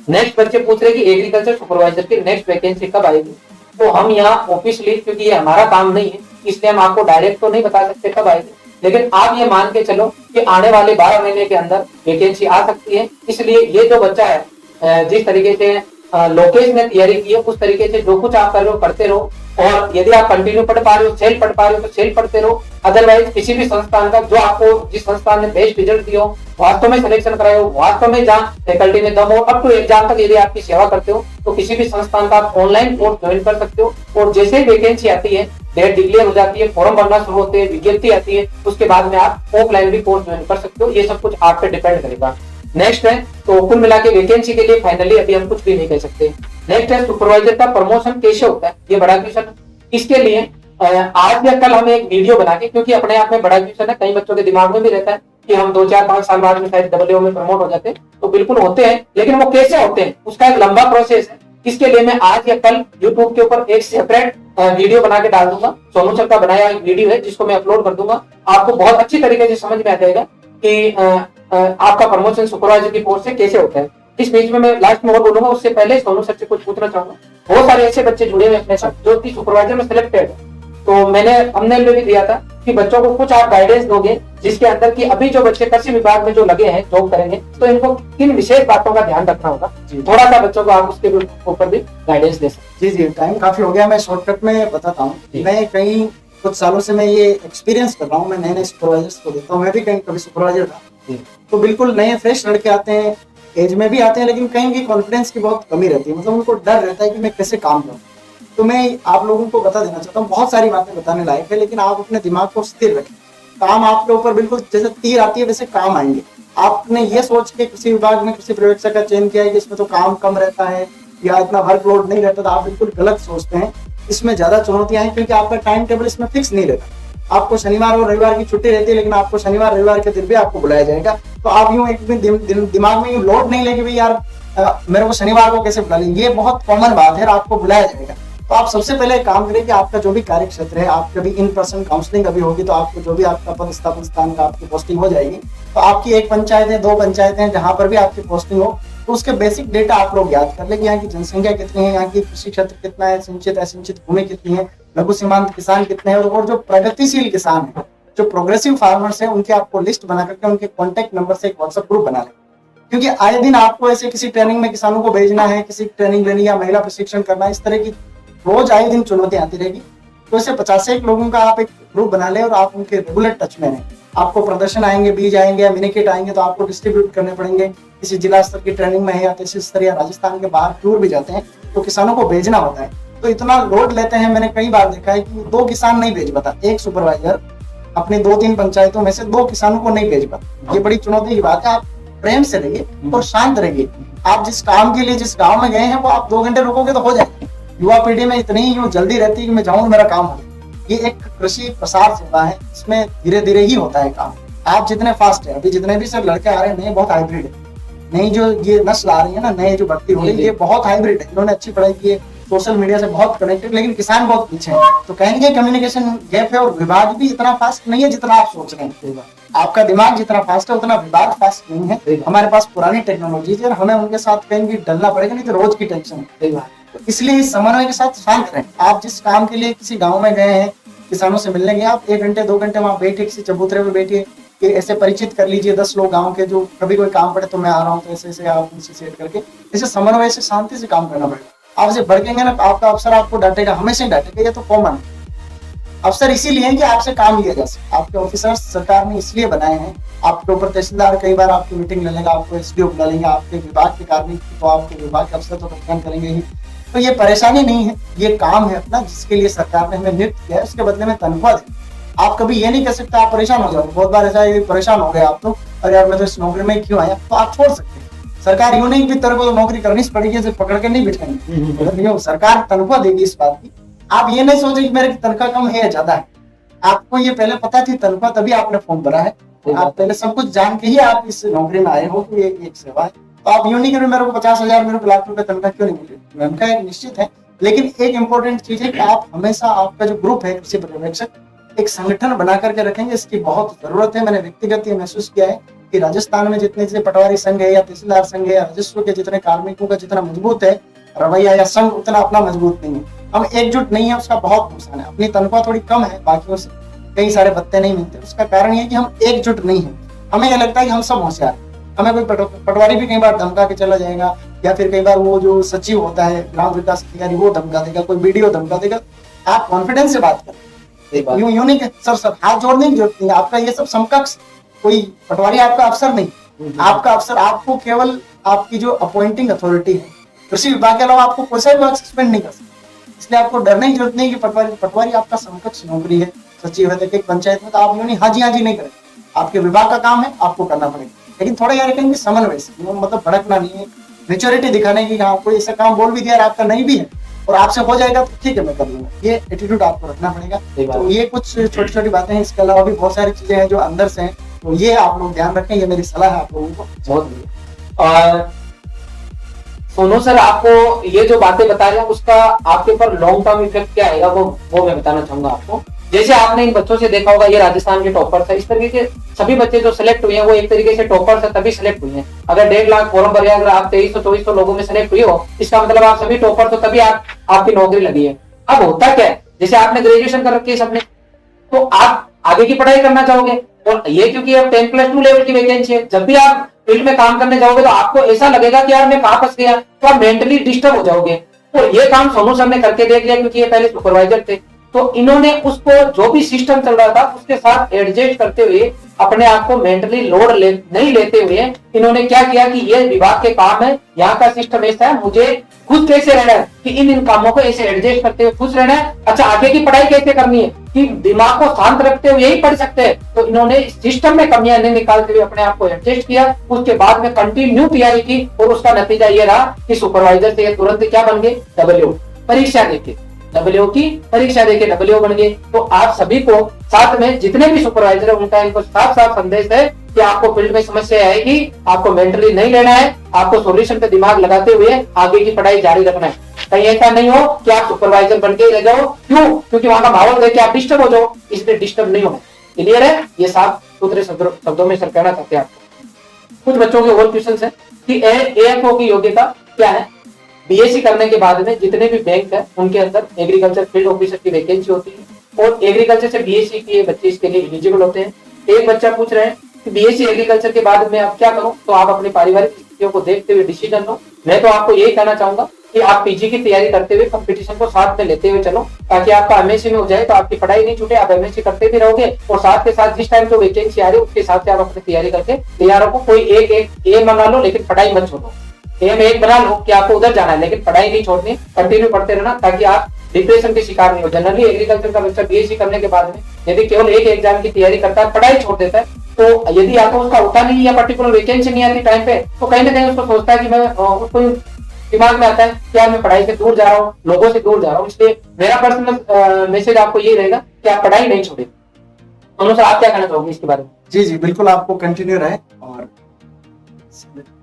नेक्स्ट बच्चे पूछ रहे हैं कि एग्रीकल्चर सुपरवाइजर की नेक्स्ट वैकेंसी कब आएगी? तो हम यहाँ ऑफिशियली, क्योंकि ये हमारा काम नहीं है, इसलिए हम आपको डायरेक्ट तो नहीं बता सकते कब आएगी, लेकिन आप ये मान के चलो कि आने वाले 12 महीने के अंदर वैकेंसी आ सकती है। इसलिए ये जो बच्चा है, जिस तरीके से लोकेश ने तैयारी की है, उस तरीके से जो कुछ आप कर रहे हो करते रहो। और यदि आप कंटिन्यू पढ़ पा रहे हो, सेल पढ़ पा रहे हो तो सेल पढ़ते रहो। अदरवाइज किसी भी संस्थान का जो आपको, जिस संस्थान ने बेस्ट रिजल्ट दिया हो, वास्तव में सिलेक्शन कराए हो, वास्तव में जहाँ फैकल्टी में दम हो, अप टू एग्जाम तक यदि आपकी सेवा करते हो तो किसी भी संस्थान का आप ऑनलाइन कोर्स ज्वाइन कर सकते हो। और जैसे ही वैकेंसी आती है, डेट डिक्लेयर हो जाती है, फॉर्म भरना शुरू होते हैं, विज्ञप्ति आती है, उसके बाद में आप ऑफलाइन भी कोर्स ज्वाइन कर सकते हो। ये सब कुछ आप पे डिपेंड करेगा। नेक्स्ट है, तो कुल मिला के वैकेंसी के लिए फाइनली अभी हम कुछ भी नहीं कह सकते। नेक्स्ट है, सुपरवाइजर का प्रमोशन कैसे होता है, ये बड़ा क्वेश्चन। इसके लिए आज या कल हम एक वीडियो बना के, क्योंकि अपने आप में बड़ा क्वेश्चन है, कई बच्चों के दिमाग में भी रहता है कि हम 2 4 5 साल बाद में शायद डबल में प्रमोट हो जाते हैं, तो बिल्कुल होते हैं, लेकिन वो कैसे होते हैं उसका एक लंबा प्रोसेस है। इसके लिए मैं आज या कल यूट्यूब के ऊपर एक सेपरेट वीडियो बना के डाल दूंगा। सोनू सर का बनाया एक वीडियो है जिसको मैं अपलोड कर दूंगा। आपको बहुत अच्छी तरीके से समझ में आ जाएगा कि आपका प्रमोशन सुपरवाइजर की पोस्ट से कैसे होता है। इस बीच में मैं लास्ट में और बोलूंगा, उससे पहले सोनू सर से कुछ पूछना चाहूंगा। बहुत सारे ऐसे बच्चे जुड़े हुए अपने साथ जो कि सुपरवाइजर में सिलेक्टेड है, तो मैंने थंबनेल में भी दिया था कि बच्चों को कुछ आप गाइडेंस दोगे जिसके अंदर कि अभी जो बच्चे कृषि विभाग में जो लगे हैं, जॉब करेंगे, तो इनको किन विशेष बातों का ध्यान रखना होगा। थोड़ा सा बच्चों को आप उसके ऊपर भी गाइडेंस दे सकते। जी, टाइम काफी हो गया, मैं शॉर्टकट में बताता हूँ। मैं कहीं कुछ सालों से मैं ये एक्सपीरियंस कर रहा हूँ, मैं नए नए सुपरवाइजर्स को देता हूँ। मैं भी कहीं कभी सुपरवाइजर था, तो बिल्कुल नए फ्रेश लड़के आते हैं, एज में भी आते हैं, लेकिन कहीं की कॉन्फिडेंस की बहुत कमी रहती है, मतलब उनको डर रहता है कि मैं कैसे काम करूँ। तो मैं आप लोगों को बता देना चाहता हूँ, बहुत सारी बातें बताने लायक है, लेकिन आप अपने दिमाग को स्थिर रखें। काम आपके ऊपर बिल्कुल जैसे तीर आती है वैसे काम आएंगे। आपने ये सोच के किसी विभाग में किसी पर्यवेक्षक का चयन किया है कि इसमें तो काम कम रहता है या इतना वर्कलोड नहीं रहता, तो आप बिल्कुल गलत सोचते हैं। इसमें ज्यादा चुनौतियां हैं क्योंकि आपका टाइम टेबल इसमें फिक्स नहीं रहता। आपको शनिवार और रविवार की छुट्टी रहती है, लेकिन आपको शनिवार रविवार के दिन भी आपको बुलाया जाएगा। तो आप यूं एक दिन दिमाग में यूं लोड नहीं लेंगे भाई यार मेरे को शनिवार को कैसे बुला लेंगे, ये बहुत कॉमन बात है, आपको बुलाया जाएगा। तो आप सबसे पहले काम करें कि आपका जो भी कार्य क्षेत्र है, आप कभी इन पर्सन काउंसलिंग अभी होगी तो आपको जो भी आपका पदस्थापन स्थान का आपकी पोस्टिंग हो जाएगी। तो आपकी 1 पंचायत है, 2 पंचायत है, जहां पर भी आपकी पोस्टिंग हो, तो उसके बेसिक डेटा आप लोग याद कर ले कि यहाँ की जनसंख्या कितनी है, यहाँ की कृषि क्षेत्र कितना है, सिंचित असिंचित भूमि कितनी है, लघु सीमांत किसान कितने हैं, और जो प्रगतिशील किसान है, जो प्रोग्रेसिव फार्मर्स है, उनके आपको लिस्ट बना करके उनके कॉन्टेक्ट नंबर से एक व्हाट्सएप ग्रुप बना लें। क्योंकि आए दिन आपको ऐसे किसी ट्रेनिंग में किसानों को भेजना है, किसी ट्रेनिंग लेनी या महिला प्रशिक्षण करना, इस तरह की रोज आए दिन चुनौतियां आती रहेगी। तो ऐसे 50 लोगों का आप एक ग्रुप बना ले और आप उनके रेगुलर टच में रहें। आपको प्रदर्शन आएंगे, बीज आएंगे या मिनीकिट आएंगे, तो आपको डिस्ट्रीब्यूट करने पड़ेंगे। किसी जिला स्तर की ट्रेनिंग में है या तहसील स्तर या राजस्थान के बाहर टूर भी जाते हैं, तो किसानों को भेजना होता है। तो इतना लोड लेते हैं, मैंने कई बार देखा है कि 2 किसान नहीं भेज पाता, एक सुपरवाइजर अपनी 2-3 पंचायतों में से 2 किसानों को नहीं भेज पाता। ये बड़ी चुनौती की बात है। आप प्रेम से रहिए और शांत रहिए। आप जिस काम के लिए जिस गाँव में गए हैं वो आप 2 घंटे रुकोगे तो हो जाएगा। युवा पीढ़ी में इतनी ही जल्दी रहती है कि मैं जाऊं मेरा काम हो। ये एक कृषि प्रसार सेवा है, इसमें धीरे धीरे ही होता है काम। आप जितने फास्ट है, अभी जितने भी सर लड़के आ रहे हैं नए, बहुत हाइब्रिड है। नई जो ये नस्ल आ रही है ना, नए जो भर्ती हो रही है, ये बहुत हाइब्रिड है। इन्होंने अच्छी पढ़ाई की है, सोशल मीडिया से बहुत कनेक्टेड, लेकिन किसान बहुत पीछे है। तो कहेंगे कम्युनिकेशन गैप है, और विभाग भी इतना फास्ट नहीं है जितना आप सोच रहे हैं। आपका दिमाग जितना फास्ट है उतना विभाग फास्ट नहीं है। हमारे पास पुरानी टेक्नोलॉजी है, हमें उनके साथ कहेंगे डलना पड़ेगा, नहीं तो रोज की टेंशन है। तो इसलिए इस समन्वय के साथ शांत रहें। आप जिस काम के लिए किसी गांव में गए हैं, किसानों से मिलने गए, आप 1 घंटे 2 घंटे वहां बैठे, किसी चबूतरे में बैठिए, कि ऐसे परिचित कर लीजिए 10 लोग गांव के, जो कभी कोई काम पड़े तो मैं आ रहा हूँ, तो ऐसे ऐसे आप उनसे सेट करके इसे समन्वय से शांति से काम करना पड़ेगा। आप इसे भड़केंगे ना, आपका अफसर आपको डांटेगा, हमेशा डांटेगा, ये तो कॉमन है। अफसर इसीलिए है कि आपसे काम लिया जा सके। आपके ऑफिसर्स सरकार ने इसलिए बनाए हैं। आपके ऊपर तहसीलदार कई बार आपकी मीटिंग ले लेगा, आपको एसडीओ बुला लेंगे, आपके विभाग के कार्मिक तो आपके विभाग के अफसर तो पहचान करेंगे ही। तो ये परेशानी नहीं है, ये काम है अपना, जिसके लिए सरकार ने हमें नियुक्त किया है, उसके बदले में तनख्वाह दे। आप कभी ये नहीं कह सकते आप परेशान हो जाओगे। बहुत बार ऐसा है परेशान हो गए आप तो, अरे यार मैं तो इस नौकरी में क्यों आया, तो आप छोड़ सकते हैं। सरकार यूं नहीं कि तेरे को तो नौकरी करनी पड़ेगी, सिर्फ पकड़ के नहीं बिठाएंगे। सरकार तनख्वाह देगी इस बात की। आप ये नहीं सोचे कि मेरी तनख्वाह कम है या ज्यादा है। आपको ये पहले पता थी तनख्वाह, तभी आपने फॉर्म भरा है। आप पहले सब कुछ जान के ही आप इस नौकरी में आए हो कि ये एक सेवा है। तो आप यूं नहीं करें मेरे को 50,000 मेरे को लाख रुपए तनख्वाह क्यों नहीं मिली। तनख्वाह एक निश्चित है, लेकिन एक इंपॉर्टेंट चीज है कि आप हमेशा आपका जो ग्रुप है कृषि पर्यवेक्षक, एक संगठन बना करके रखेंगे। इसकी बहुत जरूरत है। मैंने व्यक्तिगत ये महसूस किया है कि राजस्थान में जितने जैसे पटवारी संघ है या तहसीलदार संघ है या राजस्व के जितने कार्मिकों का जितना मजबूत है रवैया या संघ, उतना अपना मजबूत नहीं है। हम एकजुट नहीं है, उसका बहुत नुकसान है। अपनी तनख्वाह थोड़ी कम है बाकियों से, कई सारे भत्ते नहीं मिलते। उसका कारण ये है कि हम एकजुट नहीं है। हमें यह लगता है कि हम सब होशियार। हमें कोई पटवारी भी कई बार धमका के चला जाएगा, या फिर कई बार वो जो सचिव होता है ग्राम विकास अधिकारी वो धमका देगा, कोई बीडीओ धमका देगा। आप कॉन्फिडेंस से बात करें, यूं नहीं कि सर हाथ जोड़ने की जरूरत नहीं है। आपका ये सब समकक्ष, कोई पटवारी आपका अफसर नहीं, आपका अफसर आपको केवल आपकी जो अपॉइंटिंग अथॉरिटी है कृषि विभाग के अलावा आपको कोई सा विभाग सस्पेंड नहीं कर सकता। इसलिए आपको डरने की जरूरत नहीं कि पटवारी आपका समकक्ष नौकरी है। सचिव है देखिए पंचायत में, तो आप यूं नहीं हाँ जी नहीं करें, आपके विभाग का काम है, आपको करना पड़ेगा। लेकिन थोड़ा यार कहेंगे समन्वय से, मतलब भड़कना नहीं है, मेच्योरिटी दिखाने की, हाँ कोई ऐसा काम बोल भी दिया आपका नहीं भी है और आपसे हो जाएगा तो ठीक है मैं कर लूंगा, ये एटीट्यूड आपको रखना पड़ेगा। तो ये कुछ छोटी छोटी बातें हैं, इसके अलावा भी बहुत सारी चीजें हैं जो अंदर से हैं, तो ये आप लोग ध्यान रखें, ये मेरी सलाह है आप लोगों को। बहुत बढ़िया। और सोनू सर, आपको ये जो बातें बता रहे हैं उसका आपके ऊपर लॉन्ग टर्म इफेक्ट क्या आएगा वो मैं बताना चाहूंगा आपको। जैसे आपने इन बच्चों से देखा होगा, ये राजस्थान के टॉपर्स है, इस तरीके के सभी बच्चे जो सिलेक्ट हुए हैं वो एक तरीके से टॉपर्स है, तभी सिलेक्ट हुए हैं। अगर 1.5 लाख फॉर्म भरे, अगर आप 2300-2400 लोगों में सिलेक्ट हुए हो, इसका मतलब आप सभी टॉपर्स हो, तभी आपकी नौकरी लगी है। अब होता क्या है, जैसे आपने ग्रेजुएशन कर रखी है सबने, तो आप आगे की पढ़ाई करना चाहोगे, और ये क्योंकि अब 10+2 लेवल की वैकेंसी है, जब भी आप फील्ड में काम करने जाओगे तो आपको ऐसा लगेगा कि यार मैं कहां फंस गया, तो आप मेंटली डिस्टर्ब हो जाओगे। और ये काम सोनू सर ने करके देख लिया, क्योंकि ये पहले सुपरवाइजर थे, तो इन्होंने उसको जो भी सिस्टम चल रहा था उसके साथ एडजस्ट करते हुए, अपने आप को मेंटली लोड नहीं लेते हुए इन्होंने क्या किया कि ये विभाग के काम है, यहाँ का सिस्टम ऐसा है, मुझे खुद कैसे रहना है कि इन कामों को ऐसे एडजस्ट करते हुए खुश रहना है। अच्छा, आगे की पढ़ाई कैसे करनी है कि दिमाग को शांत रखते हुए यही पढ़ सकते हैं, तो इन्होंने सिस्टम में कमियां नहीं निकालते हुए अपने आप को एडजस्ट किया। उसके बाद में कंटिन्यू तैयारी की और उसका नतीजा ये रहा कि सुपरवाइजर से ये तुरंत क्या बन गए, डब्ल्यू परीक्षा देके डब्ल्यू की परीक्षा देके डब्ल्यू बन गए। तो आप सभी को साथ में जितने भी सुपरवाइजर है उनका इनको साफ साफ संदेश है कि आपको फील्ड में समस्या आएगी, आपको मेंटली नहीं लेना है, आपको सॉल्यूशन पे दिमाग लगाते हुए आगे की पढ़ाई जारी रखना है। कहीं ऐसा नहीं हो कि आप सुपरवाइजर बन के रह जाओ, क्यों? क्योंकि वहां का माहौल देख के आप डिस्टर्ब हो जाओ, इसलिए डिस्टर्ब नहीं होना। क्लियर है? ये साफ सुथरे शब्दों में सर कहना चाहते हैं आपको। कुछ बच्चों के और क्वेश्चन है कि एएफओ की योग्यता क्या है। बीएससी करने के बाद में जितने भी बैंक है उनके अंदर एग्रीकल्चर फील्ड ऑफिसर की वैकेंसी होती है, और एग्रीकल्चर से बीएससी किए बच्चे इसके लिए एलिजिबल होते हैं। एक बच्चा पूछ रहे हैं कि बीएससी एग्रीकल्चर के बाद में आप क्या करो, तो आप अपनी पारिवारिक स्थितियों को देखते हुए डिसीजन लो। मैं तो आपको यही कहना चाहूंगा कि आप पीजी की तैयारी करते हुए कंपटीशन को साथ में लेते हुए चलो, ताकि आपका एमएससी में हो जाए तो आपकी पढ़ाई नहीं छूटे, आप एमएससी करते भी रहोगे और साथ के साथ जिस टाइम जो वैकेंसी आ रही है उसके हिसाब से आप अपनी तैयारी करके तैयार हो। कोई एक एम बना लो, लेकिन पढ़ाई मत छोड़ो। एम एक बना लो कि आपको उधर जाना है, लेकिन पढ़ाई नहीं छोड़नी, कंटिन्यू पढ़ते रहना, ताकि आप डिप्रेशन के शिकार नहीं हो। जनरली एग्रीकल्चर का बच्चा बीएससी करने के बाद में यदि केवल एक एग्जाम की तैयारी करता है, पढ़ाई छोड़ देता है, तो यदि आपको उसका होता नहीं या पर्टिकुलर वैकेंसी नहीं आती टाइम पे, तो कहीं ना कहीं उसको सोचता है कि मैं उसको दिमाग में आता है कि यार मैं पढ़ाई से दूर जा रहा हूँ, लोगों से दूर जा रहा हूँ। इसलिए मेरा पर्सनल मैसेज आपको ये रहेगा कि आप पढ़ाई नहीं छोड़े। सर, आप क्या कहना चाहोगे इसके बारे में? जी जी बिल्कुल, आपको कंटिन्यू रहे। और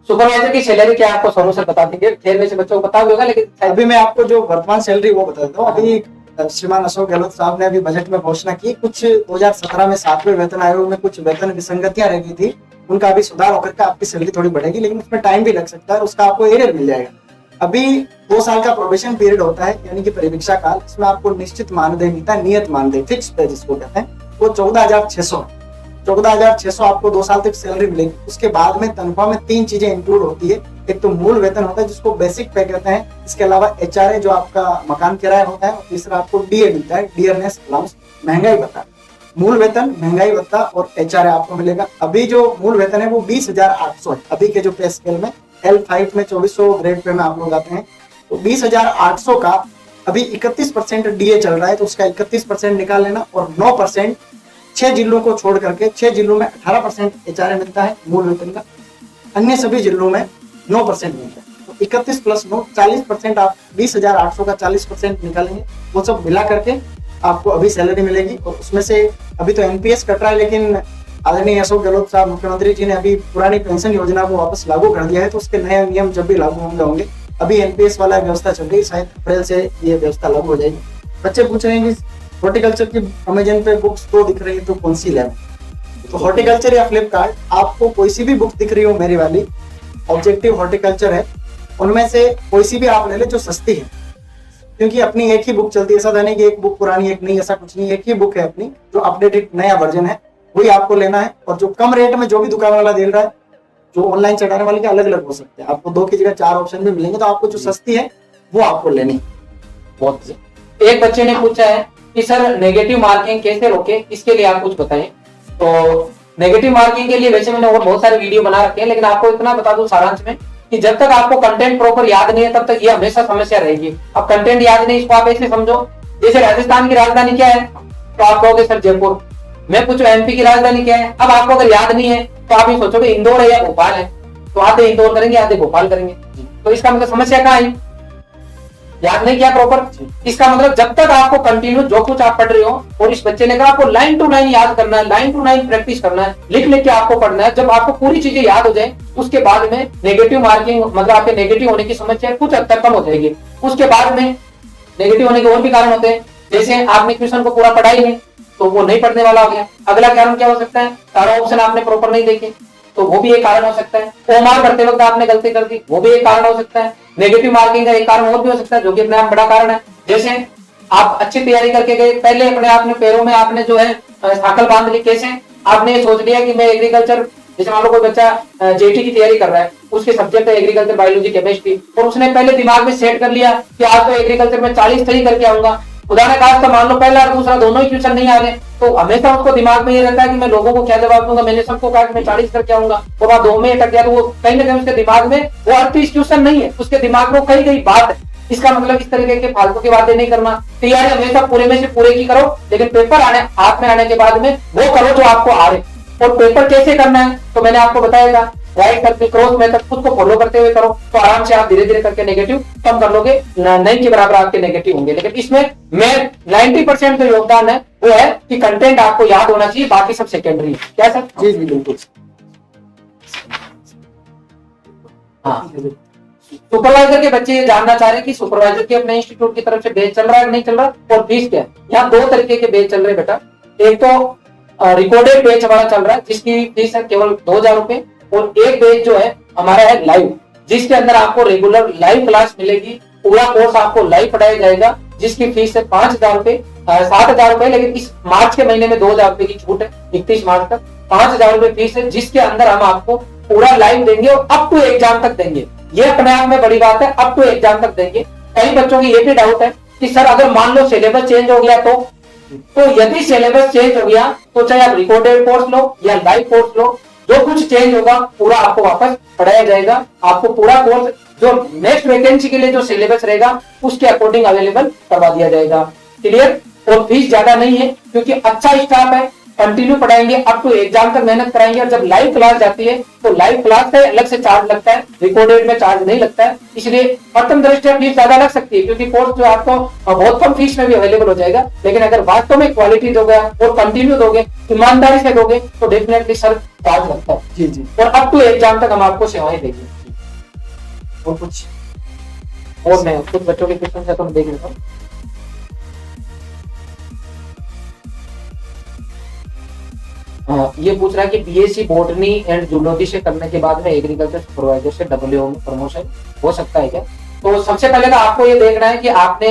सुपरवाइजर की सैलरी क्या आपको सोनू सर बता देंगे, खेल में से बच्चों को पता होगा, लेकिन अभी मैं आपको जो वर्तमान सैलरी वो बता देता हूँ। अभी श्रीमान अशोक गहलोत साहब ने अभी बजट में घोषणा की, कुछ 2017 में 7वें वेतन आयोग में कुछ वेतन विसंगतियां रह गई थी, उनका अभी सुधार होकर के आपकी सैलरी थोड़ी बढ़ेगी, लेकिन उसमें टाइम भी लग सकता है, उसका आपको एरियर मिल जाएगा। अभी 2 साल का प्रोबेशन पीरियड होता है, यानी कि परीक्षा काल, इसमें आपको निश्चित मानदेय मिलता है, नियत मानदेय, फिक्स पे जिसको कहते हैं, वो 14,600 है। 14,600 आपको 2 साल तक सैलरी मिलेगी। उसके बाद में तनख्वाह में 3 चीजें इंक्लूड होती है। एक तो मूल वेतन होता है जिसको बेसिक पे कहते हैं, इसके अलावा एचआरए जो आपका मकान किराया होता है, और तीसरा आपको डीए मिलता है, डियरनेस अलाउंस, महंगाई भत्ता। मूल वेतन, महंगाई भत्ता और एचआरए आपको मिलेगा। अभी जो मूल वेतन है वो 20,800 है, अभी के जो पे स्केल में L5 में 2400 ग्रेड पे में आप लोग आते हैं, तो 20,800 का अभी 31% डीए चल रहा है, तो उसका 31% निकाल लेना, और 9% 6 जिलों को छोड़ करके, 6 जिलों में 18% एचआरए मिलता है मूल वेतन का, अन्य सभी जिलों में 9% मिलता है। तो 31 + 9 40%, आप 20,800 का 40% निकालेंगे, वो सब मिला करके आपको अभी सैलरी मिलेगी। और उसमें से अभी तो एनपीएस कट रहा है, लेकिन आदरणीय अशोक गहलोत साहब मुख्यमंत्री जी ने अभी पुरानी पेंशन योजना को वापस लागू कर दिया है, तो उसके नए नियम जब भी लागू होंगे, अभी एनपीएस वाला व्यवस्था चल रही है, शायद अप्रैल से ये व्यवस्था लागू हो जाएगी। बच्चे पूछ रहे हैं कि हॉर्टिकल्चर की अमेजन पे बुक्स तो दिख रही है, तो कौन सी लें? तो हॉर्टिकल्चर या फ्लिपकार्ट, आपको कोई सी भी बुक दिख रही हो, मेरी वाली ऑब्जेक्टिव हॉर्टिकल्चर है, उनमें से कोई सी भी आप ले ले जो सस्ती है, क्योंकि अपनी एक ही बुक चलती है, ऐसा नहीं कि एक बुक पुरानी एक नहीं, ऐसा कुछ नहीं, एक ही बुक है अपनी जो अपडेटेड नया वर्जन है, वही आपको लेना है। और जो कम रेट में जो भी दुकान वाला दे रहा है, जो ऑनलाइन चढ़ाने वाले के अलग अलग हो सकते हैं, आपको 2 की जगह 4 ऑप्शन भी मिलेंगे, तो आपको जो सस्ती है वो आपको लेनी। बहुत एक बच्चे ने पूछा है कि सर नेगेटिव मार्किंग कैसे रोके, इसके लिए आप कुछ बताएं। तो नेगेटिव मार्किंग के लिए वैसे मैंने और बहुत सारे वीडियो बना रखे हैं, लेकिन आपको इतना बता दूं सारांश में कि जब तक आपको कंटेंट प्रॉपर याद नहीं है तब तक ये हमेशा समस्या रहेगी। अब कंटेंट याद नहीं, इसको आप ऐसे समझो जैसे राजस्थान की राजधानी क्या है, तो आप कहोगे सर जयपुर। मैं पूछूं एमपी की राजधानी क्या है, अब आपको अगर याद नहीं है तो आप ये सोचोगे इंदौर है या भोपाल है, तो आधे इंदौर करेंगे आधे भोपाल करेंगे। तो इसका मतलब समस्या कहाँ है, याद नहीं किया प्रॉपर। इसका मतलब जब तक आपको कंटिन्यू जो कुछ आप पढ़ रहे हो, और इस बच्चे ने कहा आपको लाइन टू लाइन याद करना है, लाइन टू लाइन प्रैक्टिस करना है, लिख लिख के आपको पढ़ना है। जब आपको पूरी चीजें याद हो जाए उसके बाद में नेगेटिव मार्किंग मतलब आपके नेगेटिव होने की समस्या कुछ हद तक कम हो जाएगी। उसके बाद में नेगेटिव होने के और भी कारण होते हैं, जैसे आपने क्वेश्चन को पूरा पढ़ा ही नहीं तो वो नहीं पढ़ने वाला हो गया। अगला कारण क्या हो सकता है, सारा ऑप्शन आपने प्रॉपर नहीं देखे तो वो भी एक कारण हो सकता है। ओमार करते वक्त आपने गलती कर दी, वो भी एक कारण हो सकता है। नेगेटिव मार्किंग का एक कारण और भी हो सकता है जो कि अपने आप बड़ा कारण है। जैसे आप अच्छी तैयारी करके गए, पहले अपने आपने पैरों में आपने जो है साकल बांध ली, कैसे आपने ये सोच लिया कि मैं एग्रीकल्चर, जैसे मान लो कोई बच्चा जेटी की तैयारी कर रहा है, उसके सब्जेक्ट है एग्रीकल्चर, बायोलॉजी, केमिस्ट्री, और उसने पहले दिमाग में सेट कर लिया कि आज तो एग्रीकल्चर में 40 सही करके आऊंगा। उदाहरण का मान लो पहला और दूसरा दोनों ही क्वेश्चन नहीं आ रहे, तो हमेशा उसको दिमाग में ये रहता है कि मैं लोगों को क्या जवाब दूंगा, मैंने सबको कहा कि मैं 40 करके आऊंगा, और वहां 2 में अटक गया, तो वो कहीं ना कहीं उसके दिमाग में वो 38 क्वेश्चन नहीं है, उसके दिमाग में कहीं कहीं बात है। इसका मतलब इस तरीके के फालतू की बातें नहीं करना। तैयारी हमेशा पूरे में से पूरे की करो, लेकिन पेपर आने हाथ में आने के बाद में वो करो जो आपको आ रहे। और पेपर कैसे करना है तो मैंने आपको बताया, राइट सर्किल क्रॉस मेथड खुद को फॉलो करते हुए करो, तो आराम से आप धीरे धीरे करके नेगेटिव कम कर लोगे, नहीं के बराबर आपके नेगेटिव होंगे। लेकिन इसमें मैं 90% जो योगदान है वो है कि कंटेंट आपको याद होना चाहिए, बाकी सब सेकेंडरी है। क्या सर? जी जी बिल्कुल। हाँ, सुपरवाइजर के बच्चे ये जानना चाह रहे हैं कि सुपरवाइजर के अपने इंस्टीट्यूट की तरफ से बैच चल रहा है नहीं चल रहा, और फीस क्या है। यहाँ 2 तरीके के बैच चल रहे हैं बेटा। एक तो रिकॉर्डेड बैच हमारा चल रहा है जिसकी फीस है केवल 2000 रुपए, और एक बैच जो है हमारा है लाइव, जिसके अंदर आपको रेगुलर लाइव क्लास मिलेगी, पूरा कोर्स आपको लाइव पढ़ाया जाएगा, जिसकी फीस है 5000 रुपए, 7000 रुपए। लेकिन इस मार्च के महीने में 2000 रुपए की छूट है, 31 मार्च तक 5000 रुपए फीस है, जिसके अंदर हम आपको पूरा लाइव देंगे और अप टू एग्जाम तक देंगे। ये अपने आप में बड़ी बात है, अप टू एग्जाम तक देंगे। कई बच्चों की ये भी डाउट है कि सर अगर मान लो सिलेबस चेंज हो गया तो यदि सिलेबस चेंज हो गया तो चाहे आप रिकॉर्डेड कोर्स लो या लाइव कोर्स लो, जो कुछ चेंज होगा पूरा आपको वापस पढ़ाया जाएगा। आपको पूरा कोर्स जो नेक्स्ट वैकेंसी के लिए जो सिलेबस रहेगा उसके अकॉर्डिंग अवेलेबल करवा दिया जाएगा। क्लियर? और फीस ज्यादा नहीं है क्योंकि अच्छा स्टाफ है, कंटिन्यू पढ़ाएंगे, अप टू एग्जाम तक मेहनत कराएंगे। और जब लाइव क्लास जाती है तो लाइव क्लास का अलग से चार्ज लगता है, रिकॉर्डेड में चार्ज नहीं लगता है। इसलिए प्रथम दृष्टया फीस ज्यादा लग सकती है क्योंकि कोर्स जो आपको बहुत कम फीस में भी अवेलेबल हो जाएगा। लेकिन अगर वास्तव में क्वालिटी दोगे और कंटिन्यू दोगे, ईमानदारी से दोगे, तो डेफिनेटली सर चार्ज लगता है। जी जी। और अप टू एग्जाम तक हम आपको सेवाएं देंगे। और कुछ और मैं कुछ बच्चों के क्वेश्चन है तो मैं देख लेता हूँ। ये पूछ रहा है कि बीएससी बॉटनी एंड जूलॉजी से करने के बाद में एग्रीकल्चर सुपरवाइजर से डब्ल्यूओ में प्रमोशन हो सकता है क्या? तो सबसे पहले तो आपको ये देखना है कि आपने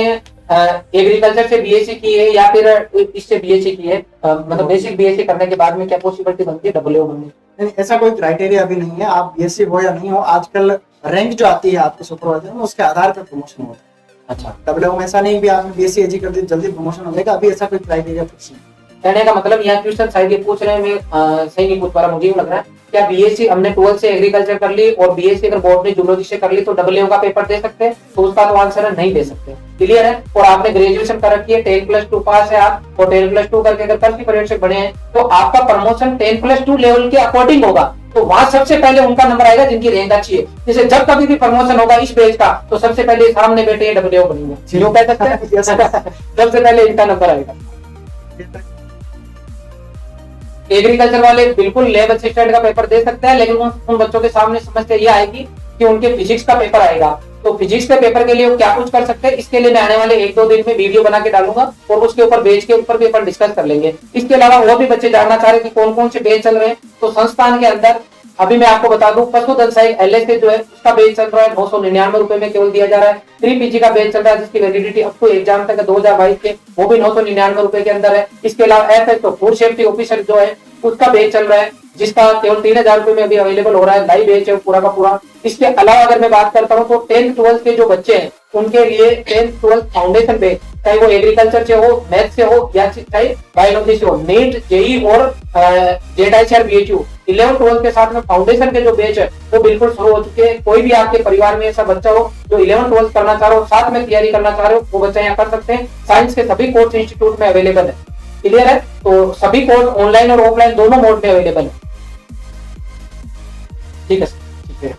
एग्रीकल्चर से बीएससी की है या फिर इससे बीएससी की है, मतलब बेसिक बीएससी करने के बाद में क्या पॉसिबिलिटी बनती है डब्ल्यूओ बनने की? नहीं, ऐसा कोई क्राइटेरिया अभी नहीं है। आप बीएससी हो या नहीं हो, आजकल रैंक जो आती है आपके सुपरवाइजर में उसके आधार पर प्रमोशन होता है। अच्छा, डब्ल्यूओ में ऐसा नहीं भी आपने बीएससी एजी कर दी जल्दी प्रमोशन हो जाएगा, अभी ऐसा कोई क्राइटेरिया फिक्स नहीं। कहने का मतलब यहाँ क्वेश्चन शायद ये पूछ रहे हैं, मैं सही नहीं पूछ पा रहा, मुझे यूं लग रहा है क्या बीएससी हमने 12 से एग्रीकल्चर कर ली और बीएससी अगर बॉटनी जूलॉजी से कर ली तो डब्ल्यूओ का पेपर दे सकते हैं? तो उसका तो आंसर है नहीं दे सकते। क्लियर है? और आपने ग्रेजुएशन कर रखी है, 10+2 पास है आप, और 10+2 करके अगर कर्मचारी पर्यवेक्षक बने हैं तो आपका प्रमोशन 10+2 लेवल के अकॉर्डिंग होगा। तो वहां सबसे पहले उनका नंबर आएगा जिनकी रैंक अच्छी है। जैसे जब कभी भी प्रमोशन होगा इस बेच का तो सबसे पहले सामने बैठे डब्ल्यूओ बनेंगे, यूं कह सकते हैं। सबसे पहले इनका नंबर आएगा। एग्रीकल्चर वाले बिल्कुल लैब असिस्टेंट का पेपर दे सकते हैं, लेकिन उन बच्चों के सामने समस्या ये आएगी कि उनके फिजिक्स का पेपर आएगा। तो फिजिक्स के पेपर के लिए वो क्या कुछ कर सकते हैं, इसके लिए मैं आने वाले 1-2 दिन में वीडियो बना के डालूंगा और उसके ऊपर बेच के ऊपर भी अपन डिस्कस कर लेंगे। इसके अलावा वो भी बच्चे जानना चाह रहे हैं कि कौन कौन से बेच चल रहे हैं। तो संस्थान के अंदर अभी मैं आपको बता दूं, पशुधन सहायक एलएसए जो है उसका बेच चल रहा है 999 रुपए में केवल दिया जा रहा है। 3 पीजी का बेच चल रहा है जिसकी वैलिडिटी अप टू एग्जाम तक है 2022 के, वो भी 999 रुपए के अंदर है। इसके अलावा एफएस तो फूड सेफ्टी ऑफिसर जो है उसका बैच चल रहा है, जिसका केवल 3,000 रुपए में अभी अवेलेबल हो रहा है। लाइव बैच है पूरा का पूरा। इसके अलावा अगर मैं बात करता हूँ तो 10th 12th के जो बच्चे हैं उनके लिए 10th 12th फाउंडेशन बैच, चाहे वो एग्रीकल्चर से हो, मैथ से हो या चाहे बायोलॉजी से हो, नीट, जेई और जेडआईसीआर बीएचयू 11th 12th के साथ में फाउंडेशन के जो बैच है वो बिल्कुल शुरू हो चुके हैं। कोई भी आपके परिवार में ऐसा बच्चा हो जो 11th 12th करना चाह रहे हो, साथ में तैयारी करना चाह रहे हो, वो बच्चा यहाँ कर सकते हैं। साइंस के सभी कोर्स इंस्टीट्यूट में अवेलेबल है। क्लियर है? तो सभी कोर्स ऑनलाइन और ऑफलाइन दोनों मोड में अवेलेबल है। ठीक है, ठीक है।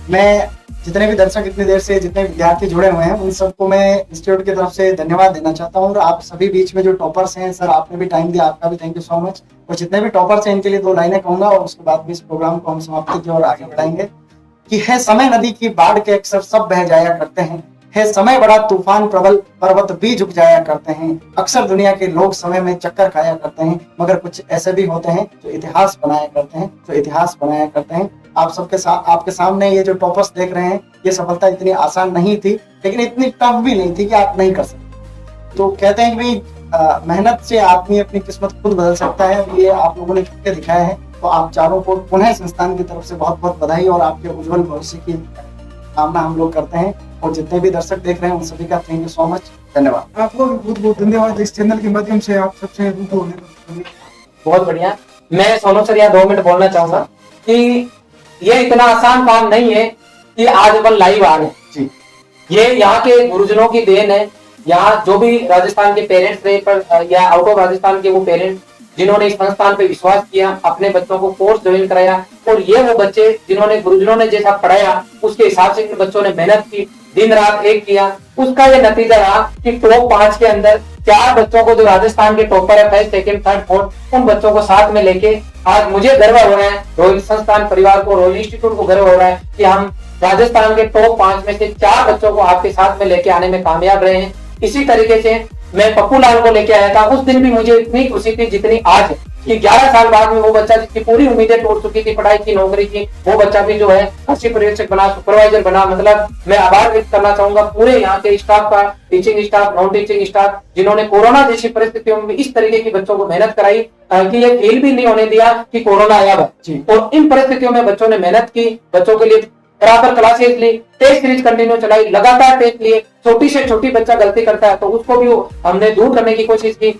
मैं जितने भी दर्शक इतनी देर से जितने विद्यार्थी जुड़े हुए हैं उन सबको मैं इंस्टीट्यूट की तरफ से धन्यवाद देना चाहता हूँ। और आप सभी बीच में जो टॉपर्स हैं, सर आपने भी टाइम दिया, आपका भी थैंक यू सो मच। और जितने भी टॉपर्स हैं इनके लिए 2 लाइनें कहूंगा और उसके बाद भी इस प्रोग्राम को हम समाप्ति की ओर आगे बढ़ाएंगे कि है समय नदी की बाढ़ के अक्सर सब बह जाया करते हैं, है समय बड़ा तूफान प्रबल पर्वत भी झुक जाया करते हैं, अक्सर दुनिया के लोग समय में चक्कर खाया करते हैं, मगर कुछ ऐसे भी होते हैं जो इतिहास बनाया करते हैं, जो इतिहास बनाया करते हैं। आप सबके साथ आपके सामने ये जो टॉपर्स देख रहे हैं, ये सफलता इतनी आसान नहीं थी लेकिन इतनी टफ भी नहीं थी कि आप नहीं कर सकते। तो कहते हैं कि मेहनत से आदमी अपनी किस्मत खुद बदल सकता है। ये आप लोगों ने करके दिखाया है। तो आप चारों को पुनः संस्थान की तरफ से बहुत बहुत बधाई और आपके उज्जवल भविष्य की कामना हम लोग करते हैं। और जितने भी दर्शक देख रहे हैं उन सभी का थैंक यू सो मच, धन्यवाद। आपको भी बहुत बहुत धन्यवाद इस चैनल के माध्यम से आप सबसे रूबरू होने का। बहुत बढ़िया। मैं सोनू सर यहाँ 2 मिनट बोलना चाहूंगा कि ये इतना आसान काम नहीं है कि आज अपन लाइव आ रहे हैं जी। ये यहाँ के गुरुजनों की देन है। यहाँ जो भी राजस्थान के पेरेंट्स रहे पर या आउट ऑफ राजस्थान के वो पेरेंट्स जिन्होंने इस संस्थान पे विश्वास किया, अपने बच्चों को कोर्स ज्वाइन कराया, और ये वो बच्चे जिन्होंने गुरुजनों ने जैसा पढ़ाया उसके हिसाब से इन बच्चों ने मेहनत की, दिन रात एक किया, उसका ये नतीजा रहा कि टॉप 5 के अंदर 4 बच्चों को जो राजस्थान के टॉपर है, फर्स्ट, सेकंड, थर्ड, फोर्थ, उन बच्चों को साथ में लेके आज मुझे गर्व हो रहा है, रॉयल संस्थान परिवार को, रॉयल इंस्टीट्यूट को गर्व हो रहा है कि हम राजस्थान के टॉप 5 में से 4 बच्चों को आपके साथ में लेके आने में कामयाब रहे हैं। इसी तरीके से मैं पप्पू लाल को लेके आया था, उस दिन भी मुझे इतनी खुशी थी जितनी आज है कि 11 साल बाद में वो बच्चा जिसकी पूरी उम्मीदें टूट चुकी थी पढ़ाई की, नौकरी की, वो बच्चा भी जो है कृषि पर्यवेक्षक बना, सुपरवाइजर बना। मतलब मैं आभार व्यक्त करना चाहूंगा पूरे यहाँ के स्टाफ का, teaching staff, non teaching staff, जिन्होंने कोरोना जैसी परिस्थितियों में इस तरीके की बच्चों को मेहनत कराई कि ये फील भी नहीं होने दिया कि कोरोना आया है। और इन परिस्थितियों में बच्चों ने मेहनत की, बच्चों के लिए बराबर क्लासेस ली, टेस्ट सीरीज कंटिन्यू चलाई, लगातार टेस्ट लिए। छोटी से छोटी बच्चा गलती करता है तो उसको भी हमने दूर करने की कोशिश की।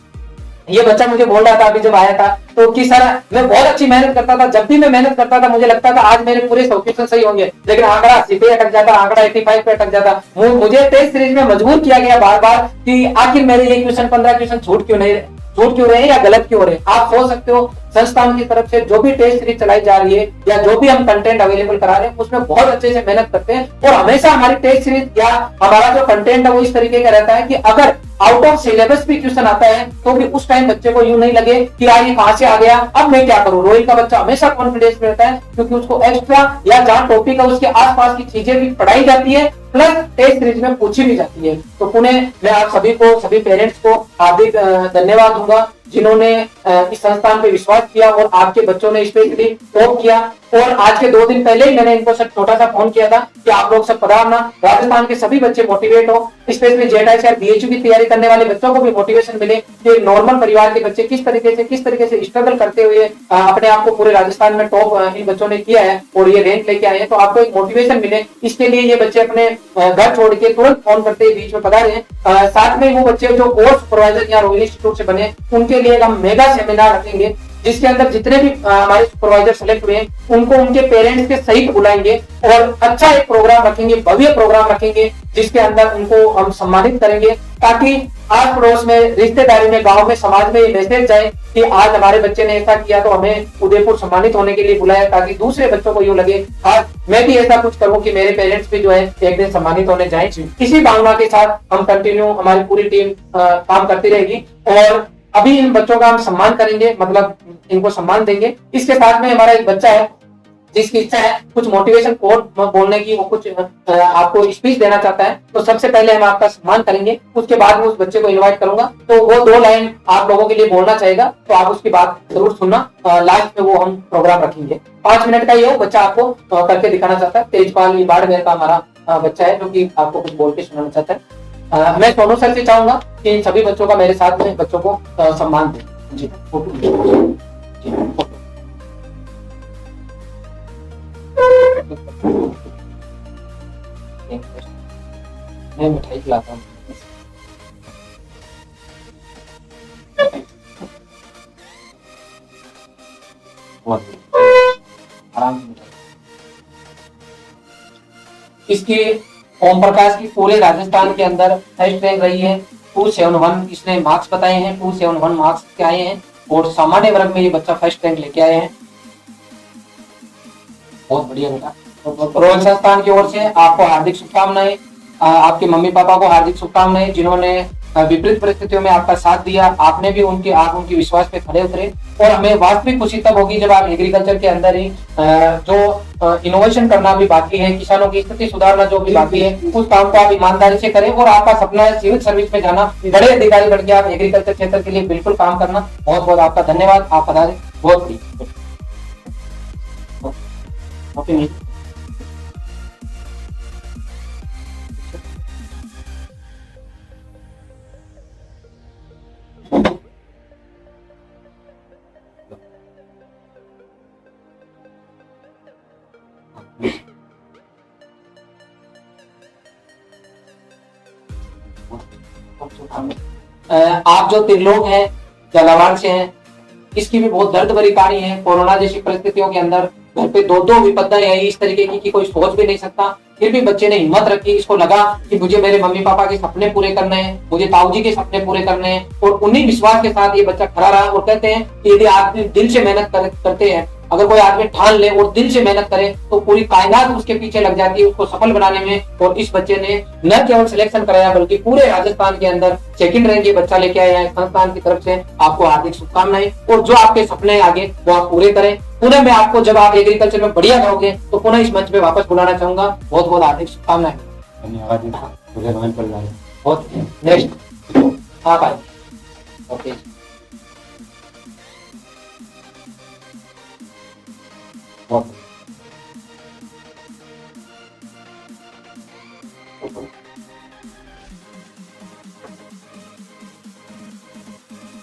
ये बच्चा मुझे बोल रहा था अभी जब आया था तो कि सर मैं बहुत अच्छी मेहनत करता था, जब भी मैं मेहनत करता था मुझे लगता था आज मेरे पूरे 100 क्वेश्चन सही होंगे, लेकिन आंकड़ा 80 पे अटक जाता, आंकड़ा 85 पे अटक जाता। मुझे टेस्ट सीरीज में मजबूर किया गया बार बार कि आखिर मेरे ये क्वेश्चन 15 क्वेश्चन छूट क्यों रहे हैं या गलत क्यों हो रहे हैं। आप सोच सकते हो संस्थान की तरफ से जो भी टेस्ट सीरीज चलाई जा रही है या जो भी हम कंटेंट अवेलेबल करा रहे हैं उसमें बहुत अच्छे से मेहनत करते हैं, और हमेशा हमारी टेस्ट सीरीज या हमारा जो कंटेंट है वो इस तरीके का रहता है कि अगर आउट ऑफ सिलेबस भी क्वेश्चन आता है तो भी उस टाइम बच्चे को यूं नहीं लगे कि यार ये कहां से आ गया, अब मैं क्या करूं। रोहित का बच्चा हमेशा कॉन्फिडेंस में रहता है क्योंकि उसको एक्स्ट्रा या जहां टॉपिक है उसके आसपास की चीजें भी पढ़ाई जाती है, प्लस टेस्ट सीरीज में पूछी भी जाती है। तो पुनः मैं आप सभी को, सभी पेरेंट्स को हार्दिक धन्यवाद दूंगा जिन्होंने इस संस्थान पे विश्वास किया और आपके बच्चों ने स्पेशली टॉप किया। और आज के 2 दिन पहले ही मैंने इनको सब छोटा सा फोन किया था कि आप लोग सब पधारना, राजस्थान के सभी बच्चे मोटिवेट हो, स्पेशली जेडआईसीआर बीएचयू की तैयारी करने वाले बच्चों को भी मोटिवेशन मिले कि नॉर्मल परिवार के बच्चे किस तरीके से स्ट्रगल करते हुए अपने आप को पूरे राजस्थान में टॉप इन बच्चों ने किया है और ये रैंक लेके आए हैं। तो आपको एक मोटिवेशन मिले, इसके लिए ये बच्चे अपने घर छोड़ के तुरंत फोन करते बीच में पधारे हैं। साथ में वो बच्चे जो कोर्स सुपरवाइजर या रॉयल इंस्टीट्यूट से बने उनके लिए हम मेगा सेमिनार रखेंगे जिसके अंदर जितने भी हमारे सुपरवाइजर सेलेक्ट हुए हैं उनको उनके पेरेंट्स के सहित बुलाएंगे और अच्छा एक प्रोग्राम रखेंगे, भव्य प्रोग्राम रखेंगे जिसके अंदर उनको हम सम्मानित करेंगे ताकि आस पड़ोस में, रिश्तेदारी में, गांव में, समाज में ये मैसेज जाए कि आज हमारे बच्चे ने ऐसा किया तो हमें उदयपुर सम्मानित होने के लिए बुलाया, ताकि दूसरे बच्चों को यूं लगे आज मैं भी ऐसा कुछ करूं कि मेरे पेरेंट्स भी जो है एक दिन सम्मानित होने जाए। इसी भावना के साथ हम कंटिन्यू, हमारी पूरी टीम काम करती रहेगी और अभी इन बच्चों का हम सम्मान करेंगे, मतलब इनको सम्मान देंगे। इसके साथ में हमारा एक बच्चा है जिसकी इच्छा है कुछ मोटिवेशन कोट बोलने की, वो कुछ आपको स्पीच देना चाहता है, तो सबसे पहले हम आपका सम्मान करेंगे, उसके बाद में उस बच्चे को इनवाइट करूंगा तो वो 2 लाइन आप लोगों के लिए बोलना चाहेगा, तो आप उसकी बात जरूर सुनना। लास्ट में वो हम प्रोग्राम रखेंगे। 5 मिनट का ये हो, बच्चा आपको करके दिखाना चाहता है। तेजपाल बाड़मेर का हमारा बच्चा है जो कि आपको कुछ बोल के सुनाना चाहता है। मैं सोनू सर से चाहूंगा कि इन सभी बच्चों का मेरे साथ में बच्चों को सम्मान दें। जी, फोटो। खिलाता हूँ। आराम से। इसकी ओम प्रकाश की पूरे राजस्थान के अंदर फर्स्ट रैंक रही है। 271 इसने मार्क्स बताए हैं, 271 मार्क्स के आए हैं और सामान्य वर्ग में ये बच्चा फर्स्ट रैंक लेके आए हैं। बहुत बढ़िया बेटा। रोयल संस्थान की ओर से आपको हार्दिक शुभकामनाएं, आपके मम्मी पापा को हार्दिक शुभकामनाएं जिन्होंने विपरीत परिस्थितियों में आपका साथ दिया। आपने भी आप उनके विश्वास पे खड़े उतरे और हमें वास्तविक खुशी तब होगी जब आप एग्रीकल्चर के अंदर ही जो इनोवेशन करना भी बाकी है, किसानों की स्थिति सुधारना जो भी बाकी है, उस काम को आप ईमानदारी से करें और आपका सपना है सिविल सर्विस में जाना, बड़े अधिकारी बन के आप एग्रीकल्चर क्षेत्र के लिए बिल्कुल काम करना। बहुत बहुत आपका धन्यवाद, आप पधारे। बहुत बढ़िया। आप जो त्रिलोक हैं, झालावाड़ से हैं, इसकी भी बहुत दर्द भरी कहानी है। कोरोना जैसी परिस्थितियों के अंदर घर पे दो विपदाएं आई इस तरीके की कि कोई सोच भी नहीं सकता। फिर भी बच्चे ने हिम्मत रखी, इसको लगा कि मुझे मेरे मम्मी पापा के सपने पूरे करने हैं, मुझे ताऊजी के सपने पूरे करने हैं और उन्हीं विश्वास के साथ ये बच्चा खड़ा रहा। और कहते हैं कि यदि आदमी दिल से मेहनत करते हैं, अगर कोई आदमी ठान ले और दिल से मेहनत करे तो पूरी कायनात उसके पीछे लग जाती है उसको सफल बनाने में। और इस बच्चे ने न केवल सिलेक्शन कराया बल्कि पूरे राजस्थान के अंदर सेकंड रैंक ये बच्चा लेके आया है। संस्थान की तरफ से आपको हार्दिक शुभकामनाएं और जो आपके सपने आगे वो आप पूरे करें। पुनः मैं आपको जब आप एग्रीकल्चर में बढ़िया करोगे तो पुनः इस मंच पे वापस बुलाना चाहूंगा। बहुत बहुत हार्दिक शुभकामनाएं। धन्यवाद। बहुत नेक्स्ट हाँ भाई ओके। बहुत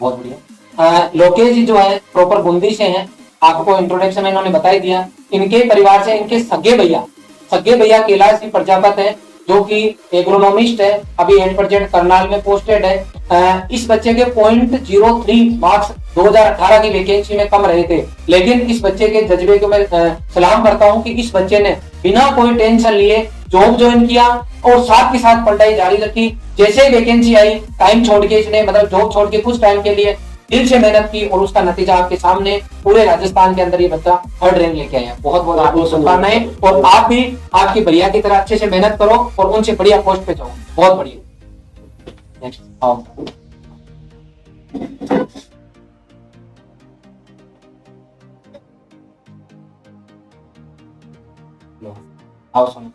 बहुत बढ़िया। लोकेश जी जो है प्रॉपर बूंदी से हैं, आपको इंट्रोडक्शन इन्होंने बता ही दिया। इनके परिवार से इनके सगे भैया कैलाश सिंह प्रजापत है जो कि एग्रोनॉमिस्ट है, अभी एट प्रेजेंट करनाल में पोस्टेड है। इस बच्चे के 0.03 मार्क्स 2018 की वैकेंसी में कम रहे थे, लेकिन इस बच्चे के जज्बे को मैं सलाम करता हूं कि इस बच्चे ने बिना कोई टेंशन लिए जॉब ज्वाइन किया और साथ के साथ पढ़ाई जारी रखी। जैसे ही वैकेंसी आई टाइम छोड़ के इसने मतलब जॉब छोड़ के कुछ टाइम के लिए दिल से मेहनत की और उसका नतीजा आपके सामने पूरे राजस्थान के अंदर ये बच्चा थर्ड रैंक लेके आया। बहुत बहुत आपको शुभकामनाएं और आप भी आपके भैया की तरह अच्छे से मेहनत करो और उनसे बढ़िया पोस्ट पे जाओ। बहुत बढ़िया। नेक्स्ट आओ आओ सुनो।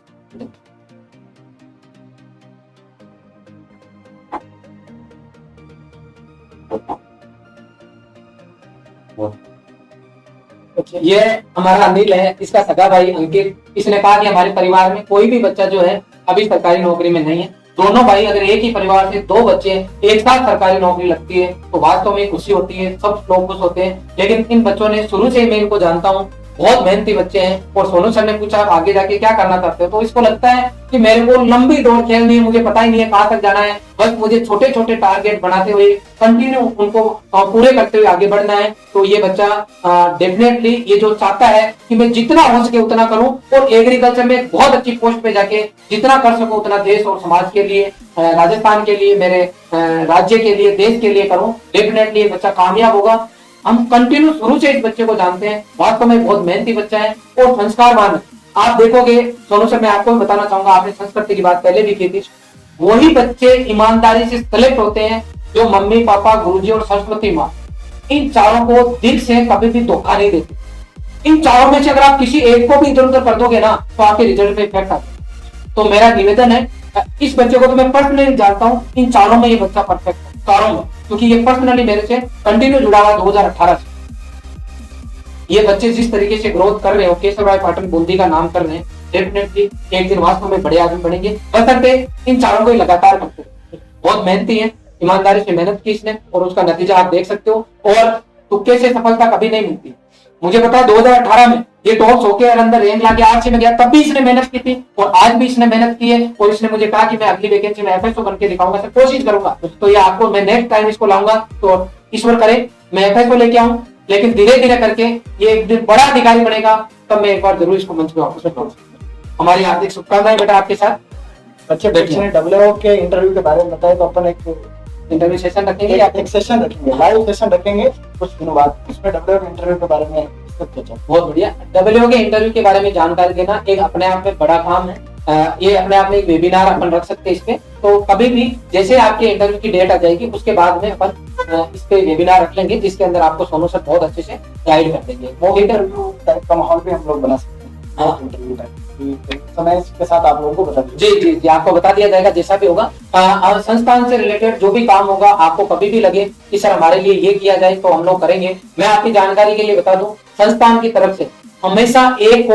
ये हमारा अनिल है, इसका सगा भाई अंकित। इसने कहा कि हमारे परिवार में कोई भी बच्चा जो है अभी सरकारी नौकरी में नहीं है। दोनों भाई अगर एक ही परिवार से दो बच्चे एक साथ सरकारी नौकरी लगती है तो वास्तव में खुशी होती है, सब लोग खुश होते हैं। लेकिन इन बच्चों ने शुरू से मैं इनको जानता हूँ, बहुत मेहनती बच्चे हैं। और सोनू सर ने पूछा आप आगे जाके क्या करना चाहते हो, तो इसको लगता है कि मेरे को लंबी दौड़ खेलनी है, मुझे पता ही नहीं है कहाँ तक जाना है, बस मुझे छोटे छोटे टारगेट बनाते हुए कंटिन्यू उनको पूरे करते हुए आगे बढ़ना है। तो ये बच्चा डेफिनेटली ये जो चाहता है कि मैं जितना हो सके उतना करूं और एग्रीकल्चर में एक बहुत अच्छी पोस्ट पे जाके जितना कर सकूं उतना देश और समाज के लिए, राजस्थान के लिए, मेरे राज्य के लिए, देश के लिए करूं। डेफिनेटली ये बच्चा कामयाब होगा। हम कंटिन्यू शुरू से इस बच्चे को जानते हैं, वास्तव में बहुत मेहनती बच्चा है और संस्कारवान है। आप देखोगे सोनू सर, मैं आपको भी बताना चाहूंगा, आपने संस्कृति की बात पहले भी की थी, वही बच्चे ईमानदारी से सेलेक्ट होते हैं जो मम्मी पापा गुरुजी और सरस्वती माँ इन चारों को दिल से कभी भी धोखा नहीं देते। इन चारों में से अगर आप किसी एक को भी इधर उधर कर दोगे ना तो आपके रिजल्ट पे इफेक्ट आता है। तो मेरा निवेदन है, इस बच्चे को तो मैं पर्सनली जानता हूँ, इन चारों में ये बच्चा परफेक्ट है, चारों में, क्योंकि ये पर्सनली मेरे से कंटिन्यू जुड़ा हुआ 2018 से। ये बच्चे जिस तरीके से ग्रोथ कर रहे हो, केशव राय पाटन बूंदी का नाम कर रहे हैं, डेफिनेटली एक दिन वास्तव में बड़े आदमी बनेंगे। बशर्ते इन चारों को लगातार करते हैं। बहुत मेहनती है, ईमानदारी से मेहनत की इसने और उसका नतीजा आप देख सकते हो। और तुक्के से सफलता कभी नहीं मिलती। मुझे पता है 2018 में ये टॉप्स होके और अंदर रैंक लाके आज से मैं गया, तब भी इसने मेहनत की थी और आज भी इसने मेहनत की है और इसने मुझे कहा कि मैं अगली वैकेंसी में एफएसओ बन के दिखाऊंगा, सर कोशिश करूंगा। तो ये आपको मैं नेक्स्ट टाइम इसको लाऊंगा, तो ईश्वर करे मैं एफएसओ लेके आऊं, लेकिन धीरे धीरे करके ये एक दिन बड़ा अधिकारी बनेगा, तब मैं एक बार जरूर इसको मंच पे वापस लाऊंगा। हमारी हार्दिक शुभकामनाएं बेटा आपके साथ। बच्चे ने डब्ल्यूओ के इंटरव्यू के बारे में बताया, तो अपन एक इंटरव्यू सेशन रखेंगे या एक सेशन रखेंगे, लाइव सेशन रखेंगे कुछ दिनों बाद, इसमें डब्ल्यूओ के इंटरव्यू के बारे में चर्चा। बहुत बढ़िया। डब्ल्यूओ के इंटरव्यू के बारे में जानकारी देना एक अपने आप में बड़ा काम है। ये अपने आप में एक वेबिनार अपन रख सकते हैं इस पे, तो कभी भी जैसे आपके इंटरव्यू की डेट आ जाएगी उसके बाद में अपन इस पे वेबिनार रख लेंगे, जिसके अंदर आपको सोनू सर बहुत अच्छे से गाइड कर देंगे। वो इंटरव्यू टाइप का माहौल भी हम लोग बना सकते हैं। हाँ। इंटरव्यू टाइप समय के साथ आप लोगों को बता दीजिए। जी जी जी, आपको बता दिया जाएगा जैसा भी होगा। संस्थान से रिलेटेड जो भी काम होगा, आपको कभी भी लगे कि सर हमारे लिए ये किया जाए, तो हम लोग करेंगे। मैं आपकी जानकारी के लिए बता दूं, संस्थान की तरफ से हमेशा एक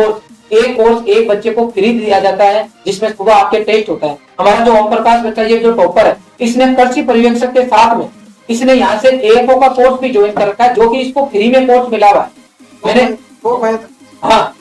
कोर्स एक बच्चे को फ्री दिया जाता है, जिसमें सुबह आपके टेस्ट होता है। हमारा जो ओम प्रकाश बच्चा, ये जो टॉपर है, इसने कृषि पर्यवेक्षक के साथ में इसने यहाँ से एएफओ का कोर्स भी ज्वाइन कर रखा है, जो कि इसको फ्री में कोर्स मिला हुआ है। मैंने हाँ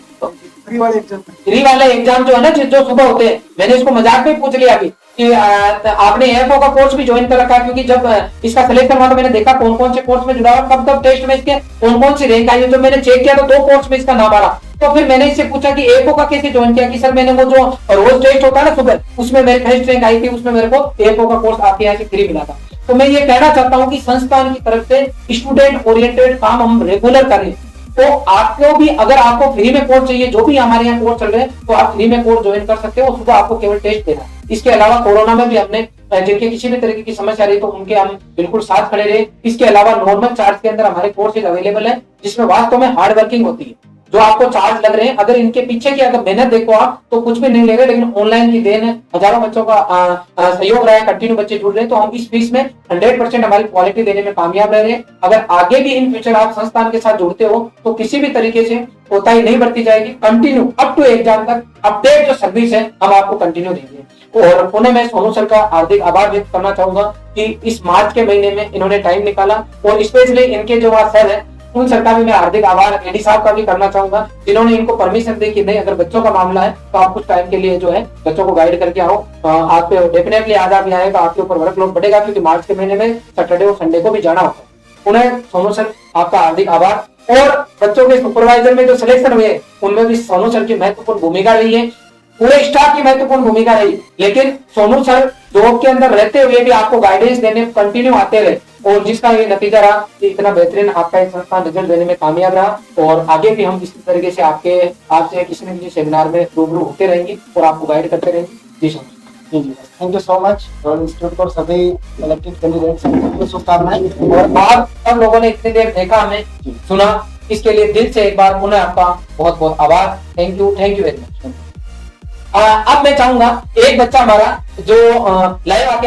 फ्री वाले एग्जाम जो है ना, जो सुबह होते हैं, मैंने इसको मजाक में पूछ लिया कि आपने एएफओ का कोर्स भी ज्वाइन कर रखा है, क्योंकि जब इसका सिलेक्शन हुआ तो मैंने देखा कौन कौन से कोर्स में जुड़ा हुआ, कब कब टेस्ट में इसके कौन कौन सी रैंक आई है। जब मैंने चेक किया तो 2 कोर्स में इसका नाम आ रहा। तो फिर मैंने इससे पूछा कि एएफओ का कैसे ज्वाइन किया, कि सर मैंने वो जो रोज टेस्ट होता है ना सुबह, उसमें मेरी फर्स्ट रैंक आई थी, उसमें मेरे को एएफओ का कोर्स आपके यहाँ से फ्री मिला था। तो मैं ये कहना चाहता हूँ कि संस्थान की तरफ से स्टूडेंट ओरिएंटेड काम हम रेगुलर करें। तो आपको भी, अगर आपको फ्री में कोर्स चाहिए, जो भी हमारे यहाँ कोर्स चल रहे हैं, तो आप फ्री में कोर्स ज्वाइन कर सकते हो। सुबह आपको केवल टेस्ट देना। इसके अलावा कोरोना में भी हमने जिनके किसी भी तरीके की समस्या रही, तो उनके हम बिल्कुल साथ खड़े रहे। इसके अलावा नॉर्मल चार्ज के अंदर हमारे कोर्सेज अवेलेबल है, जिसमें वास्तव में हार्ड वर्किंग होती है। जो आपको चार्ज लग रहे हैं, अगर इनके पीछे की अगर मेहनत देखो आप, तो कुछ भी नहीं ले रहे, लेकिन ऑनलाइन की देन है, हजारों बच्चों का सहयोग रहा है, कंटिन्यू बच्चे जुड़ रहे हैं। तो हम इस फीस में 100% हमारी क्वालिटी देने में कामयाब रह रहे हैं। अगर आगे भी इन फ्यूचर आप संस्थान के साथ जुड़ते हो, तो किसी भी तरीके से कोताही नहीं बरती जाएगी। कंटिन्यू अप टू एग्जाम तक अपडेट जो सर्विस है, हम आपको कंटिन्यू देंगे। और पुनः मैं सोनू सर का हार्दिक आभार व्यक्त करना चाहूंगा कि इस मार्च के महीने में इन्होंने टाइम निकाला, और स्पेशली इनके जो वहाँ सर है, उन सर का भी मैं हार्दिक आभार एडी साहब का भी करना चाहूंगा, जिन्होंने इनको परमिशन दी कि नहीं, अगर बच्चों का मामला है तो आप कुछ टाइम के लिए जो है बच्चों को गाइड करके आओ। आप पे डेफिनेटली आज आप आए तो आपके ऊपर वर्कलोड बढ़ेगा, क्योंकि मार्च के महीने में सैटरडे और संडे को भी जाना होता है। उन्हें सोनू सर आपका हार्दिक आभार। और बच्चों के सुपरवाइजर में जो सिलेक्शन हुए, उनमें भी सोनू सर की महत्वपूर्ण भूमिका रही है, पूरे स्टाफ की महत्वपूर्ण भूमिका रही। लेकिन सोनू सर जॉब के अंदर रहते हुए भी आपको गाइडेंस देने कंटिन्यू आते रहे, और जिसका ये नतीजा रहा कि इतना बेहतरीन आपका एक संस्थान रिजल्ट देने में कामयाब रहा। और आगे भी हम इसी तरीके से आपसे किसी न किसी सेमिनार में रूबरू होते रहेंगे और आपको गाइड करते रहेंगे। जी सर, जी thank you so much. Royal institute को सभी इलेक्टेड कैंडिडेट्स को शुभकामनाएं। और आप सब लोगों ने इतनी देर देखा, हमें सुना, इसके लिए दिल से एक बार पुनः आपका बहुत बहुत आभार। Thank you very much. अब मैं चाहूंगा एक बच्चा हमारा जो लाइव आके